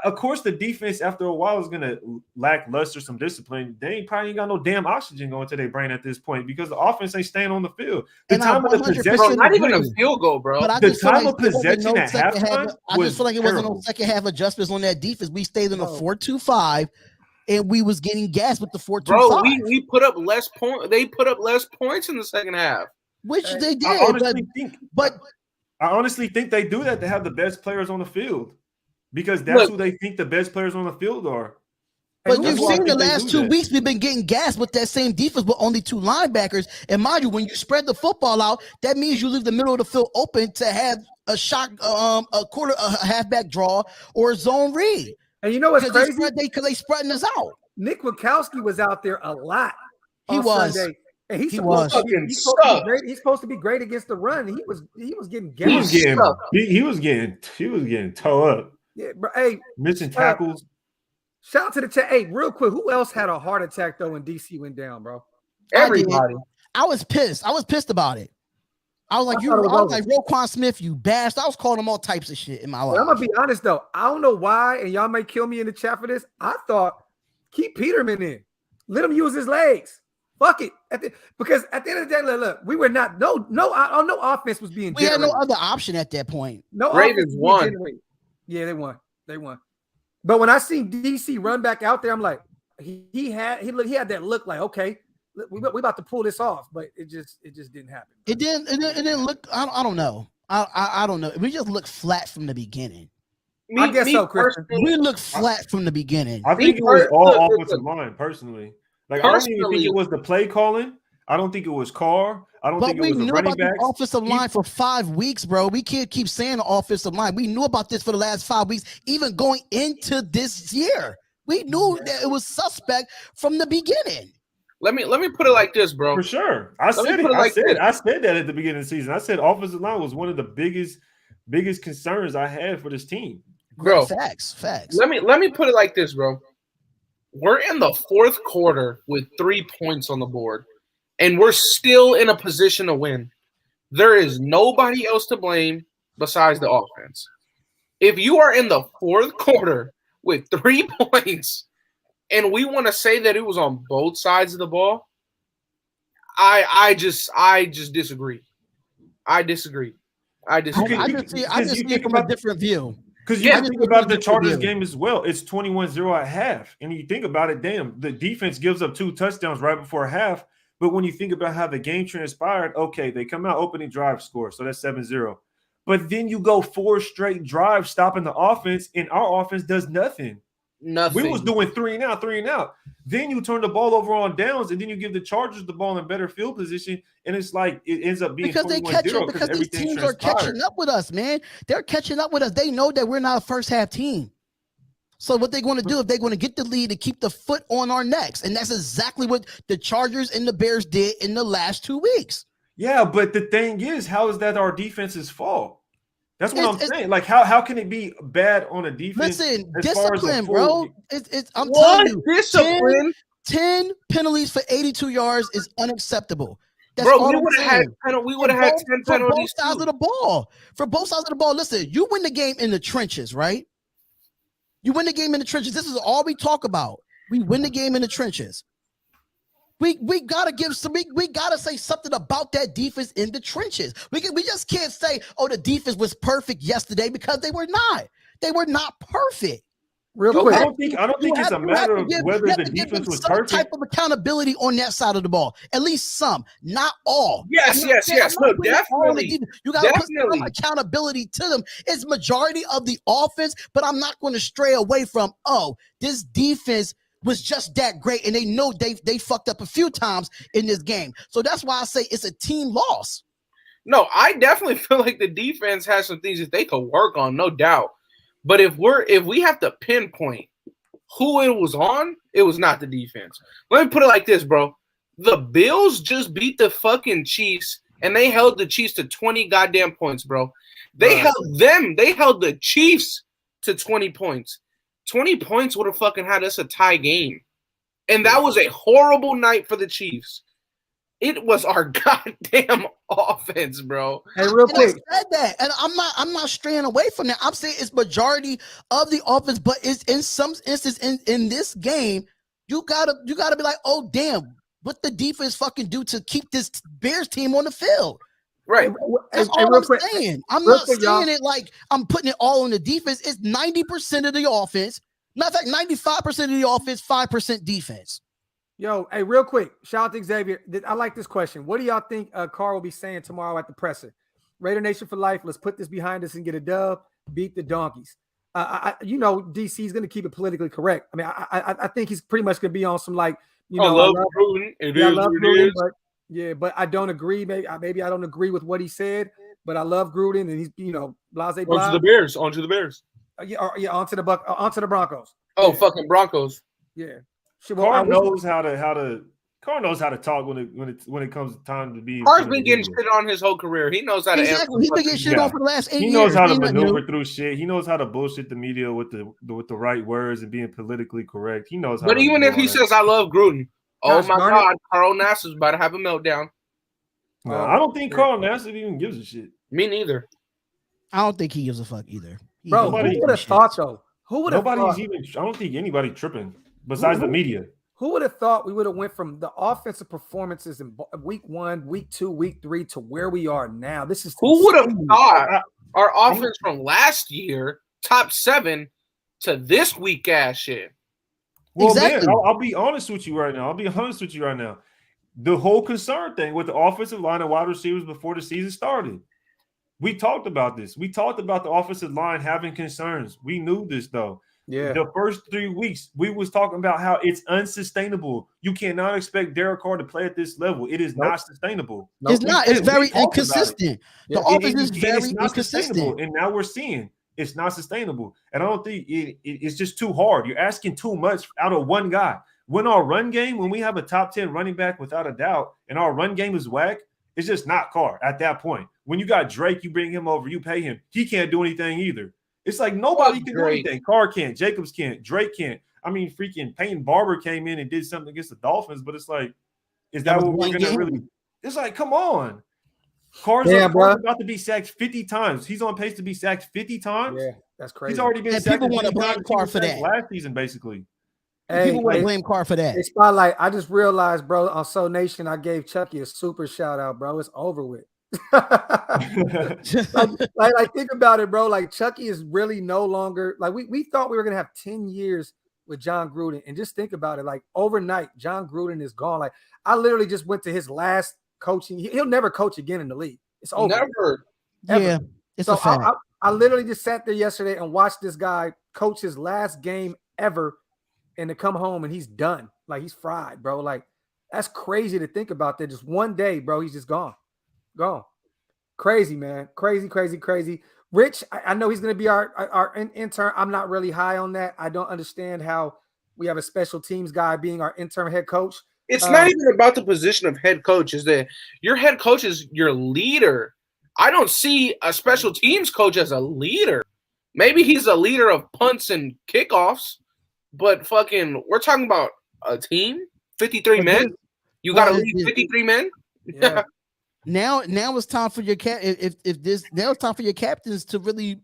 Of course, the defense after a while is going to lackluster some discipline. They probably ain't got no damn oxygen going to their brain at this point because the offense ain't staying on the field. The time of the possession, not even a field goal, bro. The time of possession at halftime, I just feel like it wasn't no second half adjustments on that defense. We stayed in a 4-2-5. And we was getting gas with the 4-2-5. Bro, we put up less points. They put up less points in the second half, which they did. I honestly think they do that to have the best players on the field because that's who they think the best players on the field are. But you've seen the last 2 weeks, we've been getting gas with that same defense with only 2 linebackers. And mind you, when you spread the football out, that means you leave the middle of the field open to have a shot, a halfback draw or a zone read. And you know what's crazy? Because they spreading us out. Nick Wachowski was out there a lot. He was. Sunday. And he's supposed to be great against the run. He was getting gas. He was getting toe up. Yeah, bro. Hey, missing tackles. Shout out to the chat. Hey, real quick, who else had a heart attack though when DC went down, bro? Everybody. I was pissed. I was pissed about it. I was like, Roquan Smith, you bastard. I was calling him all types of shit in my life. I'm gonna be honest though. I don't know why, and y'all may kill me in the chat for this. I thought keep Peterman in. Let him use his legs. Fuck it. Because at the end of the day, look, we were not no offense was being generated. We had no other option at that point. No Ravens won. Yeah, they won. But when I seen DC run back out there, I'm like, he had that look like, okay, we about to pull this off, but it just didn't happen. It didn't look. I don't know. I don't know. We just looked flat from the beginning. I guess so, Chris. We looked flat from the beginning. I think it was all offensive line, personally. Like I don't even think it was the play calling. I don't think it was Carr. I don't think it was the running backs. The offensive line for 5 weeks, bro. We can't keep saying the offensive line. We knew about this for the last 5 weeks, even going into this year. We knew that it was suspect from the beginning. Let me put it like this, bro. For sure. I said that at the beginning of the season. I said offensive line was one of the biggest concerns I had for this team. Bro, facts. Let me put it like this, bro. We're in the 4th quarter with 3 points on the board, and we're still in a position to win. There is nobody else to blame besides the offense. If you are in the 4th quarter with 3 points and we want to say that it was on both sides of the ball, I just disagree. I just see it from a different view. Because you think about the Chargers game as well. It's 21-0 at half. And you think about it, damn, the defense gives up 2 touchdowns right before half. But when you think about how the game transpired, okay, they come out opening drive score. So that's 7-0. But then you go 4 straight drives stopping the offense, and our offense does nothing. We was doing 3 and out. Then you turn the ball over on downs, and then you give the Chargers the ball in better field position, and it's like it ends up being because these teams are catching up with us, man. They're catching up with us. They know that we're not a first half team. So what they're going to do if they're going to get the lead to keep the foot on our necks, and that's exactly what the Chargers and the Bears did in the last 2 weeks. Yeah, but the thing is, how is that our defense's fault? That's what I'm saying. Like, how can it be bad on a defense? Listen, discipline, bro. I'm telling you, discipline. 10 penalties for 82 yards is unacceptable. That's bro, we would have had 10 penalties for both sides of the ball. For both sides of the ball, listen, you win the game in the trenches, right? You win the game in the trenches. This is all we talk about. We win the game in the trenches. We gotta we gotta say something about that defense in the trenches. We just can't say, oh, the defense was perfect yesterday, because they were not. They were not perfect. Real quick. I don't think it's a matter of whether the defense was perfect. Type of accountability on that side of the ball. At least some, not all. Yes. No, definitely. You got to put some accountability to them. It's majority of the offense, but I'm not going to stray away from, this defense was just that great, and they know they fucked up a few times in this game. So that's why I say it's a team loss. No, I definitely feel like the defense has some things that they could work on, no doubt. But if we have to pinpoint who it was on, it was not the defense. Let me put it like this, bro. The Bills just beat the fucking Chiefs, and they held the Chiefs to 20 goddamn points, bro. They held the Chiefs to 20 points. 20 points would have fucking had us a tie game. And that was a horrible night for the Chiefs. It was our goddamn offense, bro. Hey, real quick. I said that, and I'm not straying away from that. I'm saying it's majority of the offense, but it's in some instance in this game, you gotta be like, oh damn, what the defense fucking do to keep this Bears team on the field? Right. That's all I'm saying. I'm not saying it like I'm putting it all on the defense. It's 90% of the offense. Matter of fact, 95% of the offense, 5% defense. Yo, hey, real quick, shout out to Xavier. I like this question. What do y'all think Carr will be saying tomorrow at the presser? Raider Nation for life. Let's put this behind us and get a dub. Beat the Donkeys. DC is going to keep it politically correct. I mean, I think he's pretty much going to be on some like, I love Gruden. I love Gruden, but I don't agree. Maybe I don't agree with what he said, but I love Gruden, and he's blase. On to the Bears. On to the Broncos. Oh, fucking Broncos. Yeah. Carr knows how to talk when it comes time to be. Carr's been getting shit on his whole career. He knows how to. Exactly. He's been getting shit on for the last 8 years. He knows how to maneuver through shit. He knows how to bullshit the media with the right words and being politically correct. He knows how. But even if he says, "I love Gruden," oh my God, Carl Nassib's about to have a meltdown. No, I don't think Carl Nassib even gives a shit. Me neither. I don't think he gives a fuck either. Bro, who would have thought so? Who would have thought? I don't think anybody tripping. Besides the media. Who would have thought we would have went from the offensive performances in week 1, week 2, week 3 to where we are now? This is who would have thought our offense from last year, top 7, to this weak ass shit. Well, exactly. Man, I'll be honest with you right now. The whole concern thing with the offensive line and wide receivers before the season started. We talked about this. We talked about the offensive line having concerns. We knew this though. Yeah. The first 3 weeks, we was talking about how it's unsustainable. You cannot expect Derek Carr to play at this level. It is not sustainable. It's not. It's very inconsistent. The offense is very inconsistent. And now we're seeing it's not sustainable. And I don't think it's just too hard. You're asking too much out of one guy. When our run game, when we have a top 10 running back without a doubt, and our run game is whack, it's just not Carr at that point. When you got Drake, you bring him over, you pay him. He can't do anything either. It's like nobody can do anything. Carr can't. Jacobs can't. Drake can't. I mean, freaking Peyton Barber came in and did something against the Dolphins, but it's like, is that what we're going to really – it's like, come on. Carr's about to be sacked 50 times. He's on pace to be sacked 50 times. Yeah, that's crazy. He's already been sacked. People want to blame Carr for that. Last season, basically. People want to blame Carr for that. It's Spotlight. I just realized, bro, on Soul Nation, I gave Chucky a super shout out, bro. It's over with. like think about it, bro. Like Chucky is really no longer like we thought we were gonna have 10 years with John Gruden, and just think about it. Like overnight, John Gruden is gone. Like I literally just went to his last coaching. He'll never coach again in the league. It's over. Never. Yeah, it's a fact. I literally just sat there yesterday and watched this guy coach his last game ever, and to come home and he's done. Like he's fried, bro. Like that's crazy to think about. That just one day, bro, he's just gone. Crazy, man. Crazy. Rich, I know he's going to be our intern. I'm not really high on that. I don't understand how we have a special teams guy being our interim head coach. It's not even about the position of head coach. Is that your head coach is your leader. I don't see a special teams coach as a leader. Maybe he's a leader of punts and kickoffs, but fucking, we're talking about a team, 53 men. You got to lead 53 men. Yeah. Now it's time for your now it's time for your captains to really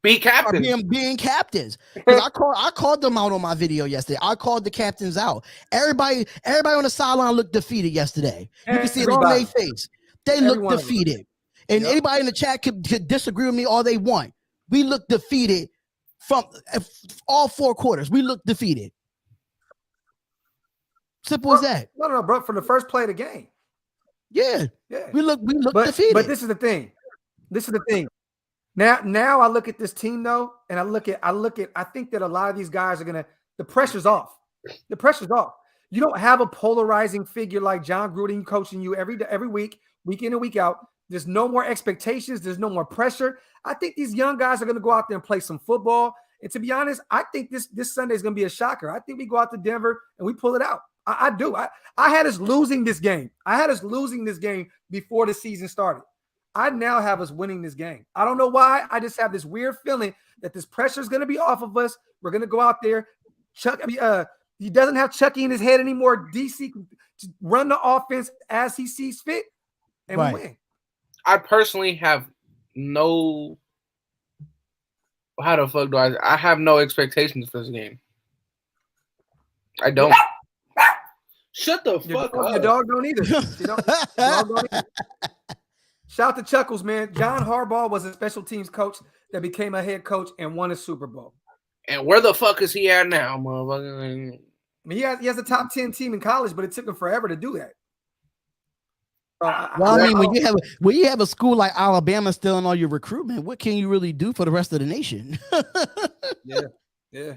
Be captain. Being captains. Because I called them out on my video yesterday. I called the captains out. Everybody on the sideline looked defeated yesterday. You can see it on their face. They look defeated. And anybody in the chat could disagree with me all they want. We look defeated from all 4 quarters. We look defeated. Simple as that. No, bro. From the first play of the game. Yeah. We look defeated. But this is the thing. Now I look at this team though, and I think that a lot of these guys are the pressure's off. The pressure's off. You don't have a polarizing figure like John Gruden coaching you every week in and week out. There's no more expectations. There's no more pressure. I think these young guys are going to go out there and play some football. And to be honest, I think this Sunday is going to be a shocker. I think we go out to Denver and we pull it out. I do. I had us losing this game. I had us losing this game before the season started. I now have us winning this game. I don't know why. I just have this weird feeling that this pressure is going to be off of us. We're going to go out there. He doesn't have Chucky in his head anymore. DC can run the offense as he sees fit, and we win. I personally have no. How the fuck do I have no expectations for this game. I don't. Shut the fuck up. Your dog don't either. Dog don't either. Shout out to Chuckles, man. John Harbaugh was a special teams coach that became a head coach and won a Super Bowl. And where the fuck is he at now, motherfucker? I mean, he has a top 10 team in college, but it took him forever to do that. When you have a school like Alabama still in all your recruitment, what can you really do for the rest of the nation? Yeah.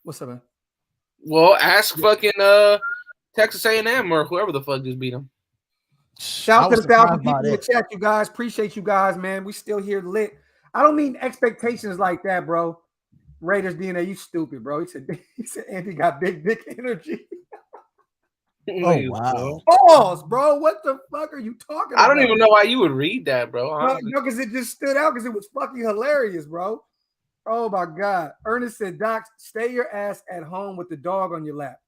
What's up, man? Well, ask fucking Texas A&M or whoever the fuck just beat them. Shout out to the 1,000 people in the chat, you guys. Appreciate you guys, man. We still here lit. I don't mean expectations like that, bro. Raiders DNA, you stupid, bro. He said Andy got big dick energy. Oh, wow. Pause, bro. What the fuck are you talking about? I don't even know why you would read that, bro. No, because it just stood out because it was fucking hilarious, bro. Oh, my God. Ernest said, Doc, stay your ass at home with the dog on your lap.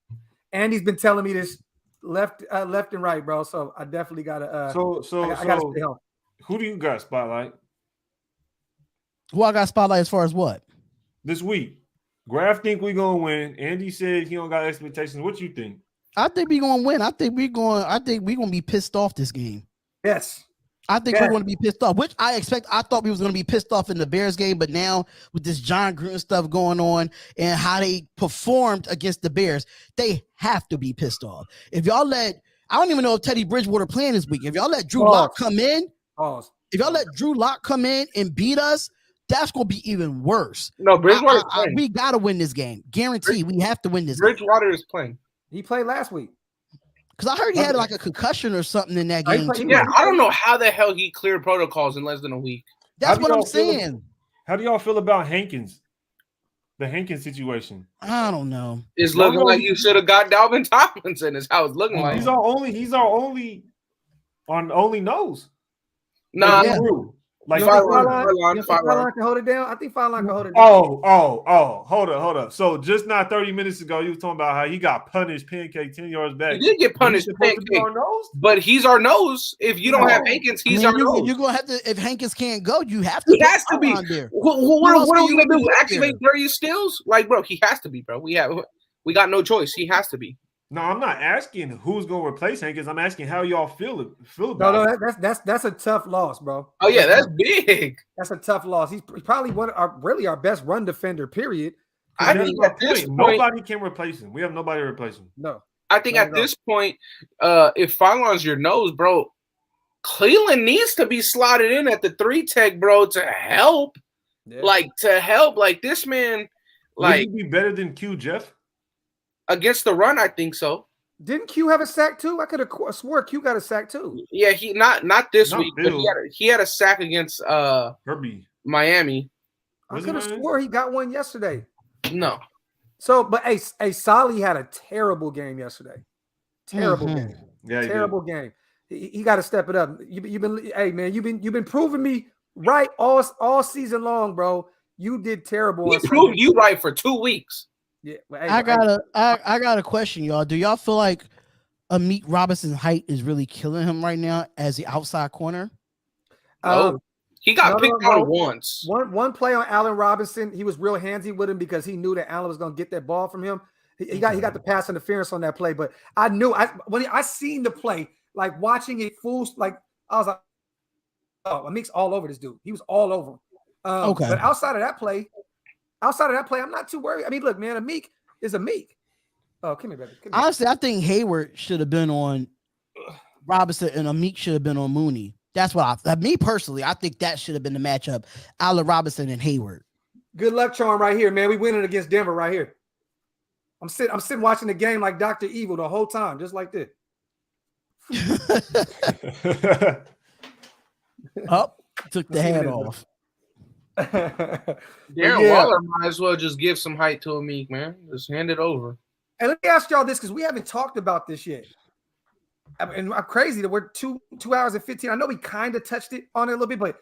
Andy's been telling me this left and right, bro. So I definitely got to I gotta stay home. Who do you got spotlight? Who I got spotlight as far as what? This week. Graf think we gonna win. Andy said he don't got expectations. What you think? I think we gonna win. I think we gonna be pissed off this game. Yes. I think we're going to be pissed off, which I expect. I thought we was going to be pissed off in the Bears game, but now with this John Gruden stuff going on and how they performed against the Bears, they have to be pissed off. If y'all I don't even know if Teddy Bridgewater playing this week. If y'all let Drew Lock come in, if y'all let Drew Lock come in and beat us, that's going to be even worse. No, Bridgewater we got to win this game. Guarantee we have to win this Bridgewater is playing. He played last week. Because I heard he had like a concussion or something in that game too. Yeah, I don't know how the hell he cleared protocols in less than a week. That's what I'm saying. How do y'all feel about Hankins? The Hankins situation. I don't know. It's looking like you should have got Dalvin Tomlinson. Is how it's looking like. He's our only nose. Nah. Like Fine can hold it down. I think Fine can hold it down. Hold up. So just not 30 minutes ago, you was talking about how he got punished pancake 10 yards back. He did get punished pancake, but he's our nose. If you don't have Hankins, he's our nose. You're gonna have to. If Hankins can't go, you have to. He has to be there. What are we gonna do? Activate Darius Stills? Like, bro, he has to be, bro. We got no choice. He has to be. No, I'm not asking who's going to replace Hankins. I'm asking how y'all feel about it. That's a tough loss, bro. Oh yeah, that's big. That's a tough loss. He's probably our best run defender. Period. I think at this point, nobody can replace him. We have nobody to replace him. No. I think at this point, if Fallon's your nose, bro, Cleveland needs to be slotted in at the 3 tech, bro, to help. Yeah. Like this man. Like, would he be better than Q Jeff? Against the run, I think so. Didn't Q have a sack too? I could have swore Q got a sack too. Yeah, he not this week, but he had a sack against Herbie Miami. I could have swore he got one yesterday. No. So, but Solly had a terrible game yesterday. Terrible game. Yeah, terrible game. He got to step it up. You've been proving me right all season long, bro. You did terrible. He proved you right for 2 weeks. Yeah, I got a question, y'all. Do y'all feel like Amit Robinson's height is really killing him right now as the outside corner? Oh, He got picked on once. One play on Allen Robinson, he was real handsy with him because he knew that Allen was going to get that ball from him. He got the pass interference on that play, but I knew when I seen the play, like watching it full, like I was like, oh, Amik's all over this dude. He was all over him. Okay. But outside of that play, I'm not too worried. I mean, look, man, Amik is Amik. Oh, come here, baby. Come here. Honestly, I think Hayward should have been on Robinson and Amik should have been on Mooney. That's what me personally, I think that should have been the matchup. Allen Robinson and Hayward. Good luck charm right here, man. We winning against Denver right here. I'm sitting watching the game like Dr. Evil the whole time, just like this. Took the head off. Darren Waller might as well just give some height to Amik, man. Just hand it over. And let me ask y'all this, because we haven't talked about this yet. And I'm crazy that we're 2 hours and 15. I know we kind of touched it on it a little bit, but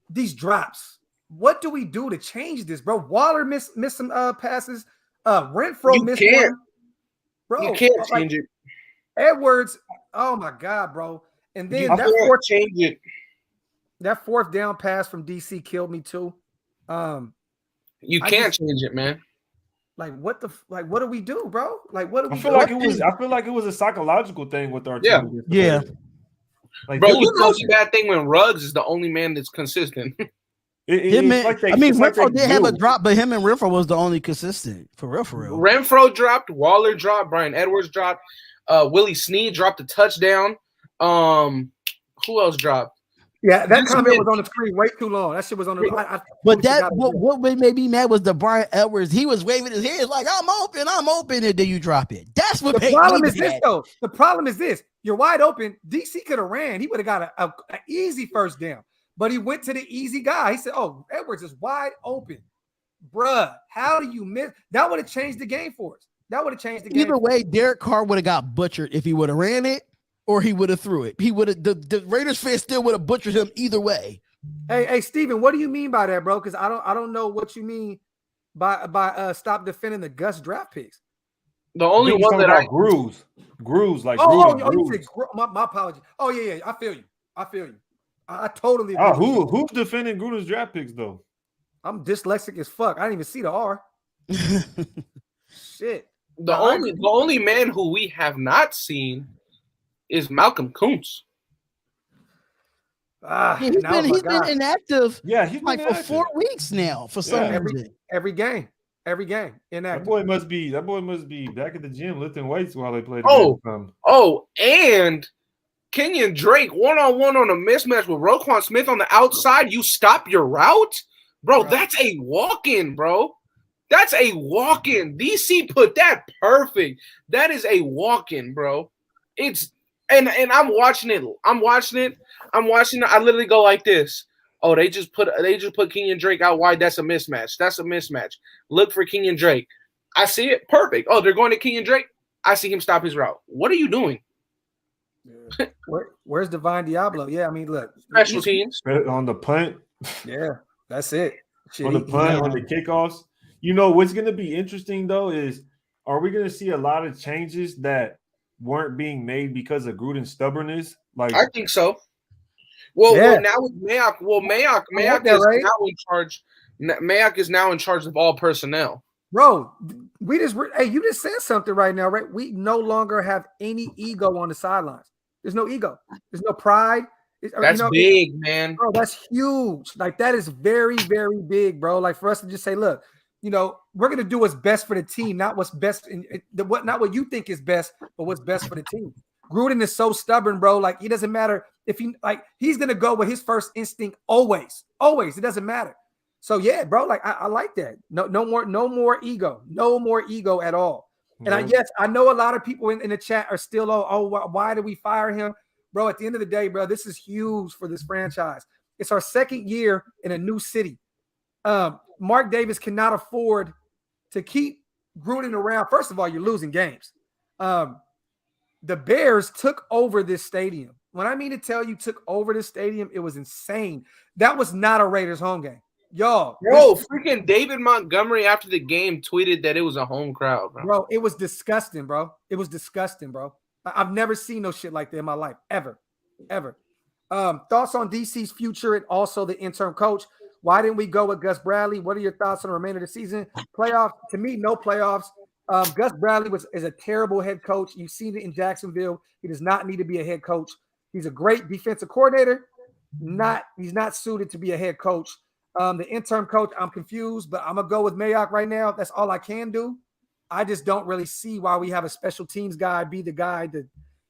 these drops, what do we do to change this, bro? Waller missed some passes. Renfro missed one. Bro, you can't change it. Edwards, oh my God, bro. And then that fourth down pass from DC killed me too. You can't change it, man. Like what do we do, bro? Like what do we I feel like it was a psychological thing with our team. Yeah. Like, bro, you know it's a bad thing when Ruggs is the only man that's consistent. Renfro did have a drop, but him and Renfro was the only consistent for real. Renfro dropped, Waller dropped, Brian Edwards dropped, Willie Snead dropped a touchdown. Who else dropped? Yeah, that comment was on the screen way too long. That shit was on the. What made me mad was the Brian Edwards. He was waving his hands like I'm open, and then you drop it. That's what the problem is this though. The problem is this: you're wide open. DC could have ran. He would have got an easy first down, but he went to the easy guy. He said, "Oh, Edwards is wide open, bruh. How do you miss? That would have changed the game for us. That would have changed the game. Either way, Derek Carr would have got butchered if he would have ran it." Or he would have threw it. He would have the Raiders fans still would have butchered him either way. Hey, Steven, what do you mean by that, bro? Because I don't know what you mean by stop defending the Gus draft picks. The only one that Grooves like you said my apology. Oh yeah, I feel you. I totally agree. Who's defending Gruden's draft picks though? I'm dyslexic as fuck. I didn't even see the R. Shit. The only man who we have not seen is Malcolm Kuntz. He's been inactive. Yeah, he's like for 4 weeks now for some reason. Every game inactive. That boy must be back at the gym lifting weights while they play. And Kenyon Drake one-on-one on a mismatch with Roquan Smith on the outside. You stop your route, bro. That's a walk-in, bro. That's a walk-in. DC put that perfect. That is a walk-in, bro. It's and I'm watching it. I literally go like this. Oh, they just put Kenyon Drake out wide. That's a mismatch. Look for Kenyon Drake. I see it. Perfect. Oh, they're going to Kenyon Drake. I see him stop his route. What are you doing? Yeah. Where's Divine Diablo? Yeah, I mean, look. Special teams. On the punt. Yeah, that's it. On the punt, on the kickoffs. You know, what's going to be interesting, though, is are we going to see a lot of changes that weren't being made because of Gruden's stubbornness? Like, I think so. Well, now with Mayock, Mayock is now in charge. Mayock is now in charge of all personnel. Bro, you just said something right now, right? We no longer have any ego on the sidelines. There's no ego. There's no pride. That's big, man. Bro, that's huge. Like, that is very, very big, bro. Like, for us to just say, look, you know, we're gonna do what's best for the team, not what's best not what you think is best, but what's best for the team. Gruden is so stubborn, bro. Like, it doesn't matter if he's gonna go with his first instinct always. It doesn't matter. So yeah, bro. Like, I like that. No more ego at all. And I know a lot of people in the chat are still why did we fire him, bro? At the end of the day, bro, this is huge for this franchise. It's our second year in a new city. Mark Davis cannot afford to keep Gruden around. First of all, you're losing games. The Bears took over this stadium. When I mean to tell you took over this stadium, it was insane. That was not a Raiders home game. Y'all. Freaking David Montgomery after the game tweeted that it was a home crowd, bro. Bro, it was disgusting, bro. It was disgusting, bro. I've never seen no shit like that in my life, ever. Thoughts on DC's future and also the interim coach. Why didn't we go with Gus Bradley? What are your thoughts on the remainder of the season? Playoffs, to me, no playoffs. Gus Bradley is a terrible head coach. You've seen it in Jacksonville. He does not need to be a head coach. He's a great defensive coordinator. He's not suited to be a head coach. The interim coach, I'm confused, but I'm gonna go with Mayock right now. That's all I can do. I just don't really see why we have a special teams guy be the guy to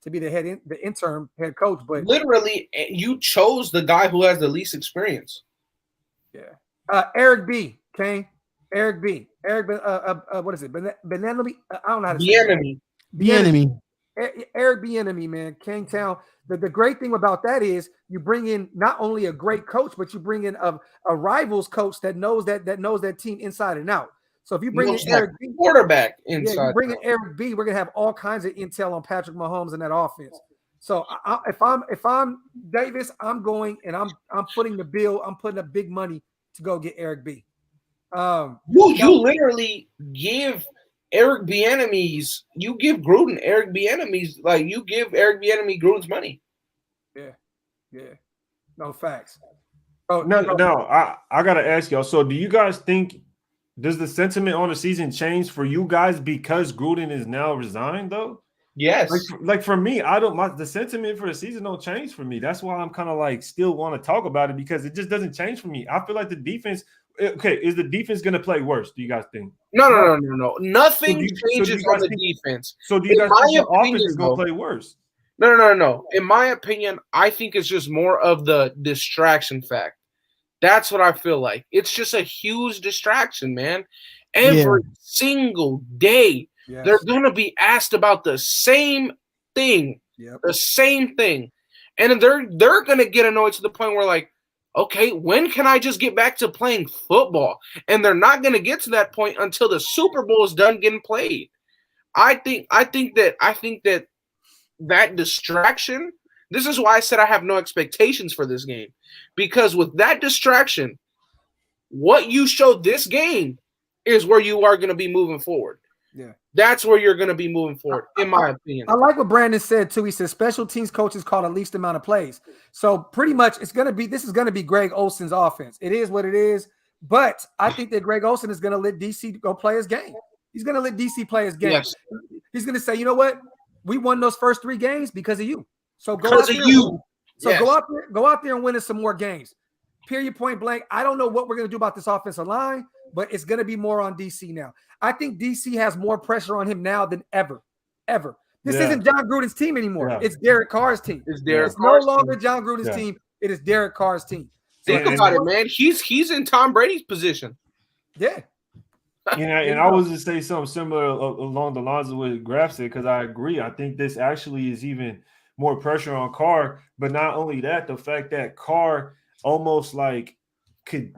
be the interim head coach. But literally, you chose the guy who has the least experience. Yeah. Eric B. Kane. Eric B. Eric. What is it? Benenemy. I don't know how to say it. Bieniemy. Eric Bieniemy, man. Kingtown. The great thing about that is you bring in not only a great coach, but you bring in a rivals coach that knows that team inside and out. So if you bring in Eric B, quarterback inside, you bring in Eric B, we're gonna have all kinds of intel on Patrick Mahomes and that offense. So if I'm Davis, I'm going and I'm putting the bill. I'm putting up big money to go get Eric B. You literally give Eric Bieniemy's. You give Gruden Eric Bieniemy's. Like you give Eric Bieniemy Gruden's money. Yeah. No facts. I gotta ask y'all. So do you guys think? Does the sentiment on the season change for you guys because Gruden is now resigned, though? Yes. Like for me, the sentiment for the season don't change for me. That's why I'm kind of like still want to talk about it because it just doesn't change for me. I feel like the defense. Okay, is the defense going to play worse? Do you guys think? No. Nothing changes on the defense. So do you guys think the offense is going to play worse? No. In my opinion, I think it's just more of the distraction fact. That's what I feel like. It's just a huge distraction, man. Every single day, they're going to be asked about the same thing. Yep. The same thing. And they're going to get annoyed to the point where, like, okay, when can I just get back to playing football? And they're not going to get to that point until the Super Bowl is done getting played. I think that distraction, this is why I said I have no expectations for this game. Because with that distraction, what you showed this game is where you are going to be moving forward. Yeah. That's where you're going to be moving forward, in my opinion. I like what Brandon said, too. He said special teams coaches call the least amount of plays. So pretty much this is going to be Greg Olson's offense. It is what it is. But I think that Greg Olson is going to let DC go play his game. He's going to let DC play his game. Yes. He's going to say, you know what? We won those first 3 games because of you. So go out there. Go out there and win us some more games. Period, point blank. I don't know what we're going to do about this offensive line, but it's going to be more on DC now. I think DC has more pressure on him now than ever. This isn't John Gruden's team anymore. Yeah. It's Derek Carr's team. It's no longer John Gruden's team. It is Derek Carr's team. Think about it, man. He's in Tom Brady's position. Yeah. And I was to say something similar along the lines of what Graf said, because I agree. I think this actually is even more pressure on Carr. But not only that, the fact that Carr almost like could,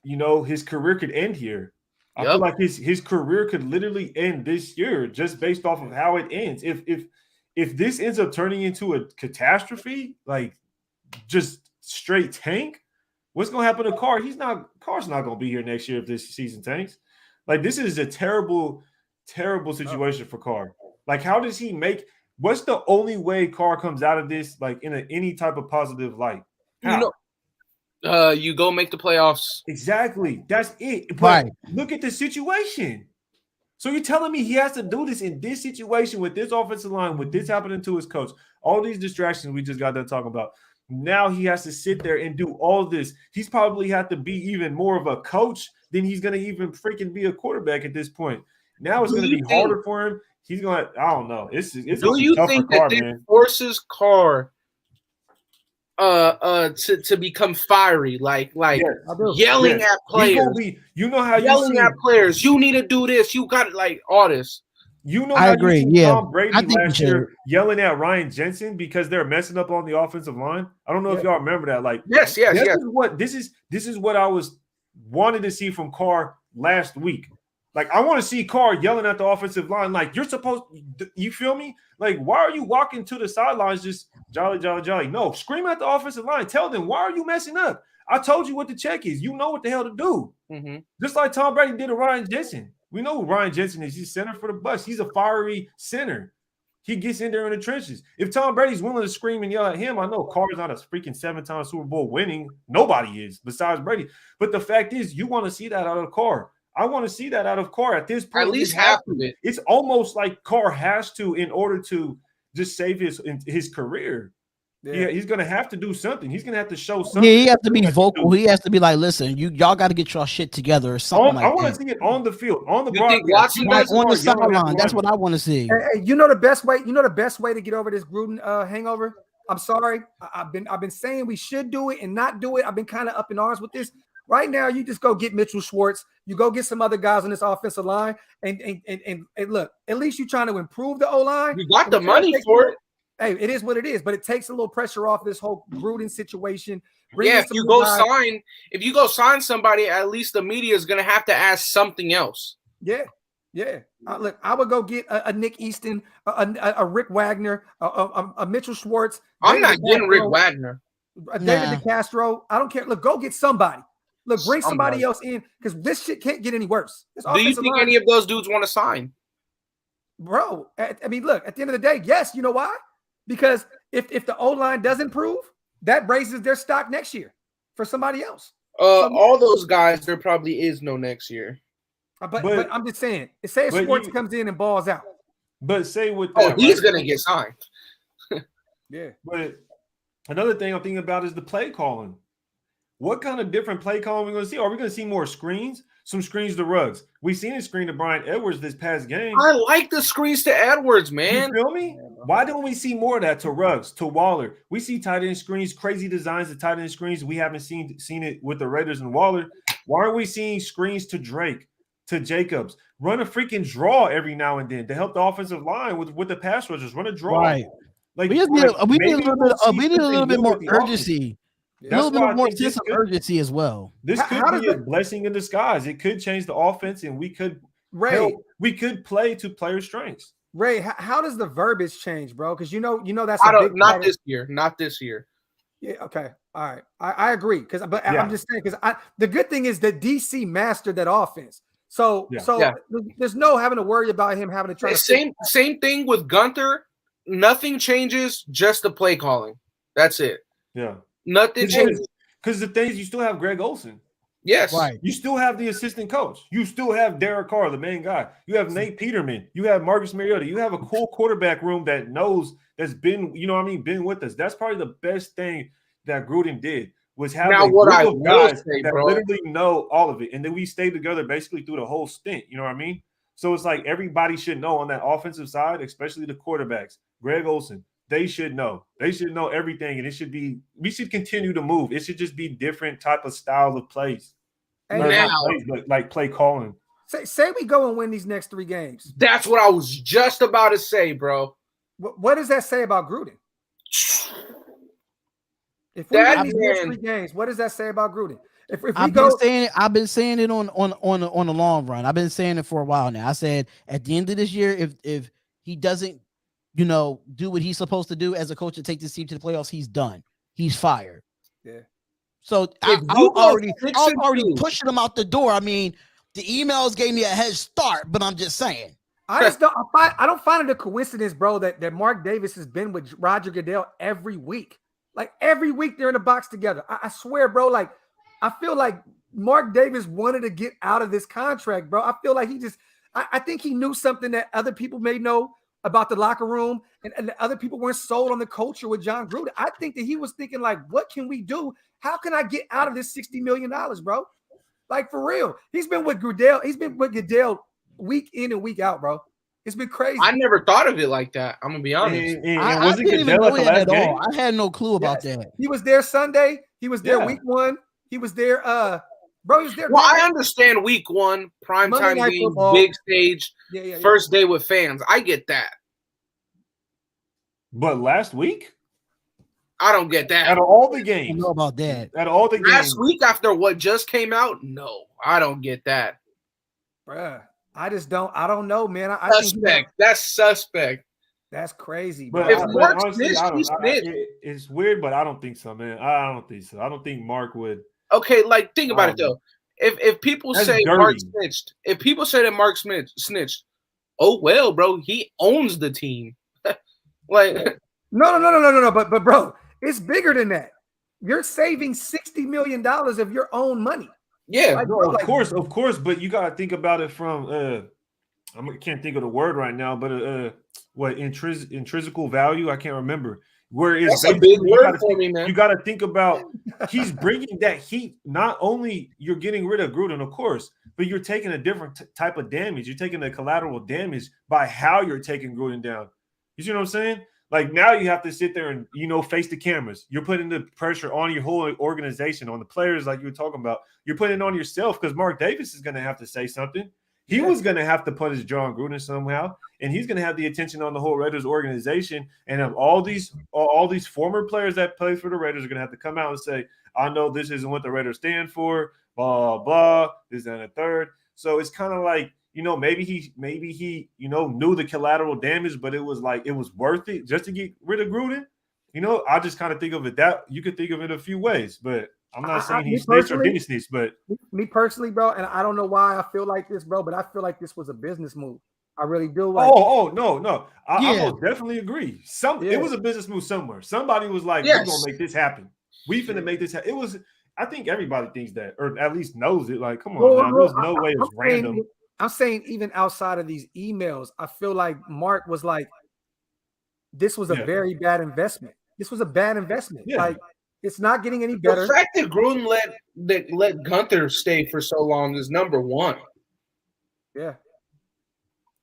his career could end here. I feel like his career could literally end this year just based off of how it ends. If this ends up turning into a catastrophe, like just straight tank, what's going to happen to Carr? Carr's not going to be here next year if this season tanks. Like, this is a terrible, terrible situation for Carr. Like, how does he what's the only way Carr comes out of this, like, in any type of positive light? How? You go make the playoffs. Exactly. That's it. But look at the situation. So you're telling me he has to do this in this situation with this offensive line, with this happening to his coach, all these distractions we just got done talking about. Now he has to sit there and do all this. He's probably had to be even more of a coach than he's going to even freaking be a quarterback at this point. Now it's going to be harder for him. He's going to, I don't know. It's do you think that this forces Carr to become fiery, like yelling at players? Yelling at players. You need to do this. You got it, like all this. I agree. Tom Brady last year yelling at Ryan Jensen because they're messing up on the offensive line. I don't know if y'all remember that. Like, yes. This is what I was wanted to see from Carr last week. Like, I want to see Carr yelling at the offensive line. Like, you're supposed, you feel me? Like, why are you walking to the sidelines just jolly? No, scream at the offensive line. Tell them, why are you messing up? I told you what the check is. You know what the hell to do. Mm-hmm. Just like Tom Brady did to Ryan Jensen. We know who Ryan Jensen is. He's center for the Bucs. He's a fiery center. He gets in there in the trenches. If Tom Brady's willing to scream and yell at him, I know Carr's not a freaking 7-time Super Bowl winning. Nobody is besides Brady. But the fact is, you want to see that out of Carr. I want to see that out of Carr at this point. At least half of it. It's almost like Carr has to in order to just save his career. Yeah, he's gonna have to do something. He's gonna have to show something. Yeah, he has to be vocal. He has to be like, "Listen, y'all got to get y'all shit together," or something I want to see it on the field, on the broadcast, on the sideline. That's what I want to see. Hey, you know the best way. You know the best way to get over this Gruden hangover. I'm sorry, I've been saying we should do it and not do it. I've been kind of up in arms with this. Right now, you just go get Mitchell Schwartz. You go get some other guys on this offensive line, and look. At least you're trying to improve the O line. You got the money for it. Hey, it is what it is, but it takes a little pressure off this whole Gruden situation. If you go sign somebody, at least the media is going to have to ask something else. Yeah. Look, I would go get a Nick Easton, a Rick Wagner, a Mitchell Schwartz. I'm not getting Rick Wagner. David DeCastro. I don't care. Look, go get somebody. Look, bring somebody else in because this shit can't get any worse. Do you think any of those dudes want to sign? Bro, I mean, look, at the end of the day, yes. You know why? Because if the O-line does improve, that raises their stock next year for somebody else. All those guys, there probably is no next year. But I'm just saying, say if Schwartz comes in and balls out. But say with that, he's going to get signed. Yeah. But another thing I'm thinking about is the play calling. What kind of different play calling are we going to see? Are we going to see more screens? Some screens to Ruggs. We seen a screen to Brian Edwards this past game. I like the screens to Edwards, man. You feel me? Why don't we see more of that to Ruggs, to Waller? We see tight end screens, crazy designs of tight end screens. We haven't seen it with the Raiders and Waller. Why aren't we seeing screens to Drake, to Jacobs? Run a freaking draw every now and then to help the offensive line with the pass rushers. Run a draw. Right. Like we need a little bit more urgency. A little bit more sense of urgency as well. This could be a blessing in disguise. It could change the offense, and we could play to player strengths. Ray, how does the verbiage change, bro? Because you know that's not this year. Not this year. Yeah. Okay. All right. I agree. I'm just saying the good thing is that DC mastered that offense. So there's no having to worry about him having to try. Same thing with Gunther. Nothing changes. Just the play calling. That's it. Yeah. Nothing changes. Because the thing is, you still have Greg Olsen. Yes. Right. You still have the assistant coach. You still have Derek Carr, the main guy. You have Nate Peterman. You have Marcus Mariota. You have a cool quarterback room that knows that's been, been with us. That's probably the best thing that Gruden did was have a group of guys that literally know all of it. And then we stayed together basically through the whole stint. You know what I mean? So it's like everybody should know on that offensive side, especially the quarterbacks. Greg Olsen. They should know. They should know everything, and we should continue to move. It should just be different type of style of plays. Like play calling. Say we go and win these next 3 games. That's what I was just about to say, bro. What does that say about Gruden? If we win these next 3 games, what does that say about Gruden? I've been saying it on the long run. I've been saying it for a while now. I said at the end of this year, if he doesn't do what he's supposed to do as a coach to take this team to the playoffs, he's done. He's fired. Yeah. So I was already pushing him out the door. I mean, the emails gave me a head start, but I'm just saying. I don't find it a coincidence, bro, that Mark Davis has been with Roger Goodell every week. Like every week they're in the box together. I swear, bro, like I feel like Mark Davis wanted to get out of this contract, bro. I feel like I think he knew something that other people may know about the locker room, and the other people weren't sold on the culture with John Gruden. I think that he was thinking, like, what can we do? How can I get out of this $60 million, bro? Like, for real. He's been with Goodell. He's been with Goodell week in and week out, bro. It's been crazy. I never thought of it like that. I'm going to be honest. I didn't even know that at all. I had no clue about that. He was there Sunday. He was there week 1. He was there, bro, he was there. Well, I understand week 1, primetime game, big stage, first day with fans. I get that. But last week? I don't get that. Out of all the games. I don't know about that. Out of all the games. Last week after what just came out? No, I don't get that. Bruh, I don't know, man. I think that's suspect. That's crazy. But if Mark snitched, he snitched. It's weird, but I don't think so, man. I don't think so. I don't think Mark would. Okay, like think about it though. If people say dirty. Mark snitched, if people say that Mark snitched, oh well, bro, he owns the team. Like, no. But bro, it's bigger than that. You're saving $60 million of your own money. yeah, Like, No, bro, of course, but you gotta think about it from I can't think of the word right now, but what intrinsical value? I can't remember. Where it's that's a big basically word for me, man. you got to think about he's bringing that heat. Not only you're getting rid of Gruden, of course, but you're taking a different type of damage. You're taking the collateral damage by how you're taking Gruden down. You see what I'm saying? Like now you have to sit there and face the cameras. You're putting the pressure on your whole organization, on the players, like you were talking about. You're putting it on yourself because Mark Davis is going to have to say something. He was going to have to put his jaw on Gruden somehow, and he's going to have the attention on the whole Raiders organization. And of all these former players that play for the Raiders are going to have to come out and say, "I know this isn't what the Raiders stand for." Blah blah. This and a third. So it's kind of like maybe he knew the collateral damage, but it was worth it just to get rid of Gruden. I just kind of think of it that you could think of it a few ways, but I'm not saying he snitched or didn't snitch, but me personally, bro, and I don't know why I feel like this, bro, but I feel like this was a business move. I really do. No. I most definitely agree. It was a business move somewhere. Somebody was like, "We're gonna make this happen. We finna make this happen." It was. I think everybody thinks that, or at least knows it. Like, come on, now. There's no way it's random. I'm saying even outside of these emails, I feel like Mark was like, "This was a very bad investment. This was a bad investment." Yeah. Like. It's not getting any better. The fact that Gruden let Gunther stay for so long is number one. Yeah.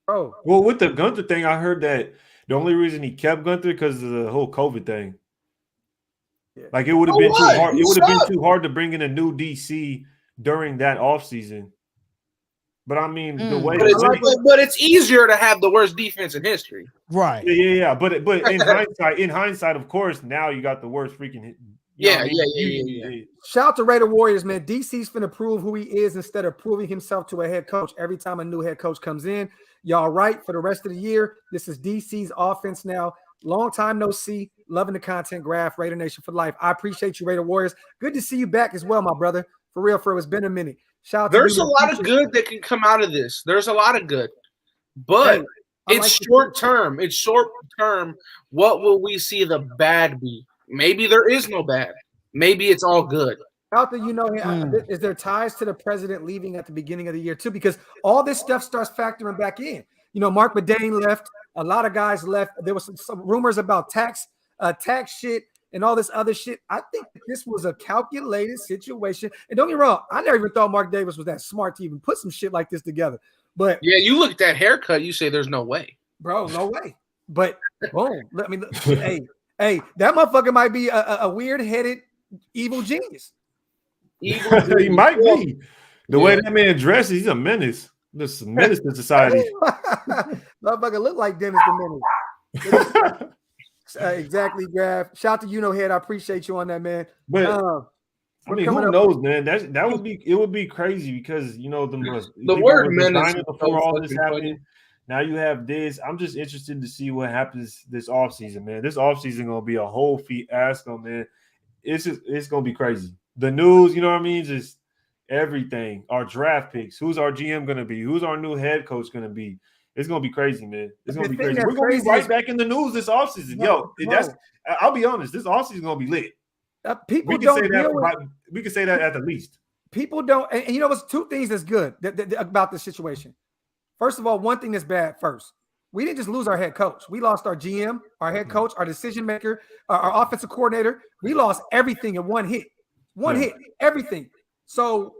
Oh. Well, with the Gunther thing, I heard that the only reason he kept Gunther because of the whole COVID thing. Yeah. Like it would have been too hard. It would have been too hard to bring in a new DC during that offseason. But I mean, the way but it's easier to have the worst defense in history. Right. Yeah. But in hindsight, of course, now you got the worst freaking. Yeah. Shout out to Raider Warriors, man. DC's finna prove who he is instead of proving himself to a head coach every time a new head coach comes in. Y'all right for the rest of the year. This is DC's offense now. Long time no see. Loving the content graph. Raider Nation for life. I appreciate you, Raider Warriors. Good to see you back as well, my brother. For real, it's been a minute. Shout out. There's a lot of good that can come out of this. There's a lot of good, but it's short term. It's short term. What will we see the bad be? Maybe there is no bad. Maybe it's all good. Out there, is there ties to the president leaving at the beginning of the year too? Because all this stuff starts factoring back in. Mark Bedane left. A lot of guys left. There was some rumors about tax shit and all this other shit. I think this was a calculated situation. And don't get me wrong, I never even thought Mark Davis was that smart to even put some shit like this together. But yeah, you look at that haircut, you say there's no way, bro. No way. But boom. Hey, that motherfucker might be a weird-headed evil genius. He might be. The way that man dresses, he's a menace. This menace to society. Motherfucker look like Dennis the Menace. Exactly, Graf. Shout out to Head. I appreciate you on that, man. But I mean, who knows, man? It would be crazy because the word menace before all this happened. Now you have this. I'm just interested to see what happens this offseason, man. This offseason gonna be a whole fiasco, man. It's gonna be crazy. The news, you know what I mean? Just everything. Our draft picks. Who's our GM gonna be? Who's our new head coach gonna be? It's gonna be crazy, man. It's gonna be crazy. We're gonna be right back in the news this offseason. I'll be honest. This offseason gonna be lit. We can say that at the least. People don't, and it's two things that's good about this situation. First of all, one thing that's bad first. We didn't just lose our head coach. We lost our GM, our head coach, our decision maker, our offensive coordinator. We lost everything in one hit. Hit, everything. So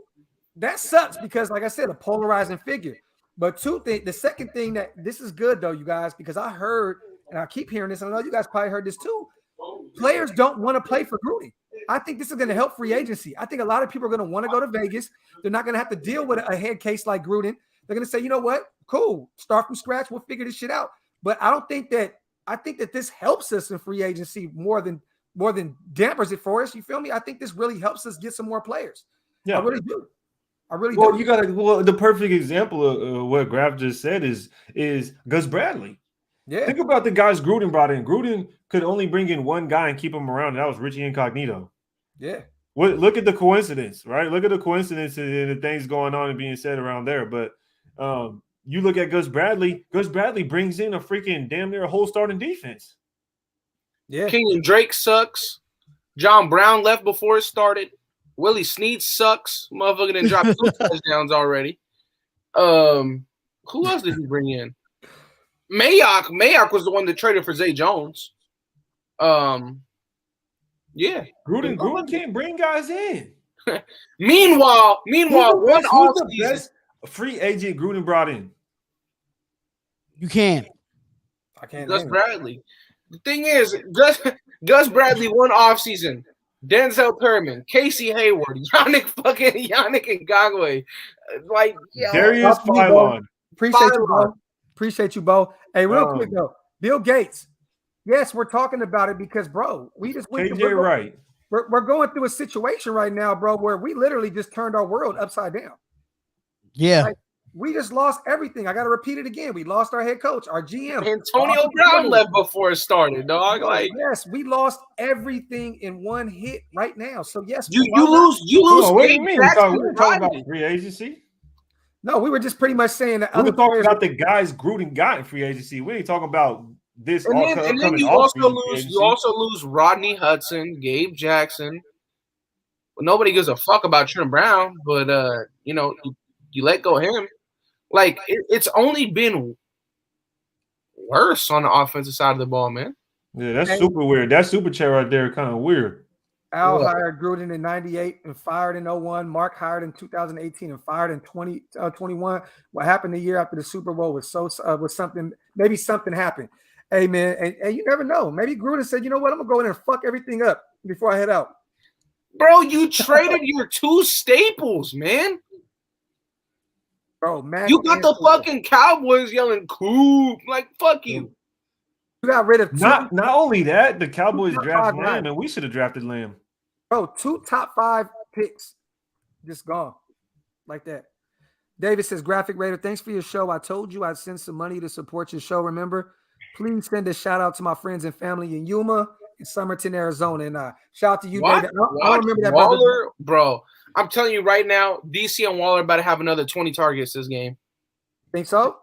that sucks because, like I said, a polarizing figure. But the second thing that this is good, though, you guys, because I heard, and I keep hearing this, and I know you guys probably heard this too, players don't want to play for Gruden. I think this is going to help free agency. I think a lot of people are going to want to go to Vegas. They're not going to have to deal with a head case like Gruden. They're going to say, you know what? Cool. Start from scratch. We'll figure this shit out. But I think that this helps us in free agency more than dampers it for us. You feel me? I think this really helps us get some more players. Yeah. I really do. Well, you got the perfect example of what Graf just said is Gus Bradley. Yeah. Think about the guys Gruden brought in. Gruden could only bring in one guy and keep him around. And that was Richie Incognito. Yeah. Look at the coincidence, right? Look at the coincidence and the things going on and being said around there. But you look at Gus Bradley. Gus Bradley brings in a freaking damn near a whole starting defense. Yeah. Kenyon Drake sucks. John Brown left before it started. Willie Snead sucks. Motherfucker done dropped 2 touchdowns already. Who else did he bring in? Mayock was the one that traded for Zay Jones. Yeah. Gruden can't bring guys in. Meanwhile, who's the best free agent Gruden brought in? You can't. I can't. Gus Bradley. The thing is, Gus Bradley one offseason. Denzel Perriman, Casey Hayward, Yannick Ngakoue. Like, Darius Philon. Appreciate you, Bo. Hey, real quick though, Bill Gates. Yes, we're talking about it because, bro, we just went KJ Wright. We're going through a situation right now, bro, where we literally just turned our world upside down. Yeah. Like, we just lost everything. I got to repeat it again. We lost our head coach, our GM. Antonio Brown left before it started, dog. Like, yes, we lost everything in one hit right now. So yes, you lose. What do you mean? We were talking about free agency. No, we were just pretty much saying that we were talking about the guys Gruden got in free agency. We ain't talking about this. And then you also lose Rodney Hudson, Gabe Jackson. Well, nobody gives a fuck about Trent Brown, but you let go of him. Like, it's only been worse on the offensive side of the ball, man. Yeah, that's super weird. That super chair right there kind of weird. Al hired Gruden in 98 and fired in 01. Mark hired in 2018 and fired in 2021. What happened the year after the Super Bowl was something. Maybe something happened. Hey, man, and you never know. Maybe Gruden said, you know what, I'm going to go in and fuck everything up before I head out. Bro, you traded your 2 staples, man. Bro, man, you got the fucking Cowboys yelling "Coop!" Like, fuck you. You got rid of not only that, the Cowboys drafted Lamb, and we should have drafted Lamb. Bro, 2 top 5 picks just gone like that. David says, Graphic Raider, thanks for your show. I told you I'd send some money to support your show. Remember, please send a shout out to my friends and family in Yuma and Summerton, Arizona. And shout out to you, David. I don't remember that, Waller, bro. I'm telling you right now, DC and Waller about to have another 20 targets this game. Think so?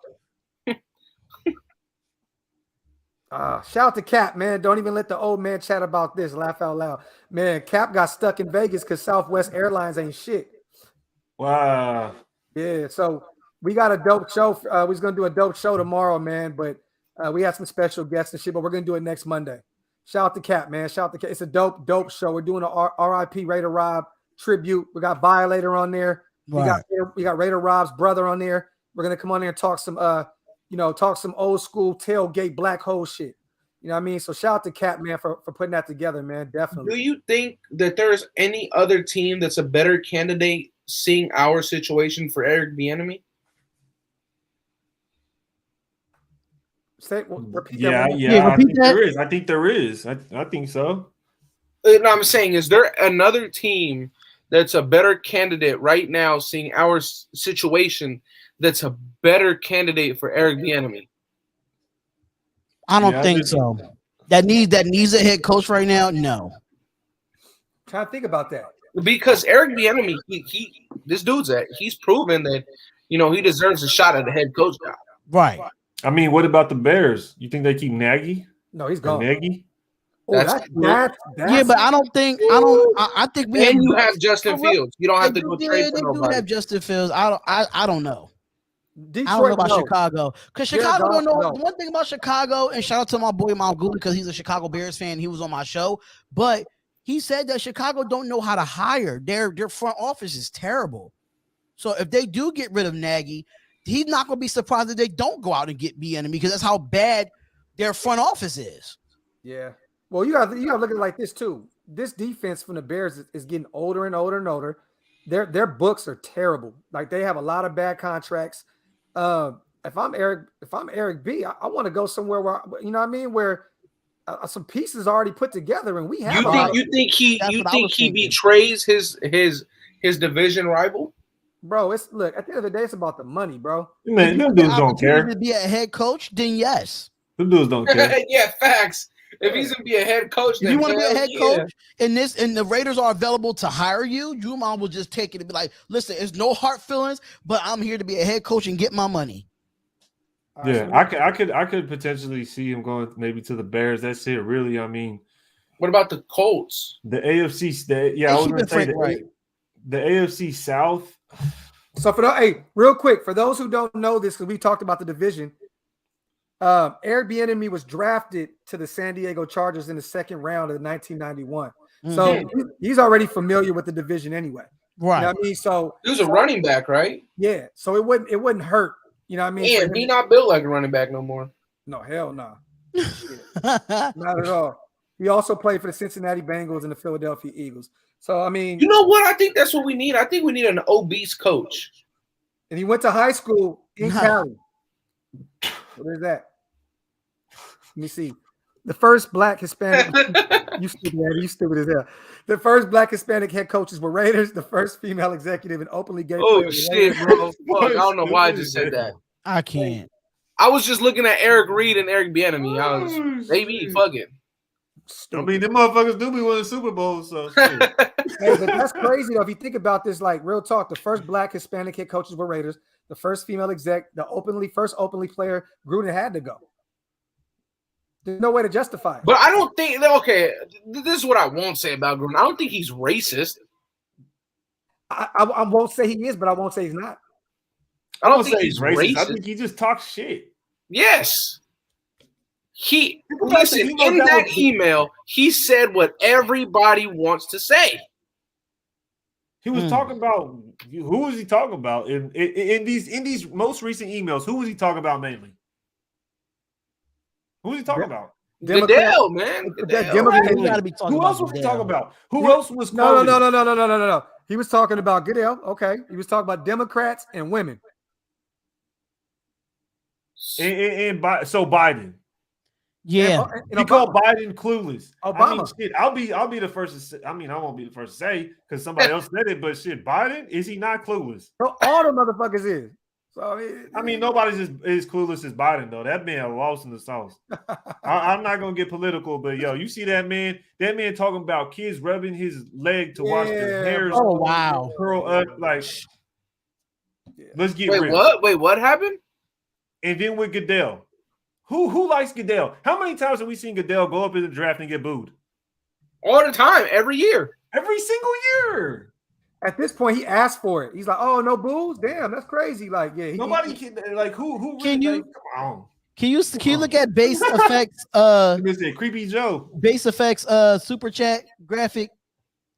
Shout out to Cap, man. Don't even let the old man chat about this. Laugh out loud. Man, Cap got stuck in Vegas because Southwest Airlines ain't shit. Wow. Yeah, so we got a dope show. We're going to do a dope show tomorrow, man. But we have some special guests and shit, but we're going to do it next Monday. Shout out to Cap, man. Shout out to Cap. It's a dope show. We're doing a RIP Raider Rob tribute. We got Violator on there. Right. We got Raider Rob's brother on there. We're going to come on there and talk some some old school tailgate black hole shit. You know what I mean? So shout out to Cap, man, for putting that together, man. Definitely. Do you think that there's any other team that's a better candidate seeing our situation for Eric Bieniemy? Repeat that. I think there is. I think so. No, I'm saying, is there another team that's a better candidate right now seeing our situation that's a better candidate for Eric Bieniemy? I don't think so. That needs a head coach right now. No. Trying to think about that. Because Eric Bieniemy, he's proven that he deserves a shot at the head coach job. Right. I mean, what about the Bears? You think they keep Nagy? No, he's gone. Nagy? That's yeah, but I don't think I think we you have Justin Fields. You don't have to go trade for nobody. They do have Justin Fields. I don't know. Detroit, I don't know about Chicago because Chicago don't know. No. The one thing about Chicago, and shout out to my boy Mount Goody because he's a Chicago Bears fan. He was on my show, but he said that Chicago don't know how to hire. Their front office is terrible. So if they do get rid of Nagy, he's not going to be surprised that they don't go out and get Bieniemy because that's how bad their front office is. Yeah. Well, you got to look at it like this too. This defense from the Bears is getting older and older and older. Their books are terrible. Like they have a lot of bad contracts. If I'm Eric B, I want to go somewhere where where some pieces are already put together and we have. You think he betrays his division rival? Bro, at the end of the day, it's about the money, bro. Man, them dudes don't care. To be a head coach, then yes. Them dudes don't care. Yeah, facts. If he's gonna be a head coach, if you want to be a head coach, and the Raiders are available to hire you, Jumon will just take it and be like, "Listen, it's no hard feelings, but I'm here to be a head coach and get my money." Yeah, I could potentially see him going maybe to the Bears. That's it, really. I mean, what about the Colts? The AFC state. Yeah, I was going to say the AFC South. So real quick, for those who don't know this, because we talked about the division, Eric Bieniemy was drafted to the San Diego Chargers in the second round of 1991. So he's already familiar with the division anyway. Right. You know what I mean? So he was a running back, right? Yeah. So it wouldn't hurt. You know what I mean? Yeah, he not built like a running back no more. No, hell no. Not at all. He also played for the Cincinnati Bengals and the Philadelphia Eagles. So, I mean. You know what? I think that's what we need. I think we need an obese coach. And he went to high school in Cali. What is that? Let me see. The first black Hispanic. You stupid as hell. The first black Hispanic head coaches were Raiders. The first female executive and openly gay. Oh, shit, bro. Fuck, I don't know why I just said that. I can't. I was just looking at Eric Reed and Eric Bieniemy. I was maybe fucking. I mean, them motherfuckers do be winning Super Bowls, so hey, but that's crazy though. If you think about this, like real talk, the first black Hispanic head coaches were Raiders. The first female exec, first openly player, Gruden had to go. There's no way to justify it. But I don't think. Okay, this is what I won't say about Gruden. I don't think he's racist. I won't say he is, but I won't say he's not. I don't think he's racist. I think he just talks shit. Yes. In that email, he said what everybody wants to say. He was talking about who was he talking about in these most recent emails? Who was he talking about mainly? Who was he talking about? Goodell, man. Who else was he talking about? Who else was? No. He was talking about Goodell. Okay, he was talking about Democrats and women. So Biden. Yeah, he called Biden clueless. Obama. I mean, shit. I'll be the first to say. I mean, I won't be the first to say because somebody else said it. But shit, Biden, is he not clueless? So all the motherfuckers is. So I mean, nobody's as clueless as Biden though. That man lost in the sauce. I'm not gonna get political, but yo, you see that man? That man talking about kids rubbing his leg to watch their hairs. Oh wow, curl up. Like, let's get real. What? Wait, what happened? And then with Goodell. Who likes Goodell? How many times have we seen Goodell go up in the draft and get booed? All the time, every year. Every single year. At this point, he asked for it. He's like, "Oh, no boos? Damn, that's crazy!" Like, yeah, nobody can like who can really, you? like, come on. Can you look at base effects? Creepy Joe. Base effects. Super chat graphic.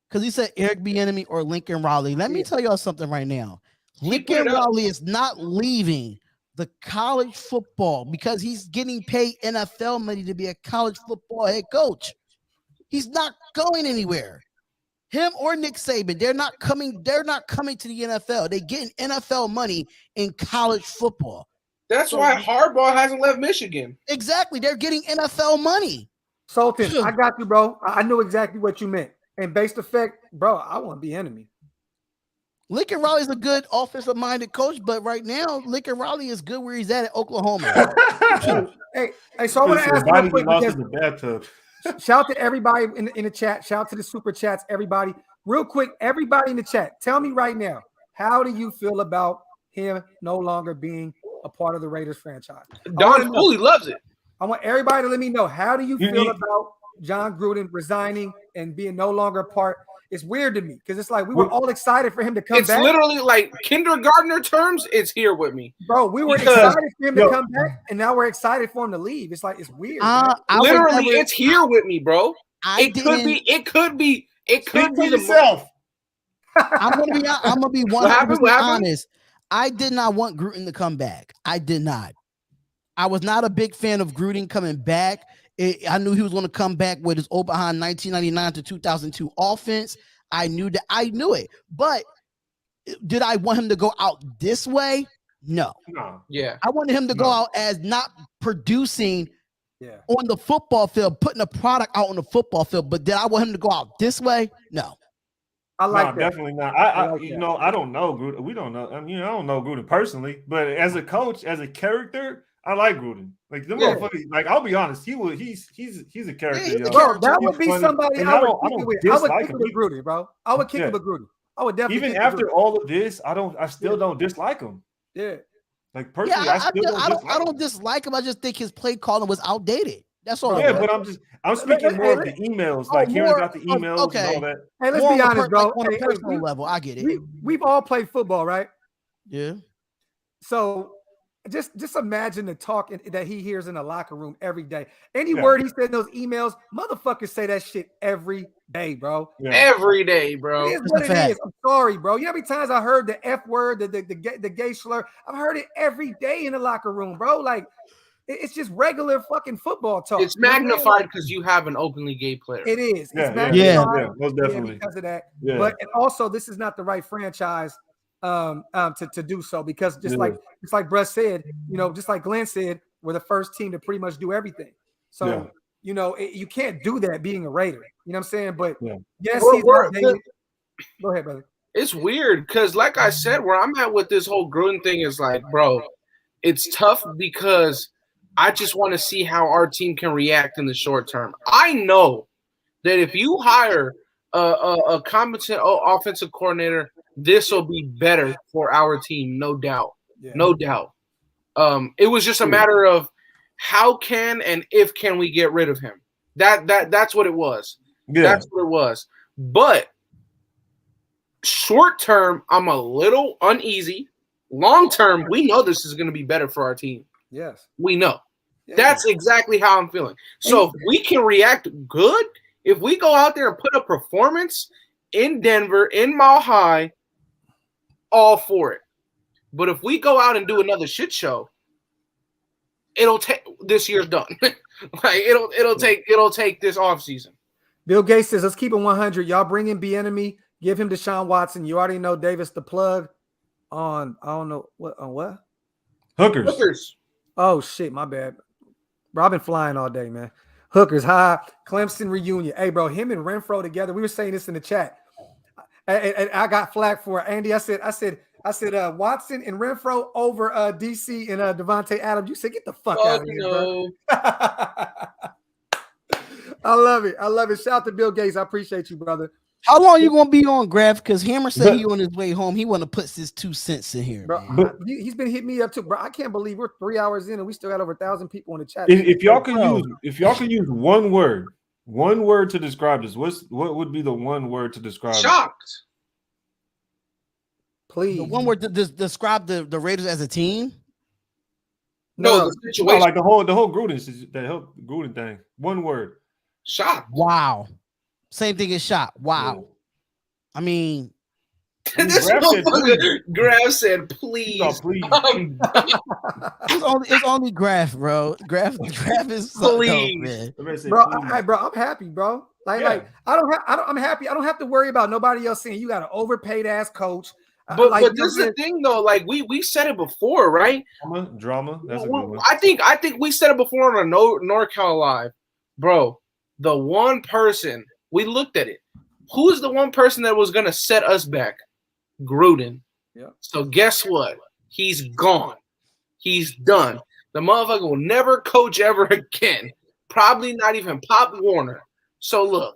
Because he said Eric Bieniemy or Lincoln Riley. Let me tell y'all something right now. Lincoln Riley is not leaving the college football because he's getting paid NFL money to be a college football head coach. He's not going anywhere. Him or Nick Saban, they're not coming to the NFL. They're getting NFL money in college football. That's why Harbaugh hasn't left Michigan. Exactly. They're getting NFL money. Sultan, I got you, bro. I knew exactly what you meant. And based effect, bro, I want to be enemy. Lincoln Riley is a good offensive-minded coach, but right now, Lincoln Riley is good where he's at Oklahoma. hey, so I want to ask real quick because shout to everybody in the chat. Shout to the super chats, everybody. Real quick, everybody in the chat, tell me right now, how do you feel about him no longer being a part of the Raiders franchise? Don Cooley loves it. I want everybody to let me know, how do you feel about John Gruden resigning and being no longer a part? It's weird to me because it's like we were all excited for him to come back. It's literally like kindergartner terms. It's here with me, bro. We were excited for him to come back, and now we're excited for him to leave. It's like it's weird. Literally, it's here with me, bro. It could be yourself. I'm gonna be 100% honest. I did not want Gruden to come back. I did not. I was not a big fan of Gruden coming back. I knew he was going to come back with his behind 1999 to 2002 offense. I knew it. But did I want him to go out this way? No. Yeah. I wanted him to go out as not producing on the football field, putting a product out on the football field. But did I want him to go out this way? No. I like that. Definitely not. I don't know Gruden. We don't know. I mean, I don't know Gruden personally, but as a coach, as a character, I like Gruden. Like the motherfucker. Like I'll be honest, he's a character. Bro, that would be somebody I would kick it with Gruden, bro. I would kick it with Gruden. I would definitely. Even after all of this, I still don't dislike him. Yeah. Like personally, I don't dislike him. I just think his play calling was outdated. That's all. Yeah, but I'm speaking more of the emails, like hearing about the emails and all that. Hey, let's be honest, bro. On a personal level, I get it. We've all played football, right? Yeah. So just imagine the talk that he hears in the locker room every day. Any word he said in those emails, motherfuckers say that shit every day, bro. Yeah. Every day, bro. It is what it is. I'm sorry, bro. You know how many times I heard the F word, the gay slur? I've heard it every day in the locker room, bro. Like, it's just regular fucking football talk. It's magnified because you have an openly gay player. It is. It's magnified. Yeah, most definitely. Because of that. Yeah. But and also, this is not the right franchise to do so, because just like Brett said, just like Glenn said, we're the first team to pretty much do everything. So you can't do that being a Raider. You know what I'm saying? But yes, he's outdated. Go ahead, brother. It's weird because, like I said, where I'm at with this whole Gruden thing is like, bro, it's tough because I just want to see how our team can react in the short term. I know that if you hire a competent offensive coordinator, this will be better for our team, no doubt. Yeah. No doubt. It was just a matter of how can and if can we get rid of him. That's what it was. Yeah. That's what it was. But short term, I'm a little uneasy. Long term, we know this is going to be better for our team. Yes. We know. Yeah. That's exactly how I'm feeling. So if we can react good, if we go out there and put a performance in Denver, in Mile High, all for it. But if we go out and do another shit show, it'll take this year's done. Like it'll take this offseason. Bill Gates says, let's keep it 100. Y'all bring in Bieniemy, give him Deshaun Watson. You already know Davis the plug on I don't know what? Hookers. Oh shit, my bad. Bro, I've been flying all day, man. Hookers high, Clemson reunion. Hey, bro, him and Renfro together. We were saying this in the chat. And I got flack for it. Andy. I said Watson and Renfro over DC and Devontae Adams. You said get the fuck out of here, bro. I love it. Shout out to Bill Gates. I appreciate you, brother. How long you gonna be on, Graf? Because Hammer said he on his way home. He want to put his 2 cents in here, bro. Man. He's been hitting me up too, bro. I can't believe we're 3 hours in and we still got over 1,000 people in the chat. If y'all can use one word to describe this, what would be the one word to describe? Shocked. Please. The one word to describe the Raiders as a team. No, the situation. Like the whole Gruden thing. One word. Shocked. Wow. Same thing as shock. Wow. Yeah. I mean, this Graf said, please. Oh, please. It's only Graf, bro. Graf is so please. Dope, man. Bro, I'm happy, bro. Like I'm happy. I don't have to worry about nobody else saying you got an overpaid ass coach. But this is the thing though. Like we said it before, right? Drama. That's a good one. I think we said it before on a NorCal Live, bro. The one person we looked at it. Who's the one person that was gonna set us back? Gruden. Yeah. So guess what? He's gone. He's done. The motherfucker will never coach ever again. Probably not even Pop Warner. So look,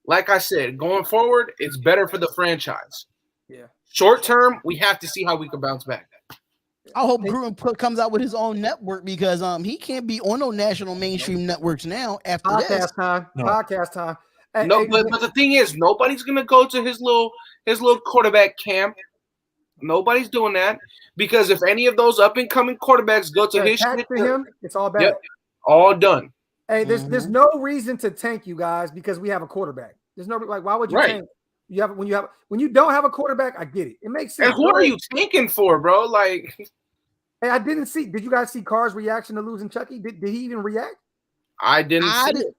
like I said, going forward, it's better for the franchise. Yeah. Short term, we have to see how we can bounce back. I hope Gruden comes out with his own network because he can't be on no national mainstream networks now after podcast time. Podcast time. But the thing is, nobody's gonna go to his little quarterback camp. Nobody's doing that because if any of those up and coming quarterbacks go to his shit, him, it's all bad. Yep, all done. Hey, there's no reason to tank you guys because we have a quarterback. There's no why would you tank? When you don't have a quarterback, I get it. It makes sense. And who are you tanking for, bro? Like, hey, I didn't see. Did you guys see Carr's reaction to losing Chucky? Did he even react? I didn't see it.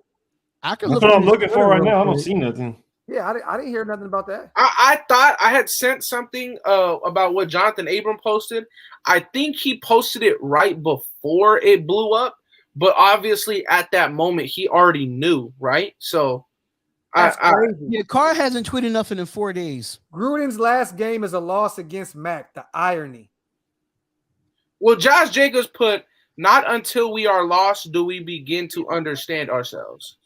That's what I'm looking for right now. I don't see nothing. Yeah, I didn't hear nothing about that. I thought I had sent something about what Jonathan Abram posted. I think he posted it right before it blew up, but obviously at that moment he already knew, right? So. Carr hasn't tweeted nothing in 4 days. Gruden's last game is a loss against Mac. The irony. Well, Josh Jacobs put, not until we are lost do we begin to understand ourselves.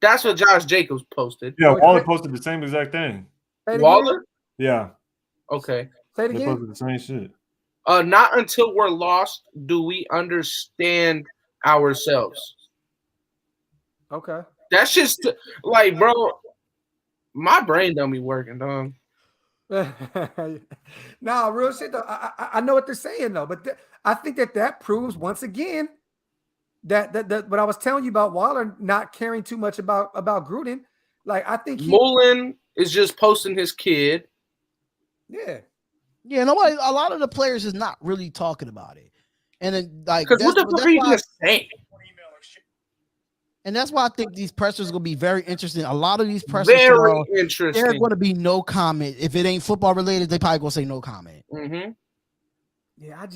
That's what Josh Jacobs posted. Yeah, Waller posted the same exact thing. Waller? Yeah. Okay. Say it again. They posted the same shit. Not until we're lost do we understand ourselves. Okay. That's just like, bro, my brain don't be working, dog. Nah, real shit though. I know what they're saying though, but I think that proves once again that what I was telling you about Waller not caring too much about Gruden. Like I think Mullen is just posting his kid. Yeah. Yeah, nobody. A lot of the players is not really talking about it, and then like Because what the fuck are you gonna say? And that's why I think these pressers are going to be very interesting. A lot of these pressers very interesting. They're going to be no comment. If it ain't football related, they probably going to say no comment. Mm-hmm. Yeah,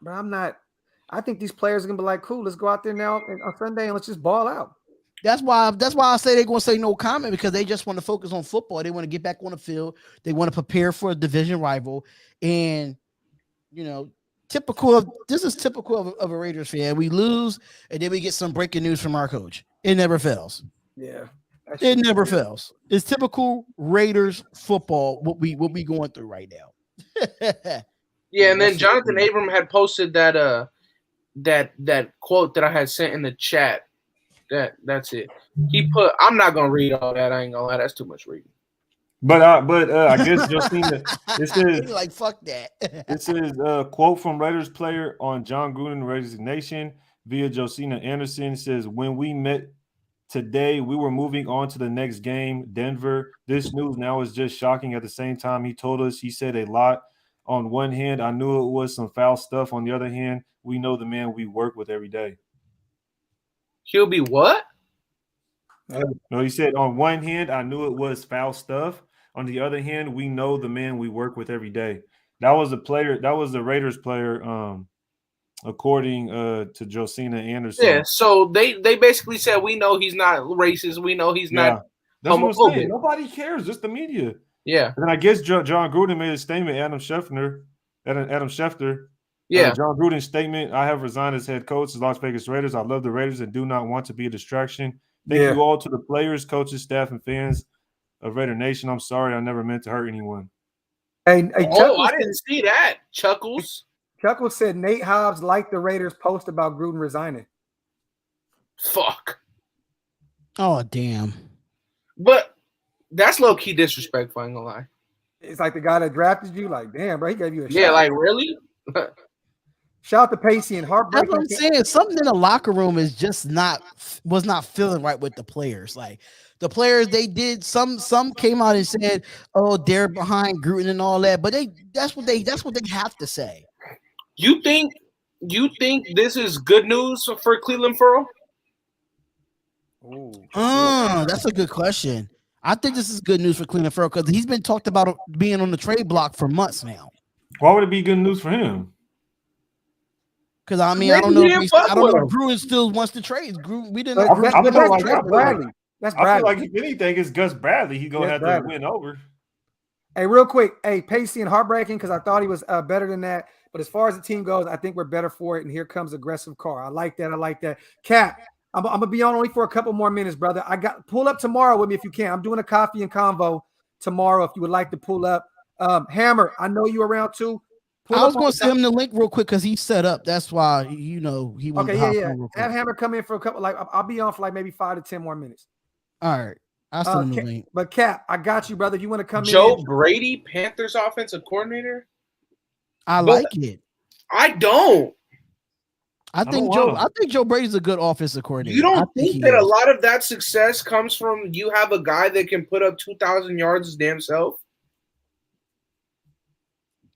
but I'm not. I think these players are going to be like, cool, let's go out there now on Sunday and let's just ball out. That's why I say they're going to say no comment, because they just want to focus on football. They want to get back on the field. They want to prepare for a division rival. And, this is typical of a Raiders fan. We lose, and then we get some breaking news from our coach. It never fails. Yeah, it never fails. It's typical Raiders football. What we going through right now. Yeah, and then Jonathan Abram had posted that that quote that I had sent in the chat. That's it. He put, I'm not gonna read all that. I ain't gonna lie, that's too much reading. But I guess Josina, this is like fuck that. This is a quote from Raiders player on John Gruden resignation via Josina Anderson. Says, when we met today, we were moving on to the next game, Denver. This news now is just shocking. At the same time, he told us, he said a lot. On one hand, I knew it was some foul stuff. On the other hand, we know the man we work with every day. He'll be what? No, he said, on one hand, I knew it was foul stuff. On the other hand, we know the man we work with every day. That was the player. That was the Raiders player, according to Josina Anderson. Yeah, so they basically said, we know he's not racist. We know he's not That's homophobic. what I'm saying. Nobody cares, just the media. Yeah. And I guess John Gruden made a statement, Adam Schefter. Yeah. John Gruden's statement, I have resigned as head coach of Las Vegas Raiders. I love the Raiders and do not want to be a distraction. Thank you all to the players, coaches, staff, and fans of Raider Nation. I'm sorry, I never meant to hurt anyone. Hey, I didn't see that. Chuckles said Nate Hobbs liked the Raiders post about Gruden resigning. Fuck. Oh, damn. But that's low-key disrespectful, I ain't gonna lie. It's like the guy that drafted you, like, damn, bro, he gave you a shot. Yeah, like, really? Shout out to Pacey and Heartbreaking. That's what I'm saying. Something in the locker room is just was not feeling right with the players. Like the players, they did some came out and said, "Oh, they're behind Gruden and all that," but that's what they have to say. You think this is good news for Cleveland Furrow? That's a good question. I think this is good news for Cleveland Furrow because he's been talked about being on the trade block for months now. Why would it be good news for him? Because I mean, I don't know if Gruden still wants to trade. We didn't. That's Bradley. That's Bradley. I feel like if anything, it's Gus Bradley. He's gonna have to win over. Hey, real quick, Pacey and Heartbreaking because I thought he was better than that. But as far as the team goes, I think we're better for it. And here comes aggressive Carr. I like that. Cap, I'm gonna be on only for a couple more minutes, brother. Pull up tomorrow with me if you can. I'm doing a coffee and convo tomorrow if you would like to pull up. Hammer, I know you around too. I was going to send him the link real quick because he's set up. That's why he wanted to hop on real quick. Have Hammer come in for a couple. I'll be on for like maybe 5 to 10 more minutes. All right, I'll send him the link. But Cap, I got you, brother. If you want to come Joe Brady, Panthers offensive coordinator. I like it. I don't. I think Joe Brady's a good offensive coordinator. You don't think that a lot of that success comes from you have a guy that can put up 2,000 yards his damn self?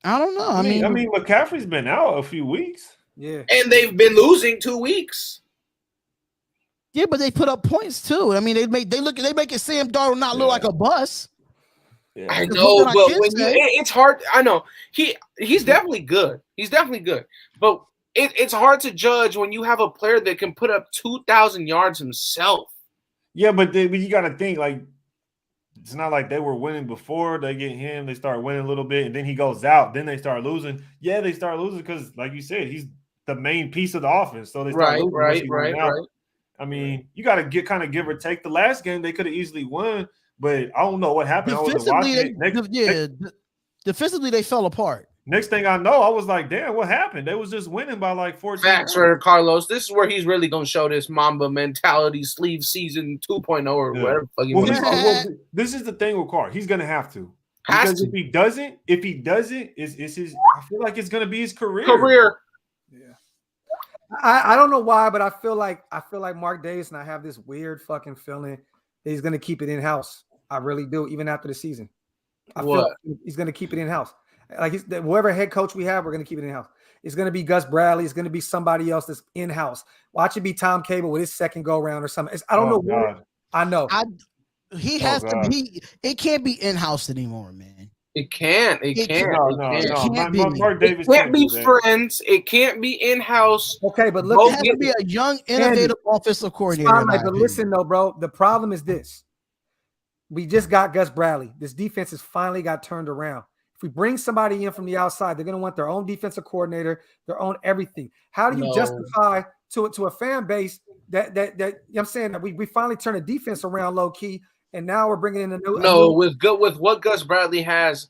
I don't know. I mean, McCaffrey's been out a few weeks. Yeah. And they've been losing 2 weeks. Yeah, but they put up points too. I mean, they make it Sam Darnold not look like a bust. Yeah. I know, but it's hard. I know he's definitely good. He's definitely good. But it's hard to judge when you have a player that can put up 2,000 yards himself. Yeah, but you got to think like it's not like they were winning before they get him. They start winning a little bit, and then he goes out. Then they start losing. Yeah, they start losing because, like you said, he's the main piece of the offense. So they start losing. Right. I mean, you got to give or take. The last game they could have easily won, but I don't know what happened. Defensively, they fell apart. Next thing I know, I was like, damn, what happened? They was just winning by like 14 Facts for Carlos. This is where he's really gonna show this Mamba mentality, sleeve season 2.0 or whatever. This is the thing with Carr. He's gonna have to. Has Because to. if he doesn't, it's his. I feel like it's gonna be his career. Yeah. I don't know why, but I feel like Mark Davis, and I have this weird fucking feeling that he's gonna keep it in house. I really do, even after the season. I feel like he's gonna keep it in house. Like whoever head coach we have, we're gonna keep it in house. It's gonna be Gus Bradley. It's gonna be somebody else that's in house. Watch it be Tom Cable with his second go round or something. I don't know. God. I know. He has to be. It can't be in house anymore, man. It can't. It can't. No. Mark Davis can't be friends. It can't be in house. Okay, but look, it has to be a young, innovative offensive coordinator. But listen, though, bro, the problem is this: we just got Gus Bradley. This defense has finally got turned around. If we bring somebody in from the outside, they're going to want their own defensive coordinator, their own everything. How do you justify to a fan base that you know what I'm saying that we finally turned the defense around low key, and now we're bringing in a new. With what Gus Bradley has,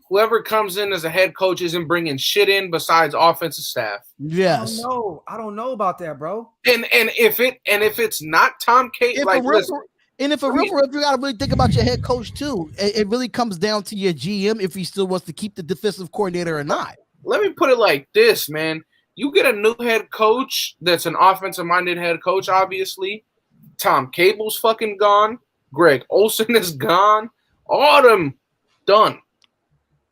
whoever comes in as a head coach isn't bringing shit in besides offensive staff. Yes. I don't know about that, bro. And if it's not Tom Cable, and if you got to really think about your head coach too, it really comes down to your GM if he still wants to keep the defensive coordinator or not. Let me put it like this, man. You get a new head coach that's an offensive-minded head coach, obviously. Tom Cable's fucking gone. Greg Olsen is gone. All of them done.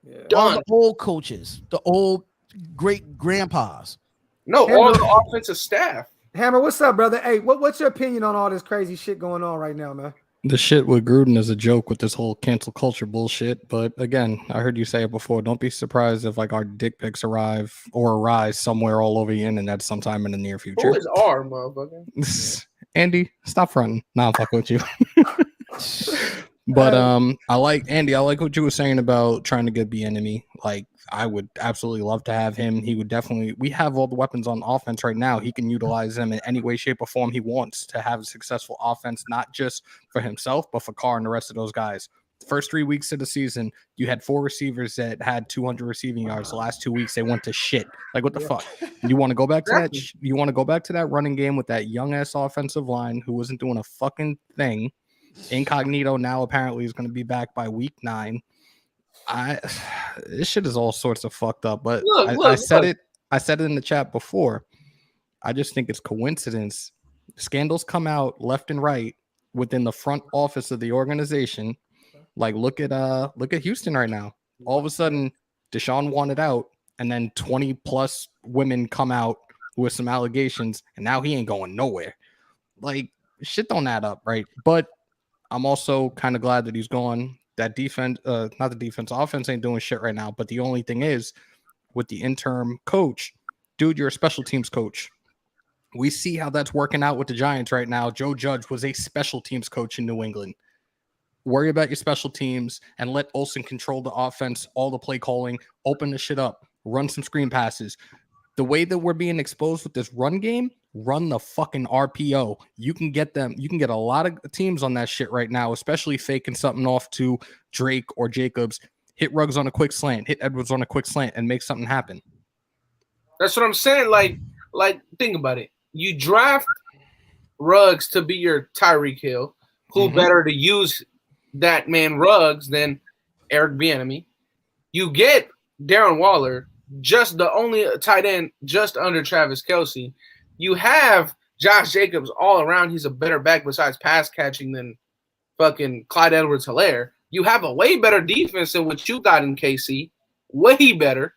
Yeah. Done. All the old coaches, the old great grandpas. No, all the offensive staff. Hammer, what's up, brother? Hey, what's your opinion on all this crazy shit going on right now, man? The shit with Gruden is a joke with this whole cancel culture bullshit. But again, I heard you say it before. Don't be surprised if like our dick pics arise somewhere all over the internet sometime in the near future. Who is R, motherfucker? Andy, stop fronting. Nah, I'm fucking with you. But I like what you were saying about trying to get the enemy. Like, I would absolutely love to have him. He would definitely. We have all the weapons on offense right now. He can utilize them in any way, shape, or form he wants to have a successful offense, not just for himself, but for Carr and the rest of those guys. The first 3 weeks of the season, you had 4 receivers that had 200 receiving yards. The last 2 weeks, they went to shit. Like, what the fuck? You want to go back to that? You want to go back to that running game with that young ass offensive line who wasn't doing a fucking thing? Incognito now apparently is going to be back by week 9. This shit is all sorts of fucked up, but I said it in the chat before. I just think it's coincidence. Scandals come out left and right within the front office of the organization. Like look at Houston right now. All of a sudden, Deshaun wanted out, and then 20 plus women come out with some allegations, and now he ain't going nowhere. Like shit don't add up, right? But I'm also kind of glad that he's gone. That defense, not the defense, offense ain't doing shit right now. But the only thing is, with the interim coach, dude, you're a special teams coach. We see how that's working out with the Giants right now. Joe Judge was a special teams coach in New England. Worry about your special teams and let Olsen control the offense, all the play calling, open the shit up, run some screen passes. The way that we're being exposed with this run game, run the fucking RPO. You can get them. You can get a lot of teams on that shit right now, especially faking something off to Drake or Jacobs. Hit Ruggs on a quick slant, hit Edwards on a quick slant, and make something happen. That's what I'm saying. Like think about it. You draft Ruggs to be your Tyreek Hill. Who better to use that man Ruggs than Eric Bieniemy? You get Darren Waller, just the only tight end just under Travis Kelce. You have Josh Jacobs all around. He's a better back besides pass catching than fucking Clyde Edwards-Helaire. You have a way better defense than what you got in KC. Way better.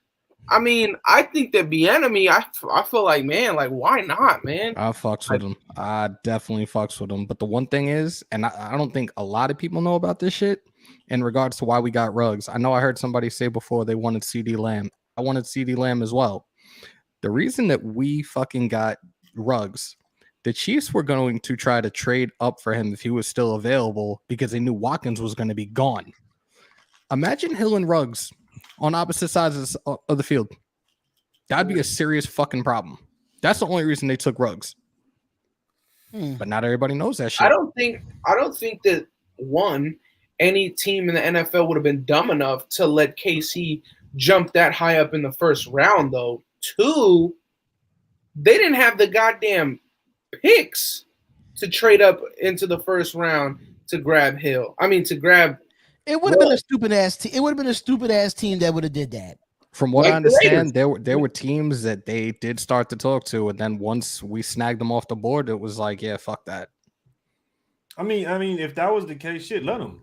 I mean, I think that Bieniemy, I feel like, man, like, why not, man? I fucks with him. I definitely fucks with him. But the one thing is, and I don't think a lot of people know about this shit in regards to why we got Ruggs. I know I heard somebody say before they wanted CeeDee Lamb. I wanted CeeDee Lamb as well. The reason that we fucking got Ruggs, the Chiefs were going to try to trade up for him if he was still available because they knew Watkins was going to be gone. Imagine Hill and Ruggs on opposite sides of the field. That'd be a serious fucking problem. That's the only reason they took Ruggs. But not everybody knows that shit. I don't think that any team in the NFL would have been dumb enough to let KC jump that high up in the first round, though. 2, they didn't have the goddamn picks to trade up into the first round to grab Hill. I mean, to grab. It would have been a stupid ass team. It would have been a stupid ass team that would have did that. From what I understand, there were teams that they did start to talk to, and then once we snagged them off the board, it was like, yeah, fuck that. I mean, if that was the case, shit, let them.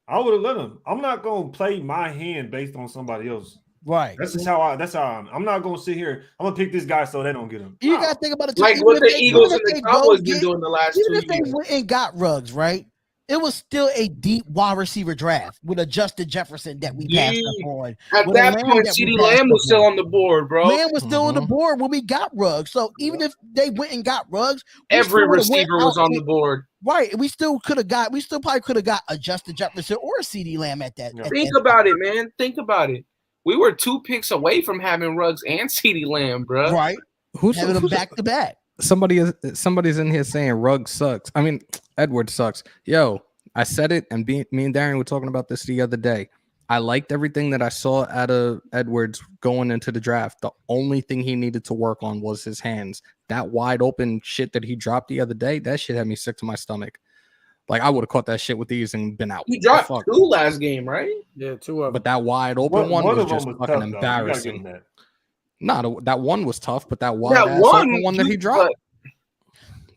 I would have let them. I'm not gonna play my hand based on somebody else. Right. That's how I'm not gonna sit here. I'm gonna pick this guy so they don't get him. You gotta think about it too. Like what the Eagles and the Cowboys been doing the last 2 years. Even if they went and got Ruggs, right? It was still a deep wide receiver draft with a Justin Jefferson that we passed up on. At that point, CeeDee Lamb was still on the board, bro. Lamb was still on the board when we got Ruggs. So even if they went and got Ruggs, every receiver was on the board. Right. We still probably could have got a Justin Jefferson or a CeeDee Lamb at that. Think about it, man. Think about it. We were 2 picks away from having Ruggs and CeeDee Lamb, bro. Right. Having them back to back. Somebody's in here saying Ruggs sucks. I mean, Edwards sucks. Yo, I said it, and me and Darren were talking about this the other day. I liked everything that I saw out of Edwards going into the draft. The only thing he needed to work on was his hands. That wide open shit that he dropped the other day, that shit had me sick to my stomach. Like, I would have caught that shit with ease and been out. He dropped 2 last game, right? Yeah, 2 of them. But that wide open one was just fucking tough, embarrassing. That one was tough, but that wide open one that he dropped.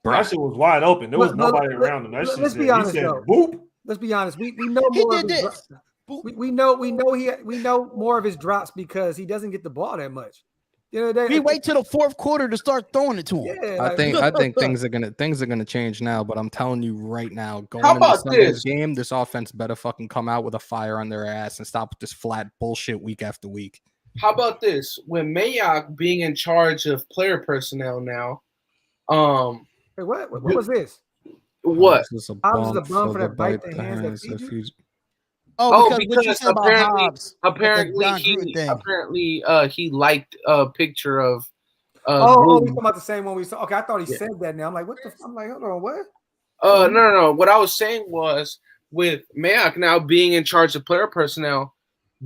That shit was wide open. There was nobody around him. That shit let's be honest, though. Boop. Let's be honest. We know more of his we know more of his drops because he doesn't get the ball that much. We wait till the fourth quarter to start throwing it to him. Yeah, I think things are gonna change now. But I'm telling you right now, going How into about Sunday's this? game, this offense better fucking come out with a fire on their ass and stop with this flat bullshit week after week. How about this? When Mayock being in charge of player personnel now, Hey, what was this? what? This is a Hobbs is a bump bum for for the that bite bite the the hands that hands feed that you? feed. What you Because said about Hobbs, apparently he liked a picture of we Gruden. talking about the same one we saw. Okay, I thought he said that now. I'm like, what the I'm like, hold on, what? No. What I was saying was with Mayock now being in charge of player personnel,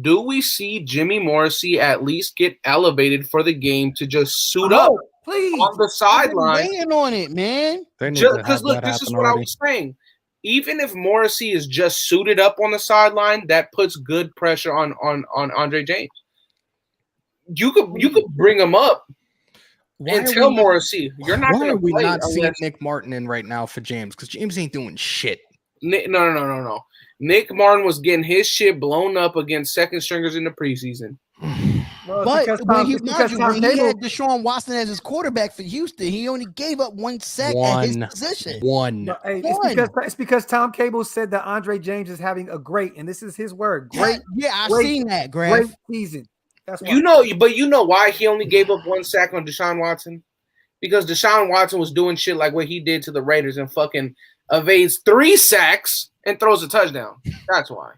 do we see Jimmy Morrissey at least get elevated for the game to just suit up please on the sideline? Waiting on it, man. Because look, this is what I was saying. Even if Morrissey is just suited up on the sideline, that puts good pressure on Andre James. You could bring him up and tell Morrissey you're not going to play. Why are we not seeing Nick Martin in right now for James? Because James ain't doing shit. No. Nick Martin was getting his shit blown up against second stringers in the preseason. But when he had Deshaun Watson as his quarterback for Houston, he only gave up 1 sack at his position. It's because Tom Cable said that Andre James is having a great, and this is his word, great. Yeah, I've seen that, Greg. Great season. That's why. You know why he only gave up 1 sack on Deshaun Watson? Because Deshaun Watson was doing shit like what he did to the Raiders and fucking evades 3 sacks and throws a touchdown. That's why.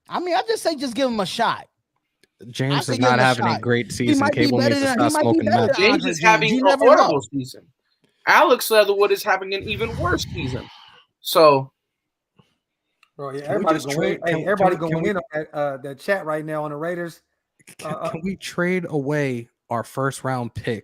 I mean, I just say just give him a shot. James is not having a great season. Cable needs to stop smoking meth. James is having a horrible season. Alex Leatherwood is having an even worse season. So, bro, yeah, everybody's going in on that chat right now on the Raiders. Can we trade away our first round pick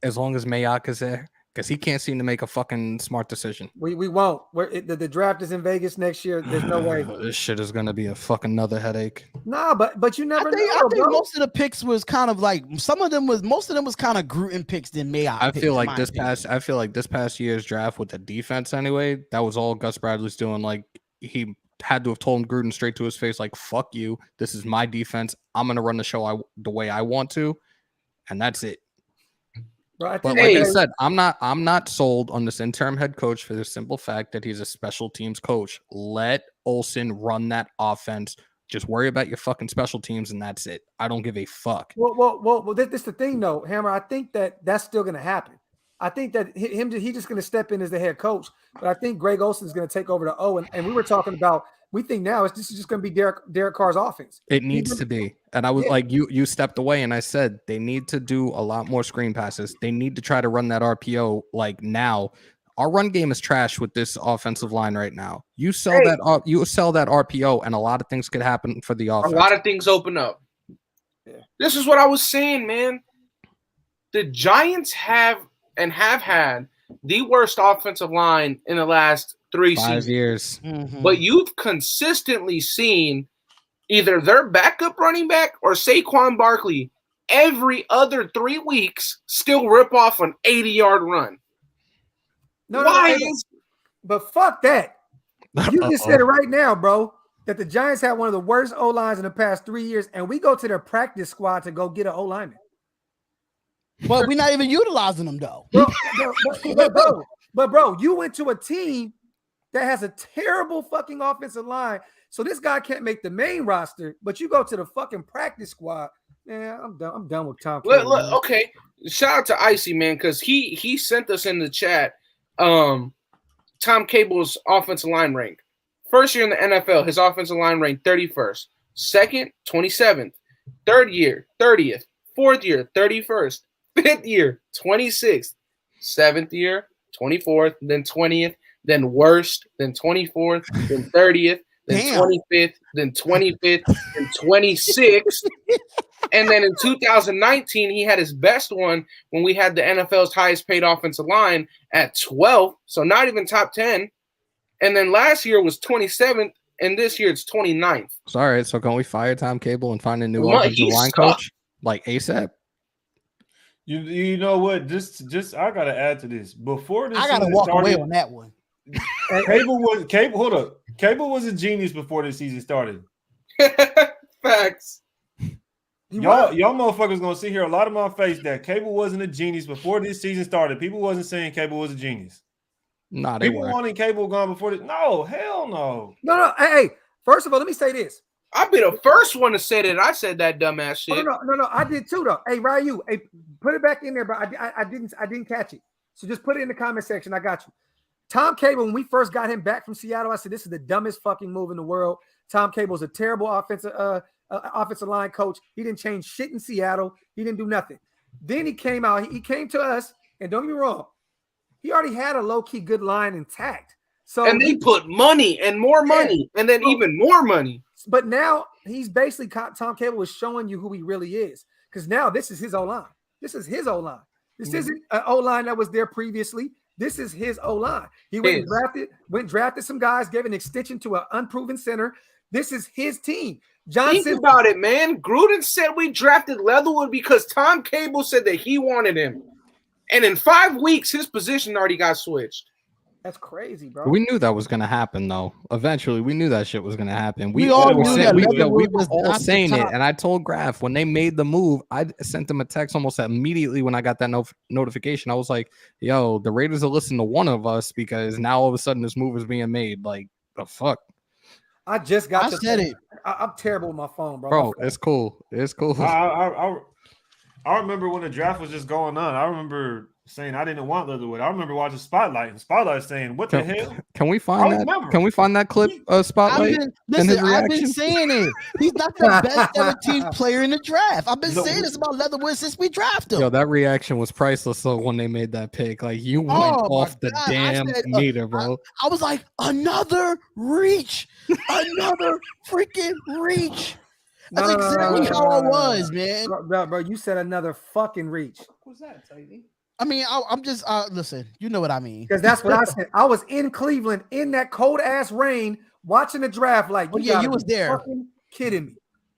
as long as Mayock is there? Because he can't seem to make a fucking smart decision. We won't. The draft is in Vegas next year. There's no way. This shit is gonna be a fucking another headache. Nah, but you never know. I think most of the picks was kind of like most of them was kind of Gruden picks than Mayock. I feel like this past year's draft with the defense anyway, that was all Gus Bradley's doing. Like he had to have told Gruden straight to his face, like, fuck you. This is my defense. I'm gonna run the show the way I want to, and that's it. But like I said, I'm not sold on this interim head coach for the simple fact that he's a special teams coach. Let Olsen run that offense. Just worry about your fucking special teams, and that's it. I don't give a fuck. Well, this is the thing, though, Hammer. I think that's still going to happen. I think that he's just going to step in as the head coach. But I think Greg Olsen is going to take over the O. And we were talking about, we think now this is just going to be Derek Carr's offense. It needs to be. And I was like, you stepped away, and I said they need to do a lot more screen passes. They need to try to run that RPO like now. Our run game is trash with this offensive line right now. You sell that RPO, and a lot of things could happen for the offense. A lot of things open up. Yeah. This is what I was saying, man. The Giants have had the worst offensive line in the last 3 seasons. 5 years. Mm-hmm. But you've consistently seen either their backup running back or Saquon Barkley every other 3 weeks still rip off an 80-yard run. But fuck that. You just said it right now, bro, that the Giants have one of the worst O-lines in the past 3 years, and we go to their practice squad to go get an O-lineman. But we're not even utilizing them, though. Bro, you went to a team that has a terrible fucking offensive line, so this guy can't make the main roster, but you go to the fucking practice squad. Man, I'm done with Tom. Look, okay. Shout out to Icy, man, because he sent us in the chat Tom Cable's offensive line rank. First year in the NFL, his offensive line ranked 31st. Second, 27th. Third year, 30th. Fourth year, 31st. Fifth year, 26th. Seventh year, 24th. Then 20th. Then worst. Then 24th. Then 30th. Then 25th. Then 25th. Then 26th. And then in 2019, he had his best one when we had the NFL's highest paid offensive line at 12. So not even top 10. And then last year was 27th. And this year it's 29th. So, all right. So can we fire Tom Cable and find a new offensive line coach like ASAP? You know what? Just I gotta add to this. Before this, I gotta walk away on that one. Hold up. Cable was a genius before this season started. Facts. Y'all motherfuckers gonna sit here a lot of my face that Cable wasn't a genius before this season started. People wasn't saying Cable was a genius. Nah, they People weren't. wanting Cable gone before this. No, hell no. No. Hey, first of all, let me say this. I'll be the first one to say that I said that dumbass shit. No, I did too, though. Hey, Ryu, hey, put it back in there, bro. I didn't catch it. So just put it in the comment section. I got you. Tom Cable, when we first got him back from Seattle, I said, this is the dumbest fucking move in the world. Tom Cable's a terrible offensive line coach. He didn't change shit in Seattle. He didn't do nothing. Then he came out. He came to us, and don't get me wrong, he already had a low-key good line intact. So and they put money and more money and then even more money. But now he's basically Tom Cable is showing you who he really is. Because now this is his O-line. This is his O-line. This isn't an O-line that was there previously. This is his O-line. He went and drafted some guys, gave an extension to an unproven center. This is his team. Think about it, man. Gruden said we drafted Leatherwood because Tom Cable said that he wanted him. And in 5 weeks, his position already got switched. That's crazy, bro. We knew that was going to happen, though. Eventually, we knew that shit was going to happen. We all were knew saying it. And I told Graf, when they made the move, I sent them a text almost immediately when I got that notification. I was like, yo, the Raiders will listen to one of us because now all of a sudden this move is being made. Like, the fuck? I just got it. I'm terrible with my phone, bro. Bro, it's cool. It's cool. I remember when the draft was just going on. I remember saying I didn't want Leatherwood. I remember watching Spotlight and Spotlight saying, "What the hell?" Can we find that? Can we find that clip? Spotlight. I've been saying it. He's not the best 17th player in the draft. I've been saying this about Leatherwood since we drafted him. Yo, that reaction was priceless. So when they made that pick, like you went off the damn meter, bro. I was like, another reach, another freaking reach. That's exactly how I was, man. Bro, you said another fucking reach. What was that, Tiny? I mean, I'm just listen. You know what I mean? Because that's what I said. I was in Cleveland in that cold ass rain watching the draft. Like, you was there. Fucking kidding me?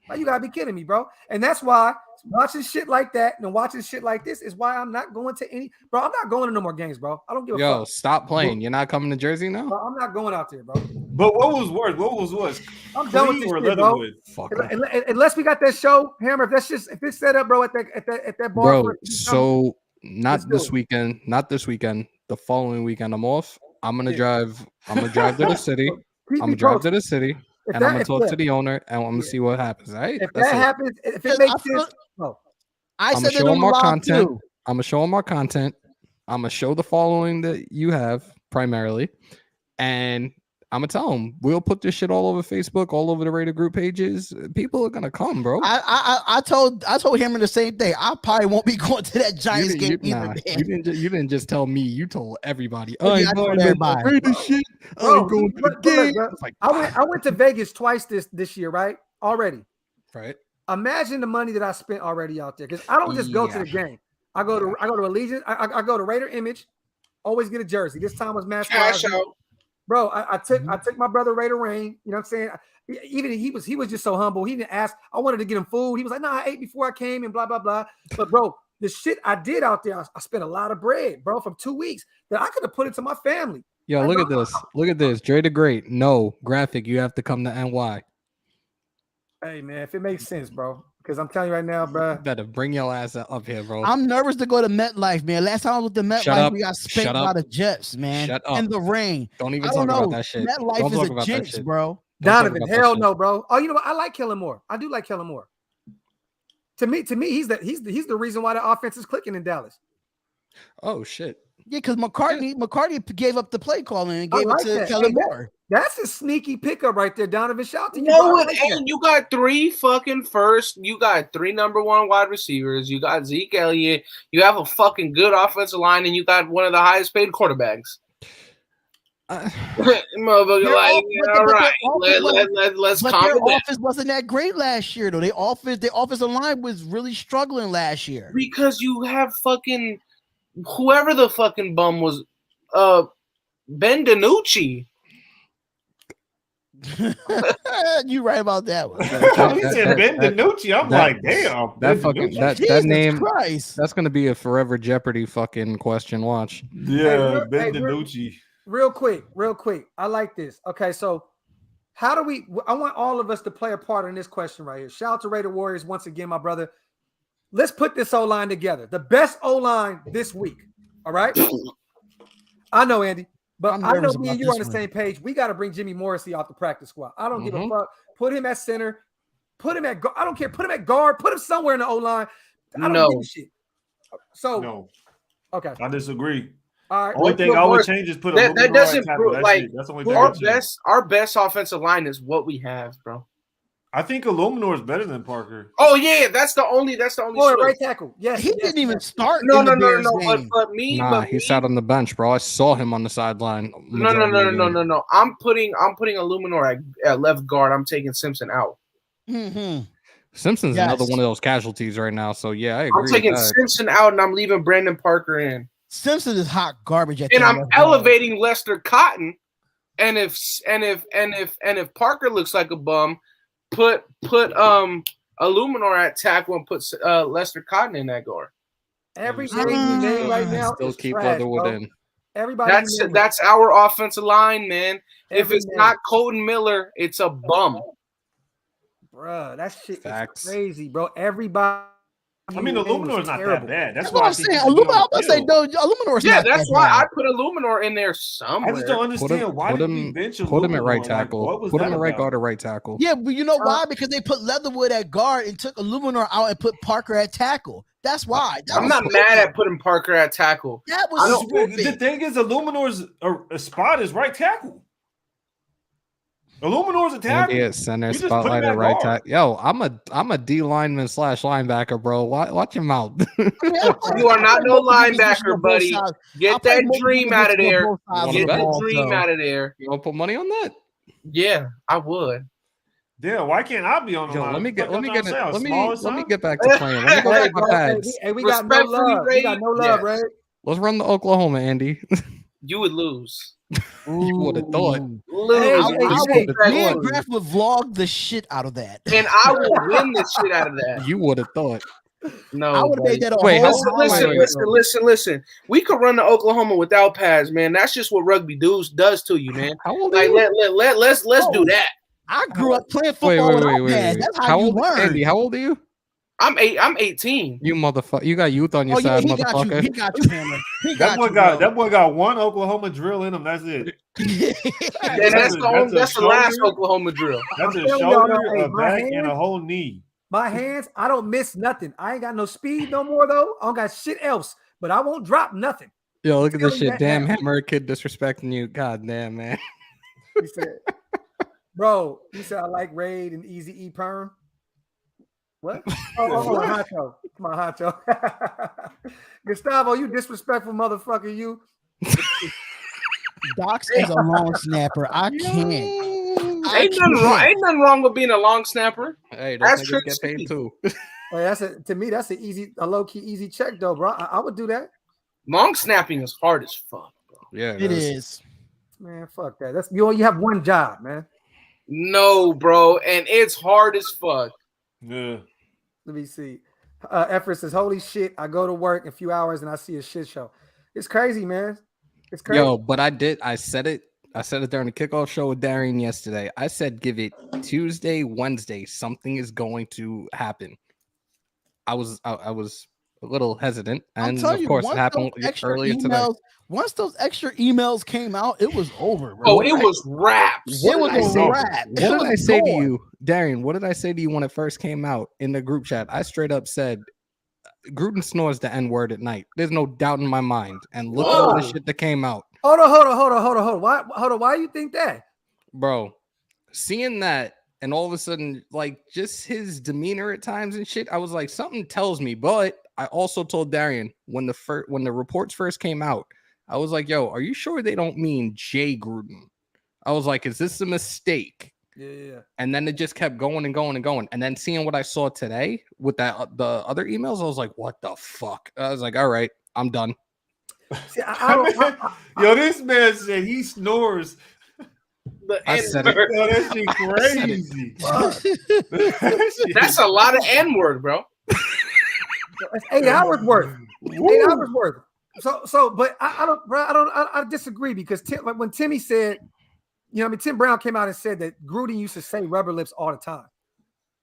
Like, you gotta be kidding me, bro. And that's why watching shit like that and watching shit like this is why I'm not going to any. Bro, I'm not going to no more games, bro. I don't give a fuck. Yo, stop playing. You're not coming to Jersey now. Bro, I'm not going out there, bro. But what was worse? What was worse? I'm done with this shit, bro. Unless we got that show, Hammer. If it's set up, bro, at that bar. Bro, so. Not this weekend. The following weekend, I'm off. I'm gonna drive to the city. I'm gonna drive to the city, and I'm gonna talk to the owner, and I'm gonna see what happens. All right. If that happens, if it makes sense, I'm gonna show them our content. I'm gonna show them our content. I'm gonna show the following that you have primarily, and I'm gonna tell him we'll put this shit all over Facebook, all over the Raider group pages. People are gonna come, bro. I told Hammer the same thing. I probably won't be going to that Giants game either. Man. You didn't just tell me. You told everybody. I told everybody. Raider shit. I ain't going to the game. I went to Vegas twice this year, right? Already. Right. Imagine the money that I spent already out there, because I don't just go to the game. I go to Allegiant. I go to Raider Image. Always get a jersey. This time was mascot. Bro, I took my brother Raider Rain. You know what I'm saying? Even he was just so humble. He didn't ask. I wanted to get him food. He was like, "Nah, I ate before I came," and blah blah blah. But bro, the shit I did out there, I spent a lot of bread, bro, from 2 weeks that I could have put into my family. Yo, look at this. Look at this. Dre the Great. No graphic. You have to come to NY. Hey man, if it makes sense, bro. Because I'm telling you right now, bro. Better bring your ass up here, bro. I'm nervous to go to MetLife, man. Last time I was with the MetLife, we got spanked by the Jets, man. Shut up. In the rain. Don't even talk about that shit. MetLife is a jinx, bro. Donovan, hell no, bro. Oh, you know what? I like Kellen Moore. I do like Kellen Moore. To me, he's the reason why the offense is clicking in Dallas. Oh shit. Yeah, because McCartney gave up the play calling and gave it to Kellen Moore. That's a sneaky pickup right there, Donovan. Shout out to you. No, and you got 3 fucking first. You got 3 number 1 wide receivers. You got Zeke Elliott. You have a fucking good offensive line, and you got one of the highest paid quarterbacks. Motherfucker, like, all right, let's calm it down. Their offense wasn't that great last year, though. Their offensive line was really struggling last year. Because you have fucking whoever the fucking bum was, Ben DiNucci. You right about that one. He said Ben DiNucci. I'm like, damn. That name. Christ. That's gonna be a forever Jeopardy fucking question. Watch. Yeah, Ben DiNucci. Real quick. I like this. Okay, so how do we? I want all of us to play a part in this question right here. Shout out to Raider Warriors once again, my brother. Let's put this O-line together. The best O-line this week. All right. I know, Andy. But I know me and you are on the same page. We got to bring Jimmy Morrissey off the practice squad. I don't give a fuck. Put him at center. Put him at guard. I don't care. Put him at guard. Put him somewhere in the O-line. I don't give a shit. So, no. Okay. I disagree. All right. Only thing I would change is put a that doesn't prove, like, that's the only thing our best offensive line is what we have, bro. I think Illuminor is better than Parker. Oh yeah, that's the only. Oh, right tackle. Yes, he didn't even start. No. But he sat on the bench, bro. I saw him on the sideline. No. I'm putting Illuminor at left guard. I'm taking Simpson out. Mm-hmm. Simpson's another one of those casualties right now. So yeah, I agree. I'm taking Simpson out and I'm leaving Brandon Parker in. Simpson is hot garbage. And I'm elevating Lester Cotton. And if Parker looks like a bum, put Illuminor at tackle and put Lester Cotton in that guard. Everything you name right now still is keep trash, Leatherwood in. Everybody, that's our offensive line, man. If it's not Colton Miller, it's a bum. Bruh, that shit is crazy, bro. Everybody. I mean, Illuminor's not that bad. That's what I'm saying. Illuminor's not that's why I put Illuminor in there somewhere. I just don't understand why did we bench Illuminor? Put him at right tackle. Put him at right guard or right tackle. Yeah, but you know why? Because they put Leatherwood at guard and took Illuminor out and put Parker at tackle. That's why. I'm not mad at putting Parker at tackle. That was stupid. The thing is, Illuminor's spot is right tackle. Illuminor's a tackle. Yeah, center spotlight at right tackle. Yo, I'm a D lineman / linebacker, bro. Watch him out. You are not no linebacker, buddy. Get that dream out of there. Get that dream out of there. You want to put money on that? Yeah, I would. Yeah, why can't I be on the line? Let me get back to playing. Let me go back to my pads. Hey, we got no love. We got no love, right? Let's run to Oklahoma, Andy. You would lose. You would have thought. Me and Graf would vlog the shit out of that. And I will win the shit out of that. You would have thought. No, I would have made that listen. We could run to Oklahoma without pads, man. That's just what rugby does to you, man. How old are you? Let's do that. I grew up playing football without pads. That's how you learn. Andy, how old are you? I'm 18. You motherfucker! You got youth on your side, motherfucker. He got you, Hammer. That boy got one Oklahoma drill in him. That's it. That's the last Oklahoma drill. That's a shoulder, a back, and a whole knee. My hands, I don't miss nothing. I ain't got no speed no more though. I don't got shit else, but I won't drop nothing. Yo, look at this shit. Damn, Hammer kid disrespecting you. God damn, man. He said, bro, he said, I like Raid and Easy E Perm. What? Oh, Hacho. Come on, Hacho. Gustavo, you disrespectful motherfucker, you. Dox is a long snapper. I can't. Ain't nothing wrong with being a long snapper. Hey, those niggas get paid too. Hey, to me, that's a low-key easy check, though, bro. I would do that. Long snapping is hard as fuck, bro. Yeah, it is. Man, fuck that. That's you have one job, man. No, bro, and it's hard as fuck. Yeah. Let me see. Effort says, holy shit, I go to work in a few hours and I see a shit show. It's crazy, man. It's crazy. Yo, but I said it during the kickoff show with Darian yesterday. I said, give it Tuesday, Wednesday. Something is going to happen. I was a little hesitant, and of course it happened earlier today. Once those extra emails came out, it was over, bro. Oh, it was wraps. It was a wrap. What did I say to you, Darian? What did I say to you when it first came out in the group chat? I straight up said, Gruden snores the N-word at night. There's no doubt in my mind. And look at all the shit that came out. Hold on. Why you think that? Bro, seeing that and all of a sudden, like, just his demeanor at times and shit, I was like, something tells me. But I also told Darian when the reports first came out, I was like, yo, are you sure they don't mean Jay Gruden? I was like, is this a mistake? Yeah. And then it just kept going and going and going. And then seeing what I saw today with the other emails, I was like, what the fuck? I was like, all right, I'm done. See, Yo, this man said he snores. I said it. Yo, that shit crazy. That's a lot of N-word, bro. That's 8 hours worth. 8 hours worth. So, but I disagree because when Timmy said, Tim Brown came out and said that Gruden used to say rubber lips all the time.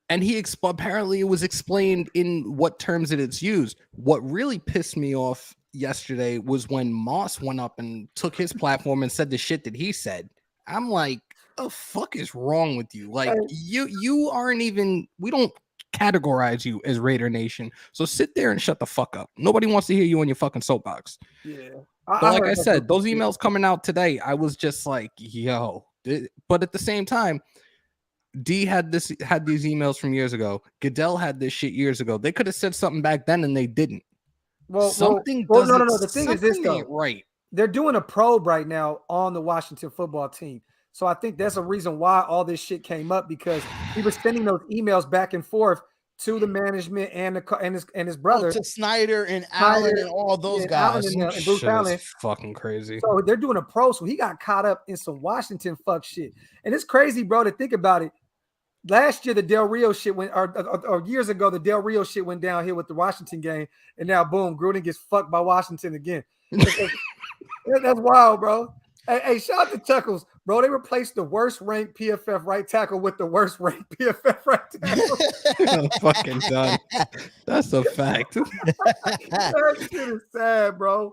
And apparently it was explained in what terms it's used. What really pissed me off yesterday was when Moss went up and took his platform and said the shit that he said. I'm like, the fuck is wrong with you? Like, you aren't even, we don't categorize you as Raider Nation. So sit there and shut the fuck up. Nobody wants to hear you on your fucking soapbox. Yeah. But like I said, those emails coming out today, I was just like, yo. But at the same time, D had these emails from years ago. Goodell had this shit years ago. They could have said something back then and they didn't. No. The thing is this, though. Right. They're doing a probe right now on the Washington football team. So I think that's a reason why all this shit came up, because he was sending those emails back and forth to the management and his brother, to Snyder and Allen and all those guys. And Bruce Allen. Fucking crazy. So they're doing a probe. So he got caught up in some Washington fuck shit. And it's crazy, bro, to think about it. Last year, the Del Rio shit went, or years ago, the Del Rio shit went downhill with the Washington game. And now, boom, Gruden gets fucked by Washington again. That's wild, bro. Hey, shout out to Chuckles, bro. They replaced the worst ranked PFF right tackle with the worst ranked PFF right tackle. I'm fucking done. That's a fact. That shit is sad, bro.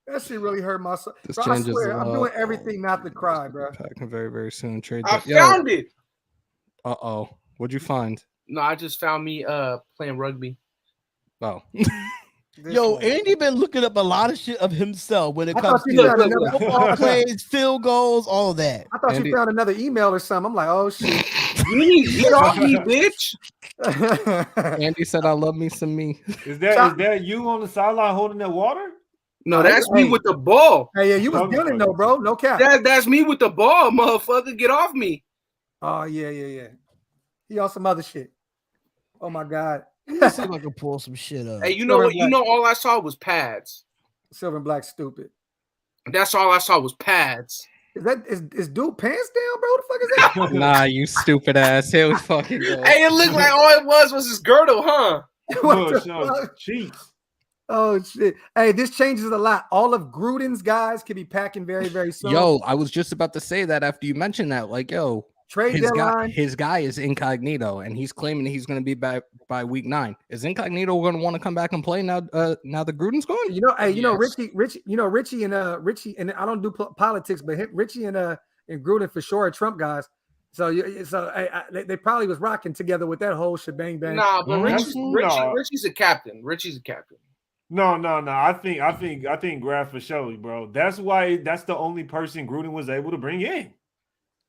That shit really hurt my soul. Bro, I swear, I'm doing everything not to cry, bro. Packing very, very soon. Trade. I found it. Uh-oh. What'd you find? No, I just found me playing rugby. Oh. Yo, Andy been looking up a lot of shit of himself when it comes to football plays, field goals, all of that. I thought you found another email or something. I'm like, oh shit. Get off me, bitch. Andy said, I love me some me. Is that you on the sideline holding that water? No, that's me with the ball. Hey, yeah, you was dealing though, bro. No cap. That's me with the ball, motherfucker. Get off me. Oh, yeah. He on some other shit. Oh my God. Let me see if I can pull some shit up. Hey, you know what? You know, all I saw was pads. Silver and black, stupid. That's all I saw was pads. Is dude pants down, bro? What the fuck is that? Nah, you stupid ass. Here we fucking go. Hey, it looked like all it was his girdle, huh? Cheeks. Oh shit! Hey, this changes a lot. All of Gruden's guys could be packing very, very soon. Yo, I was just about to say that after you mentioned that. Like, yo, trade deadline. His guy is incognito, and he's claiming he's going to be back by week 9. Is incognito going to want to come back and play now? Now the Gruden's gone. You know, hey, you know Richie, and I don't do politics, but Richie and Gruden for sure are Trump guys. So they probably was rocking together with that whole shebang bang. Nah, but Richie's a captain. Richie's a captain. No. I think Graf for sure, bro. That's why that's the only person Gruden was able to bring in.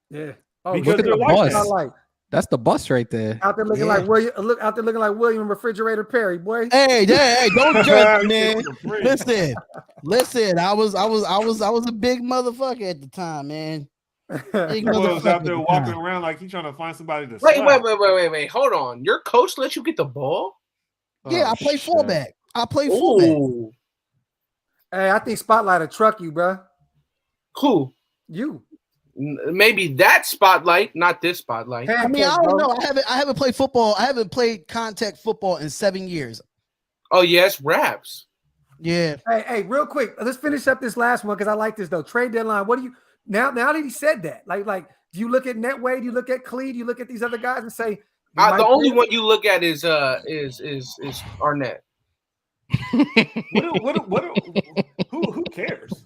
Yeah. Oh, Because look at they're the like bus. that. That's the bus right there. Out there looking like William. Look out there looking like William Refrigerator Perry, boy. Hey, don't judge me, man. Listen. I was a big motherfucker at the time, man. He was out there walking around like he's trying to find somebody to. Wait. Hold on. Your coach let you get the ball? Yeah, I play fullback. I play fullback. Hey, I think Spotlight will truck you, bro. Who? You. Maybe that Spotlight, not this Spotlight. I mean, I don't know. I haven't played football. I haven't played contact football in 7 years. Oh yes, raps. Yeah. Hey, real quick, let's finish up this last one because I like this though. Trade deadline. What do you now that he said that? Like, do you look at Netway? Do you look at Clee? Do you look at these other guys and say the only one you look at is Arnett? Who cares?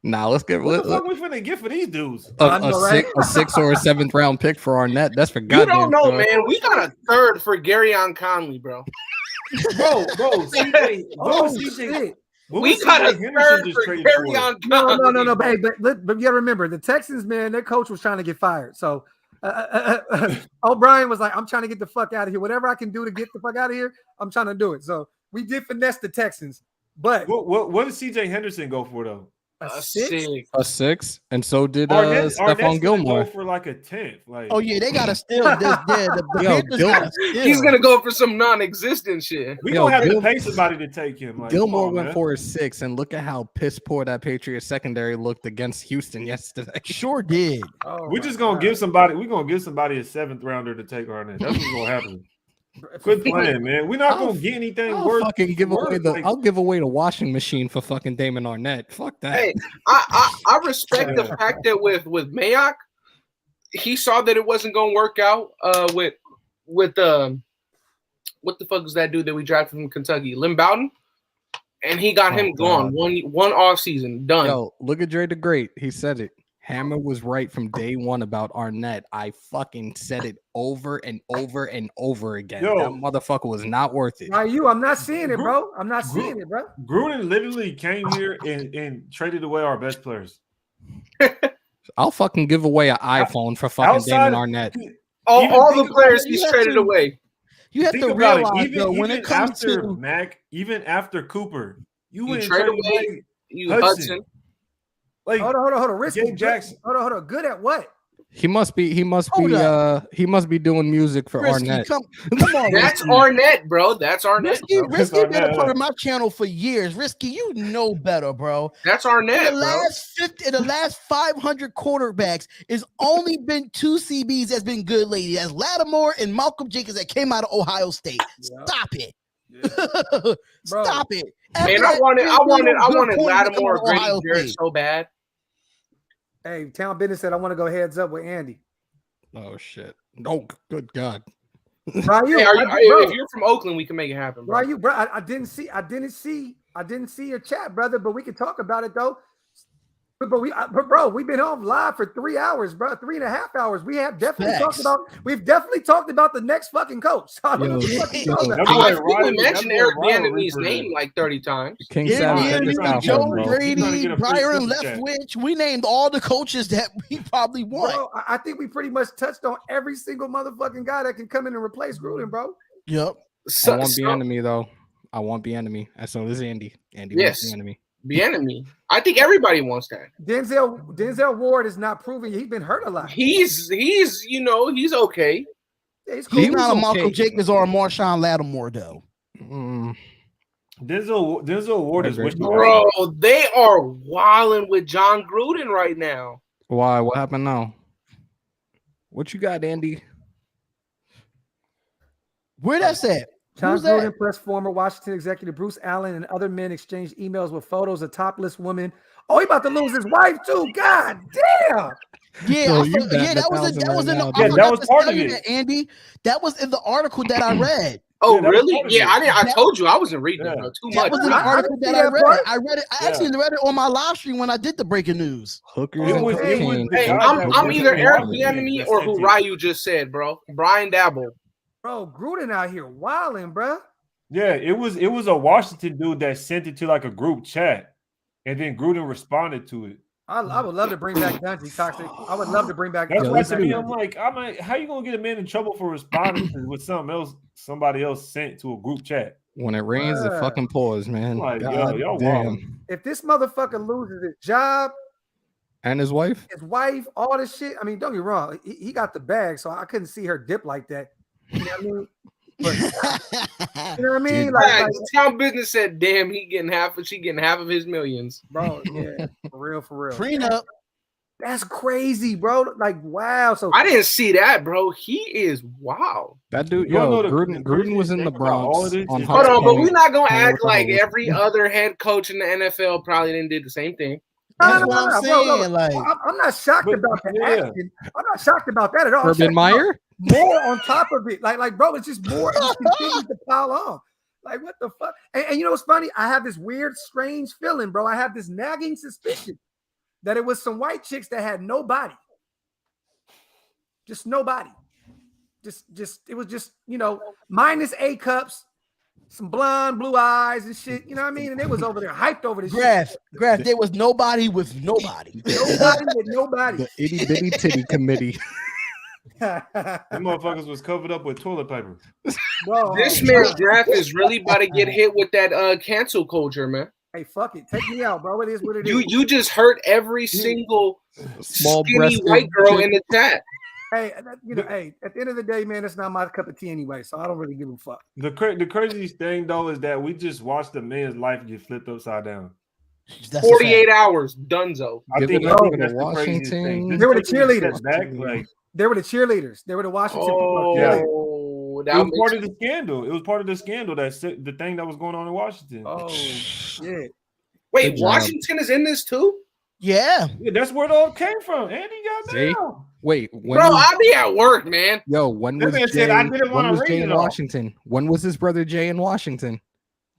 Nah, let's get. What the fuck we finna get for these dudes? A 6th or a 7th round pick for Arnett. That's for goddamn. You don't know, man. We got a 3rd for Garyon Conley, bro. bro. CJ, we got a 3rd for Garyon Conley. No. But you gotta remember, the Texans, man, their coach was trying to get fired. So O'Brien was like, "I'm trying to get the fuck out of here. Whatever I can do to get the fuck out of here, I'm trying to do it." So we did finesse the Texans. But what did CJ Henderson go for though? A 6th? A 6th, and so did Stephon Gilmore go for like a 10th. Like, oh yeah, they gotta steal this. He's gonna go for some non-existent shit. We gonna have to pay somebody to take him. Like, Gilmore went for a 6, and look at how piss poor that Patriots secondary looked against Houston yesterday. Sure did. We're just gonna give somebody. We're gonna give somebody a 7th rounder to take Arnett. That's what's gonna happen. Quit playing, man. We're not gonna get anything worth. I'll give away the washing machine for fucking Damon Arnett. Fuck that. Hey, I respect the fact that with Mayock, he saw that it wasn't gonna work out. With what the fuck was that dude that we drafted from Kentucky, Lynn Bowden, and he got him gone one off season done. Yo, look at Dre the Great. He said it. Hammer was right from day one about Arnett. I fucking said it over and over and over again. That motherfucker was not worth it. Why you? I'm not seeing it, bro. I'm not seeing it, bro. Gruden literally came here and traded away our best players. I'll fucking give away an iPhone for fucking Damon Arnett. All the players he's traded away. You have to realize though, when it comes after to Mac, even after Cooper, you went trade away Hudson. Like, hold on. Risky Jackson. Hold on. Good at what? He must be doing music for Risky, Arnett. Come on, that's Risky. Arnett, bro. That's Arnett. Risky been a part of my channel for years. Risky, you know better, bro. That's Arnett. In the last 500 quarterbacks, it's only been 2 CBs that's been good lately. That's Lattimore and Malcolm Jenkins that came out of Ohio State. Stop it. Stop it. Man, I wanted Lattimore or Brady Garrett so bad. Hey, Town Business said I want to go heads up with Andy. Oh shit! Oh, good God! Ryu, if you're from Oakland, we can make it happen, bro. Ryu, bro, I didn't see your chat, brother. But we can talk about it though. But bro, we've been on live for 3 hours, bro, 3.5 hours. We have definitely talked about the next fucking coach. I think we mentioned Eric Bieniemy's name like 30 times. King Joe Brady, Byron Leftwich. We named all the coaches that we probably want. Bro, I think we pretty much touched on every single motherfucking guy that can come in and replace Gruden, bro. Yep. I won't be enemy though. I won't be enemy. And so this is Andy. Andy wants the enemy. Bieniemy. I think everybody wants that. Denzel Ward is not proving he's been hurt a lot. He's okay. Yeah, he's cool. He's not a Malcolm Jenkins or a Marshawn Lattimore though. Denzel Ward is bro. They are wilding with John Gruden right now. Why? What happened now? What you got, Andy? Where that's at? John Gruden plus former Washington executive Bruce Allen and other men exchanged emails with photos of topless women. Oh, he about to lose his wife too. God damn. Yeah, that was part of it, Andy. That was in the article that I read. Oh, really? Yeah, I told you I wasn't reading it too much. That was in the article that I read. I read it. I actually read it on my live stream when I did the breaking news. Hookers and cocaine. Hey, I'm either Eric Bieniemy or who Ryu just said, bro. Brian Dabble. Bro, Gruden out here wilding, bro. Yeah, it was a Washington dude that sent it to like a group chat, and then Gruden responded to it. I would love to bring back Dungy Toxic. I would love to bring back. That's why to me, I'm like, how you gonna get a man in trouble for responding with something else somebody else sent to a group chat? When it rains, it fucking pours, man. Like, God y'all damn. If this motherfucker loses his job and his wife, all this shit. I mean, don't get me wrong. He got the bag, so I couldn't see her dip like that. You know what I mean? But, you know what I mean? Like Town Business said, "Damn, she getting half of his millions, bro." Yeah, for real. Prenup. That's crazy, bro. Like, wow. So I didn't see that, bro. He is wow. That dude, Gruden was in the Bronx. Hold on, but we're not gonna act like every other head coach in the NFL probably didn't do the same thing. That's what I'm saying. Like, I'm not shocked about the action. I'm not shocked about that at all. Urban Meyer. More on top of it, like, bro, it's just more. It continues to pile on. Like, what the fuck? And you know what's funny? I have this weird, strange feeling, bro. I have this nagging suspicion that it was some white chicks that had nobody. Just nobody. Just it was just, minus A cups, some blonde, blue eyes and shit. You know what I mean? And it was over there hyped over this shit. Graf, there was nobody with nobody. Nobody with nobody. The itty bitty titty committee. Them motherfuckers was covered up with toilet paper. Bro, this man's draft is really about to get hit with that cancel culture, man. Hey, fuck it. Take me out, bro. It is what it is. You just hurt every single small skinny white girl in the chat. Hey, hey, at the end of the day, man, it's not my cup of tea anyway, so I don't really give a fuck. The craziest thing, though, is that we just watched a man's life get flipped upside down. That's 48 hours, dunzo. I think that's the craziest thing. They were the cheerleaders. They were the cheerleaders. They were the Washington people. It was part of the scandal. It was part of the scandal, the thing that was going on in Washington. Oh, shit. Wait, Washington is in this too? Yeah, that's where it all came from. Andy got down. Wait, bro, I'll be at work, man. Yo, when was Jay? Jay in Washington? When was his brother Jay in Washington?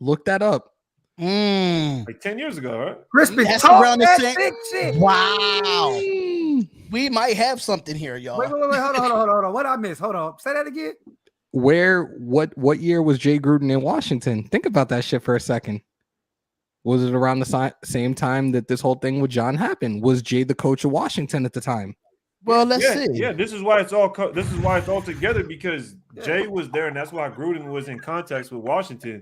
Look that up. Like 10 years ago, right? Crispin, that's around the same. Shit. Wow. We might have something here, y'all. Wait, hold on. What I missed? Hold on. Say that again. What year was Jay Gruden in Washington? Think about that shit for a second. Was it around the same time that this whole thing with John happened? Was Jay the coach of Washington at the time? Well, let's see. Yeah, this is why it's all together because Jay was there, and that's why Gruden was in contact with Washington.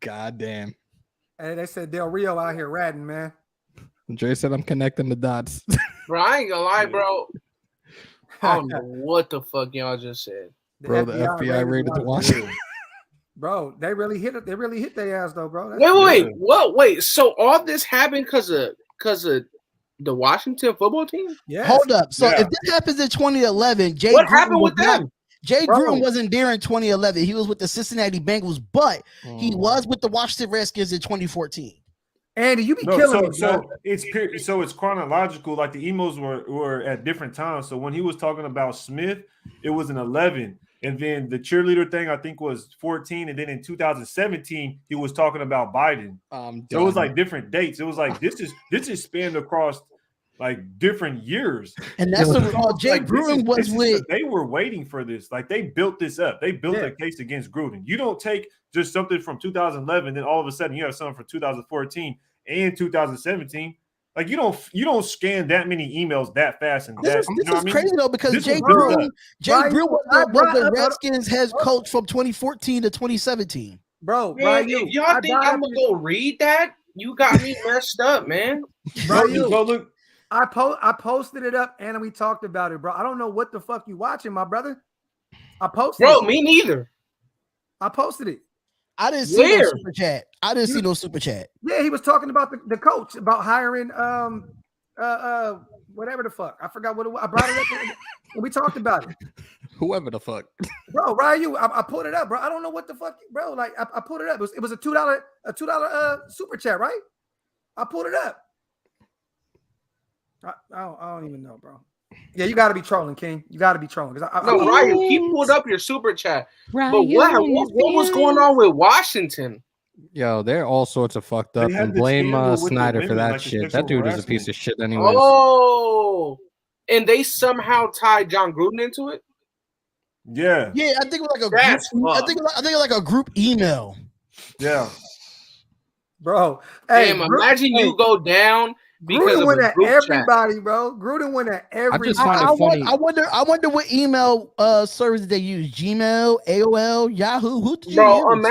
God damn. Hey, they said Del Rio out here ratting, man. Jay said I'm connecting the dots. Bro, I ain't gonna lie, bro. I don't know what the fuck y'all just said. Bro, the FBI raided the Washington. Bro, they really hit it. They really hit their ass though, bro. Wait. So all this happened because of the Washington football team? Yeah. Hold up. So if this happens in 2011, what happened with them? Jay Gruden wasn't there in 2011. He was with the Cincinnati Bengals, but he was with the Washington Redskins in 2014. Andy, you be killing me. So it's chronological. Like the emails were at different times. So when he was talking about Smith, it was in 11. And then the cheerleader thing, I think, was 14. And then in 2017, he was talking about Biden. So it was like different dates. It was like this is spanned across like different years. And that's Jay Gruden was with. They were waiting for this. Like they built this up. They built a case against Gruden. You don't take just something from 2011, then all of a sudden you have something from 2014 and 2017. Like you don't scan that many emails that fast and this is crazy though because Jay Gruden was the Redskins head coach from 2014 to 2017. Bro, man, if y'all think I'm gonna go read that, you got me messed up, man. Bro, look. I posted it up and we talked about it, bro. I don't know what the fuck you watching, my brother. I posted it. Me neither. I posted it. I didn't see no super chat. I didn't see no super chat. Yeah, he was talking about the coach about hiring whatever the fuck. I forgot what it was. I brought it up and we talked about it. Whoever the fuck. Bro, Ryu, I pulled it up, bro. I don't know what the fuck, bro. Like I pulled it up. It was a $2 super chat, right? I pulled it up. I don't even know, bro. Yeah, you got to be trolling, King. You got to be trolling. Ryan, he pulled up your super chat. Ryan, but what was going on with Washington? Yo, they're all sorts of fucked up. And blame Snyder for that shit. That dude is a piece of shit anyways. Oh, and they somehow tied John Gruden into it? Yeah. Yeah, I think it was like a group. I think it was like a group email. Yeah. Bro. Damn, imagine you go down because Gruden of went a at group chat. everybody, bro. Gruden went at everybody. just find it funny. I wonder what email service they use. Gmail, AOL, Yahoo. Who did you Bro, use?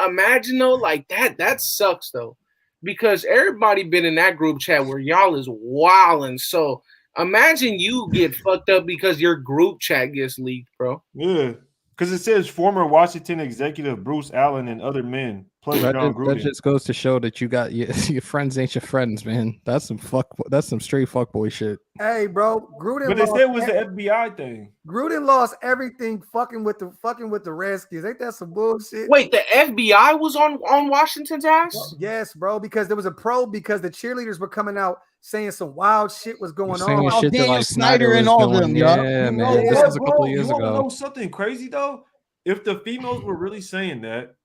imagine though, like that sucks though, because everybody been in that group chat where y'all is wilding. So imagine you get fucked up because your group chat gets leaked, bro. Yeah, because it says former Washington executive Bruce Allen and other men plus John That Gruden. just goes to show that you got your friends ain't your friends, man. That's some straight fuckboy shit. Hey, bro, Gruden. But they said it was the FBI thing. Gruden lost everything fucking with the Redskins. Ain't that some bullshit? Wait, the FBI was on Washington's ass? Yes, bro, because there was a probe because the cheerleaders were coming out saying some wild shit was going Saying on. shit that, Daniel like, Snyder and was all doing. them, y'all. Yeah, man. No, This was a couple bro, years you want to ago. know something crazy though? If the females were really saying that,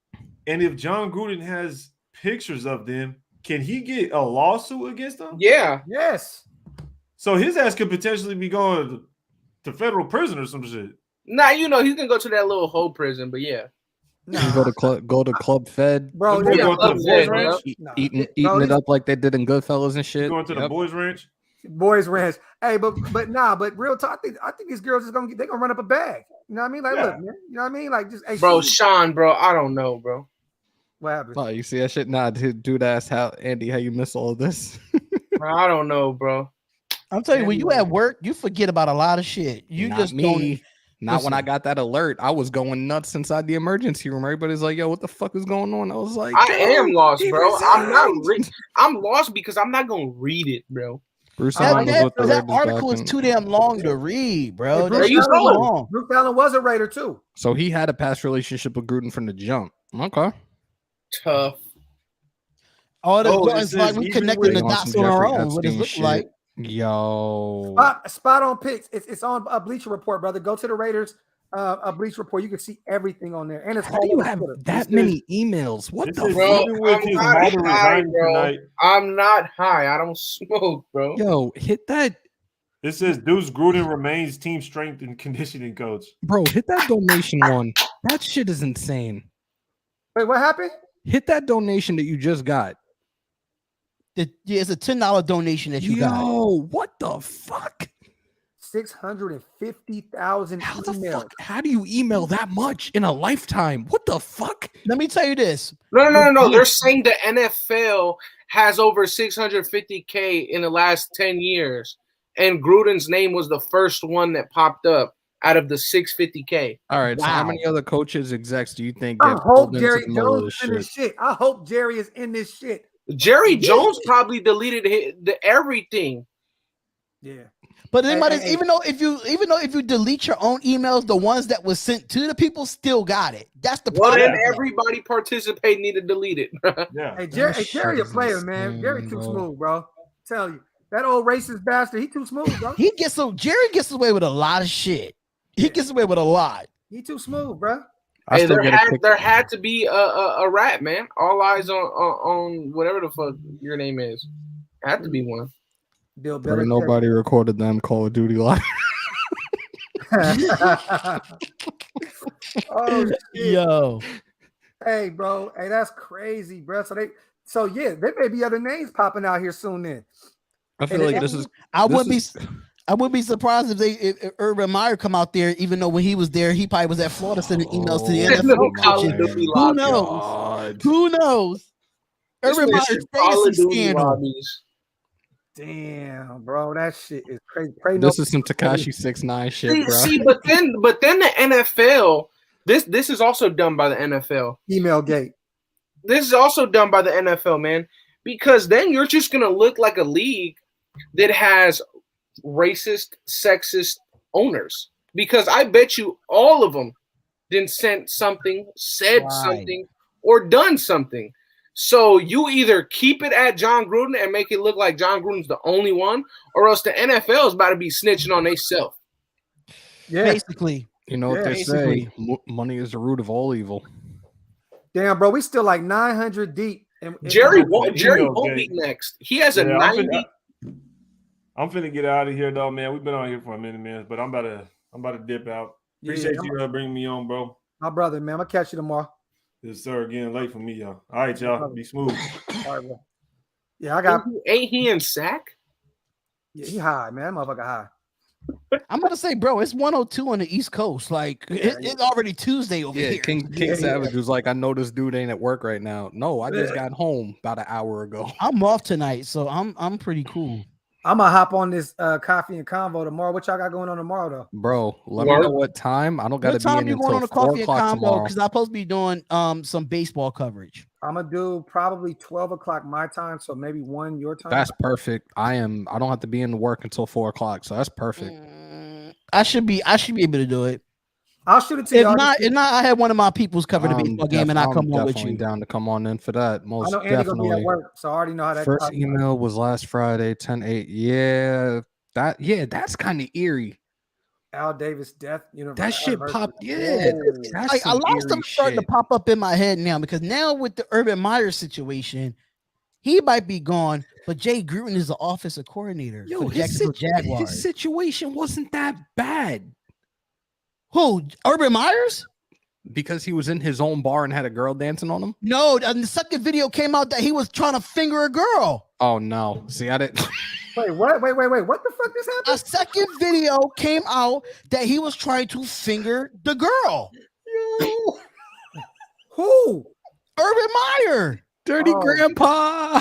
and if John Gruden has pictures of them, can he get a lawsuit against them? Yeah. Yes. So his ass could potentially be going to federal prison or some shit. Nah, you know, he can go to that little hole prison, but yeah. You go to Club Fed, Bro, He's yeah, going to the boys ranch. eating it up like they did in Goodfellas and shit. Going to the boys ranch. Boys ranch. Hey, but real talk. I think these girls they're gonna run up a bag. You know what I mean? Like, Yeah. look, man. You know what I mean? Like, just hey, Bro, Sean, bro, I don't know, bro. what happened? Oh, you see that shit? Nah, dude, asked how you miss all of this. Bro, I don't know, bro. I'm telling you, when you at work, you forget about a lot of shit. You Not just me. don't. Not when I got that alert. I was going nuts inside the emergency room. Everybody's like, "Yo, what the fuck is going on?" I was like, I am lost, he bro. resigned. I'm lost because I'm not gonna read it, bro. Bruce That- Allen was with the That Raiders article back is in- too damn long to read, bro. Hey, Bruce That's too Allen- long. Bruce Allen was a Raider too. So he had a past relationship with Gruden from the jump. Okay. Tough. All the Oh, it it's says like we even connecting with- the On dots some on our Jeffrey own. What it Epstein look shit. like. Yo. Spot on picks. It's on a Bleacher Report, brother. Go to the Raiders a Bleacher Report. You can see everything on there. And it's How do you all have Twitter. that many emails? What This the is Bro, even with I'm his not mother high, resigning bro. tonight. I'm not high. I don't smoke, bro. Yo, hit that, It says Deuce Gruden remains team strength and conditioning coach. bro. Hit that donation one. That shit is insane. Wait, what happened? Hit that donation that you just got. It's a $10 donation that you got. Yo, what the fuck? 650,000 How the emails. fuck? How do you email that much in a lifetime? What the fuck? Let me tell you this. No. They're saying the NFL has over 650K in the last 10 years, and Gruden's name was the first one that popped up out of the 650K. All right. So how Wow. many other coaches, execs do you think I get hope pulled into Jerry the middle of Jones this is in shit? this shit. I hope Jerry is in this shit. Jerry Jones probably deleted everything. Yeah. But they Hey, might hey, have, hey. even though if you delete your own emails, the ones that was sent to the people still got it. That's the Well, problem. then everybody participating need to delete it. Yeah. Hey, Jerry shit a is player, man. insane, Jerry too bro. smooth, bro. Tell you. That old racist bastard, he too smooth, bro. Jerry gets away with a lot of shit. He gets away with a lot. He too smooth, bro. I Hey, still get a kick. there had to be a rat, man. All eyes on whatever the fuck your name is. Had to be one. Bill Bro, Belichick. nobody recorded them Call of Duty live. Oh shit. Yo, Hey, bro. Hey, that's crazy, bro. So yeah, there may be other names popping out here soon then. I feel like this is. I this wouldn't is- be. I wouldn't be surprised if Urban Meyer come out there, even though when he was there, he probably was at Florida sending emails to the Oh, NFL Call of coaches. Duty Who lobby. knows? God. Who knows? Urban Meyer Especially Call of facing Duty scandal. lobbies. Damn, bro. That shit is crazy. Pray This no- is some Tekashi 6ix9ine shit, bro. See, but then the NFL. This is also done by the NFL. email gate. This is also done by the NFL, man. Because then you're just gonna look like a league that has racist, sexist owners. Because I bet you all of them didn't send something, said Right. something, or done something. So you either keep it at John Gruden and make it look like John Gruden's the only one, or else the NFL is about to be snitching on themselves. Yeah. Basically, You know what Yeah, they say? Money is the root of all evil. Damn, bro. We still like 900 deep. Jerry email won't be game. next. He has a Yeah, 90. I'm finna get out of here though, man. We've been on here for a minute, man. But I'm about to dip out. Appreciate you bringing me on, bro. My brother, man. I'm gonna catch you tomorrow. Yes, sir. Getting late for me, y'all. All right, y'all. Be smooth. All right, bro. Yeah, I got. Ain't he in sack? Yeah, he high, man. That motherfucker high. I'm gonna say, bro, it's 102 on the East Coast. Like it's already Tuesday over here. King Savage was like, I know this dude ain't at work right now. No, I just got home about an hour ago. I'm off tonight, so I'm pretty cool. I'm gonna hop on this coffee and convo tomorrow. What y'all got going on tomorrow, though? Bro, let me know what time. I don't got to be in until on a 4 coffee and o'clock convo tomorrow. because I'm supposed to be doing some baseball coverage. I'm gonna do probably 12 o'clock my time, so maybe 1 your time. That's perfect. I don't have to be in work until 4 o'clock, so that's perfect. I should be able to do it. I'll shoot it to you. If not, I had one of my people's cover the baseball game, and I come on with you. Down to come on in for that. Most I know Andy definitely. gonna be at work, so I already know how that. First email was last Friday, 10/8. Yeah, that's kind of eerie. Al Davis death. That shit popped. Yeah, that's like a lot of stuff starting to pop up in my head now because now with the Urban Meyer situation, he might be gone, but Jay Gruden is the offensive coordinator for the Jacksonville Jaguars. His situation wasn't that bad. Who? Urban Meyer's? Because he was in his own bar and had a girl dancing on him? No, and the second video came out that he was trying to finger a girl. Oh, no. See, I didn't... Wait, what? Wait. What the fuck just happened? A second video came out that he was trying to finger the girl. Who? Urban Meyer. Dirty Grandpa.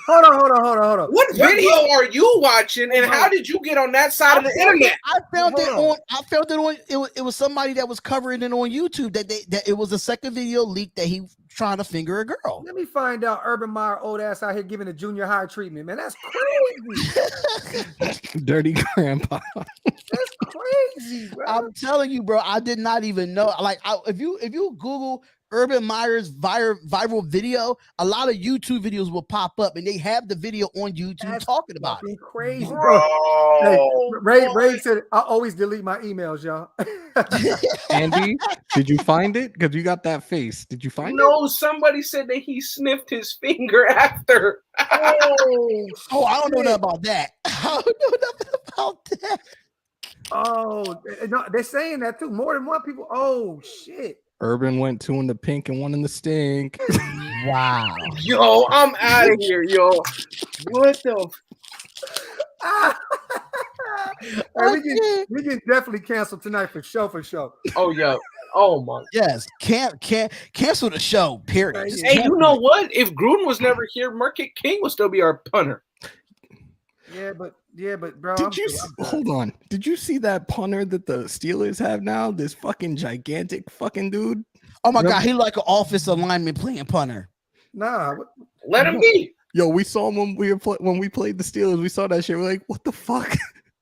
Hold on. What video are you watching, and how did you get on that side of the internet? I found it on. It was somebody that was covering it on YouTube that it was a second video leak that he was trying to finger a girl. Let me find out. Urban Meyer old ass out here giving a junior high treatment, man. That's crazy. Dirty Grandpa. That's crazy, bro. I'm telling you, bro. I did not even know. Like, if you Google Urban Meyer's viral video, a lot of YouTube videos will pop up, and they have the video on YouTube talking about it. Crazy, bro. Hey, Ray said, I always delete my emails, y'all. Andy, did you find it? Because you got that face. Did you find it? No, somebody said that he sniffed his finger after. I don't know nothing about that. I don't know nothing about that. Oh, no, they're saying that too. More than one people. Oh, shit. Urban went 2 in the pink and 1 in the stink. Wow. Yo, I'm out of here, yo. What the? We can definitely cancel tonight for sure. Oh, yeah. Oh, my. Yes. Can't cancel the show, period. Hey, you know what? If Gruden was never here, Marquette King would still be our punter. Yeah, but bro. Hold on. Did you see that punter that the Steelers have now? This fucking gigantic fucking dude. Oh my God, he like an offensive lineman playing punter. Nah, let him be. Yo, we saw him when we played the Steelers. We saw that shit. We're like, what the fuck?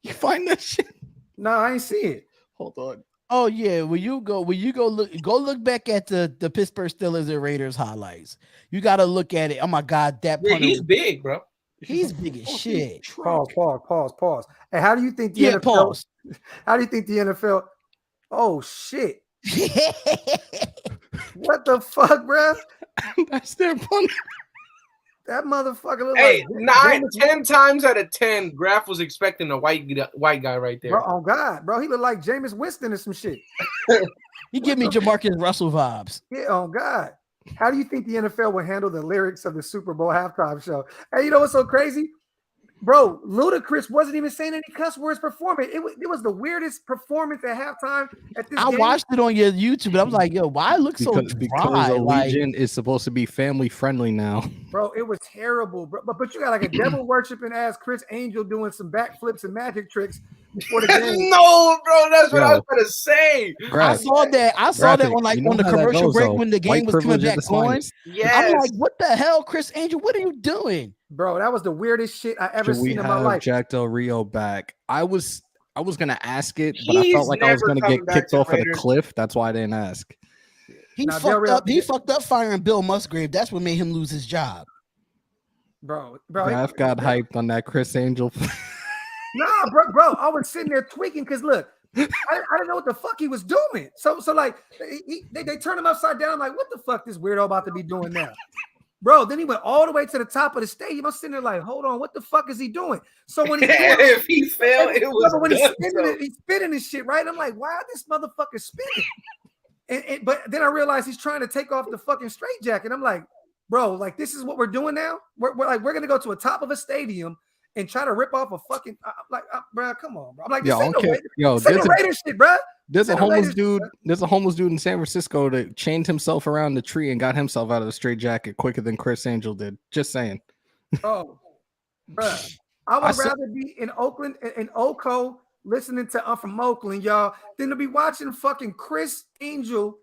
You find that shit? No, I ain't see it. Hold on. Oh yeah, when you go look back at the Pittsburgh Steelers and Raiders highlights. You got to look at it. Oh my God, that punter, he's big, bro. He's big as shit. Pause. And how do you think the NFL? Pause. How do you think the NFL? Oh shit! What the fuck, bro? That's their punter. That motherfucker look like 10 times out of 10. Graf was expecting a white guy right there. Bro, oh God, bro, he looked like Jameis Winston or some shit. He give me Jamarcus Russell vibes. Yeah, oh God. How do you think the NFL will handle the lyrics of the Super Bowl halftime show? Hey, you know what's so crazy? Bro, Ludacris wasn't even saying any cuss words performing. It was the weirdest performance at halftime at this game. Watched it on your YouTube, and I was like, yo, why it looks so dry? Because Allegiant is supposed to be family friendly now. Bro, it was terrible, bro. But you got like a devil worshiping ass Chris Angel doing some backflips and magic tricks before the game. No, bro, that's what I was gonna say. I saw that on the commercial break when the game was coming back on. Yes. I'm like, what the hell, Chris Angel? What are you doing? Bro, that was the weirdest shit I ever seen in my life. Jack Del Rio back. I was gonna ask it, but I felt like I was gonna get kicked off of the cliff. That's why I didn't ask. He fucked up firing Bill Musgrave. That's what made him lose his job. Bro. I've got hyped on that Chris Angel. Nah, bro. I was sitting there tweaking because look, I didn't know what the fuck he was doing. So like they turned him upside down. I'm like, what the fuck this weirdo about to be doing now? Bro, then he went all the way to the top of the stadium. I'm sitting there like, hold on, what the fuck is he doing? So when if he fell, it was when he's spinning his shit, right? I'm like, why is this motherfucker spinning? But then I realized he's trying to take off the fucking straitjacket. I'm like, bro, like this is what we're doing now. We're gonna go to a top of a stadium and try to rip off a fucking bro. Come on, bro. I'm like, this ain't no Raiders. This ain't no Raiders shit, bro. There's a homeless dude. There's a homeless dude in San Francisco that chained himself around the tree and got himself out of the straitjacket quicker than Chris Angel did. Just saying. Oh, bro. I would rather be in Oakland, in Oco, listening to I'm from Oakland, y'all, than to be watching fucking Chris Angel.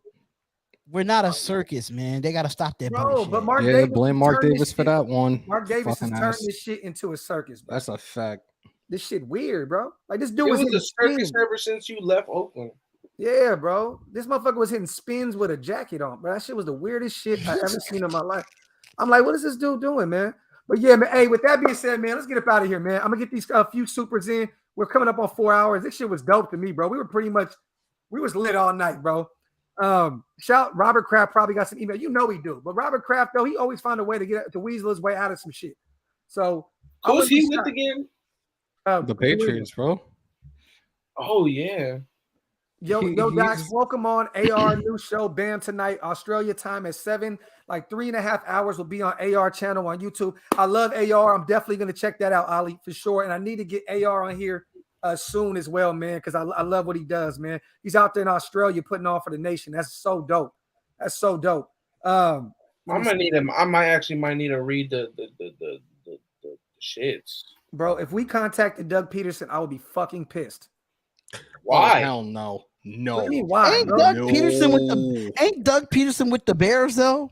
We're not a circus, man. They gotta stop that bullshit. But Mark Davis blame Mark Davis for that one. Mark Davis has turned this shit into a circus, bro. That's a fact. This shit weird, bro. Like this dude was hitting a circus spins ever since you left Oakland. Yeah, bro. This motherfucker was hitting spins with a jacket on, bro. That shit was the weirdest shit I ever seen in my life. I'm like, what is this dude doing, man? But yeah, man. Hey, with that being said, man, let's get up out of here, man. I'm gonna get these few supers in. We're coming up on 4 hours. This shit was dope to me, bro. We was lit all night, bro. Shout Robert Kraft probably got some email. You know he do, but Robert Kraft though he always find a way to weasel his way out of some shit. So who's he with again? The Patriots, bro. Oh yeah. Yo, Dax, welcome on AR new show. Bam tonight, Australia time at 7. Like 3.5 hours will be on AR channel on YouTube. I love AR. I'm definitely gonna check that out, Ali, for sure. And I need to get AR on here soon as well, man, because I love what he does, man. He's out there in Australia putting on for the nation. That's so dope. That's so dope. I'm gonna need him. I might need to read the shits. Bro, if we contacted Doug Peterson, I would be fucking pissed. Why? Oh, hell no. No. What do you mean, why? Ain't Doug Peterson with the Bears though?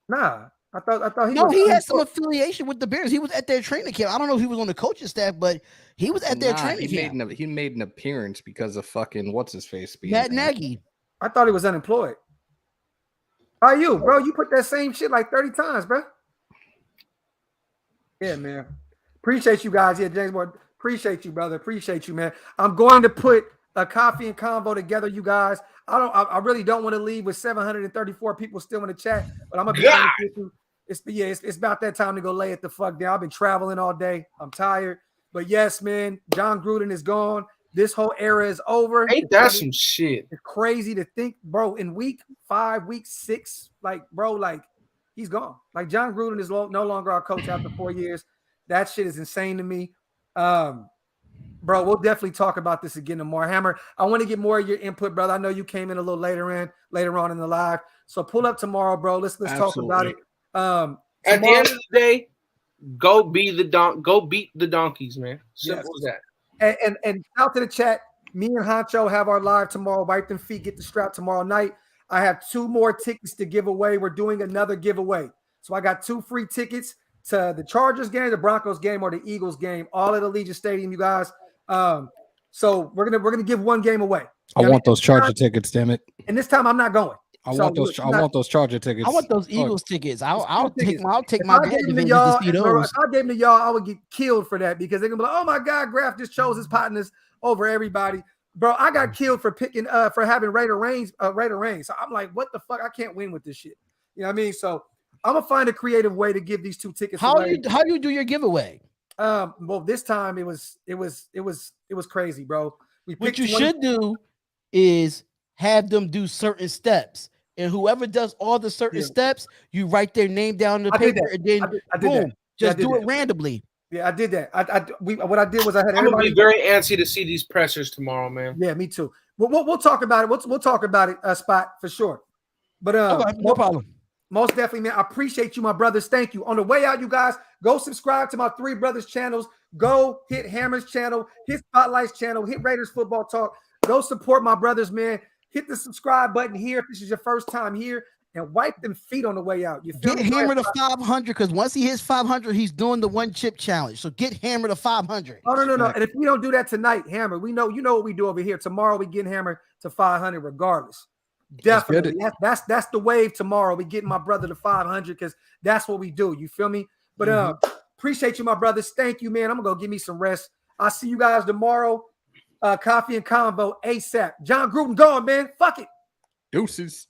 Nah. I thought he had some affiliation with the Bears. He was at their training camp. I don't know if he was on the coaching staff, but he was at their training camp. He made an appearance because of fucking what's his face being Matt Nagy. I thought he was unemployed. How are you, bro? You put that same shit like 30 times, bro. Yeah, man. Appreciate you guys. Yeah, James Moore. Appreciate you, brother. Appreciate you, man. I'm going to put a coffee and convo together, you guys. I really don't want to leave with 734 people still in the chat, but I'm gonna be honest with you. It's about that time to go lay it the fuck down. I've been traveling all day. I'm tired. But yes, man, John Gruden is gone. This whole era is over. Ain't that some shit? It's crazy to think, bro, in week 5, week 6, like, bro, like, he's gone. Like, John Gruden is no longer our coach after 4 years. That shit is insane to me. Bro, we'll definitely talk about this again tomorrow. Hammer, I want to get more of your input, brother. I know you came in a little later on in the live. So pull up tomorrow, bro. Let's talk about it. At the end of the day, go beat the donkeys, man. Simple as that. And out to the chat. Me and Honcho have our live tomorrow. Wipe them feet, get the strap tomorrow night. I have 2 more tickets to give away. We're doing another giveaway. So I got 2 free tickets to the Chargers game, the Broncos game, or the Eagles game, all at Allegiant Stadium, you guys. So we're gonna give 1 game away. I want those Charger tickets, damn it. And this time I'm not going. I want those Charger tickets. I want those Eagles tickets. I'll take my if I gave them to y'all, I would get killed for that because they're gonna be like, oh my God, Graf just chose his partners over everybody. Bro, I got killed for picking for having Raider Reigns. So I'm like, what the fuck? I can't win with this shit. You know what I mean? So I'm gonna find a creative way to give these 2 tickets away. How do you do your giveaway? Well, this time it was crazy, bro. What you should do is have them do certain steps, and whoever does all the certain steps, you write their name down on the paper, and then boom, just do it randomly. Yeah, I did that. What I did was I had. I'm gonna be very antsy to see these pressers tomorrow, man. Yeah, me too. We'll talk about it. We'll talk about it, Spot, for sure. But okay, no problem. Most definitely, man. I appreciate you, my brothers. Thank you. On the way out, you guys, go subscribe to my 3 brothers channels. Go hit Hammer's channel, hit Spotlight's channel, hit Raiders Football Talk. Go support my brothers, man. Hit the subscribe button here if this is your first time here, and wipe them feet on the way out. You feel get Hammer to 500 because once he hits 500, he's doing the 1 chip challenge. So get Hammer to 500. Oh no! And if we don't do that tonight, Hammer, you know what we do over here. Tomorrow we get Hammer to 500 regardless. Definitely. That's the wave tomorrow. We getting my brother to 500 because that's what we do. You feel me? But appreciate you, my brothers. Thank you, man. I'm gonna go give me some rest. I'll see you guys tomorrow. Coffee and convo ASAP. John Gruden gone, man. Fuck it. Deuces.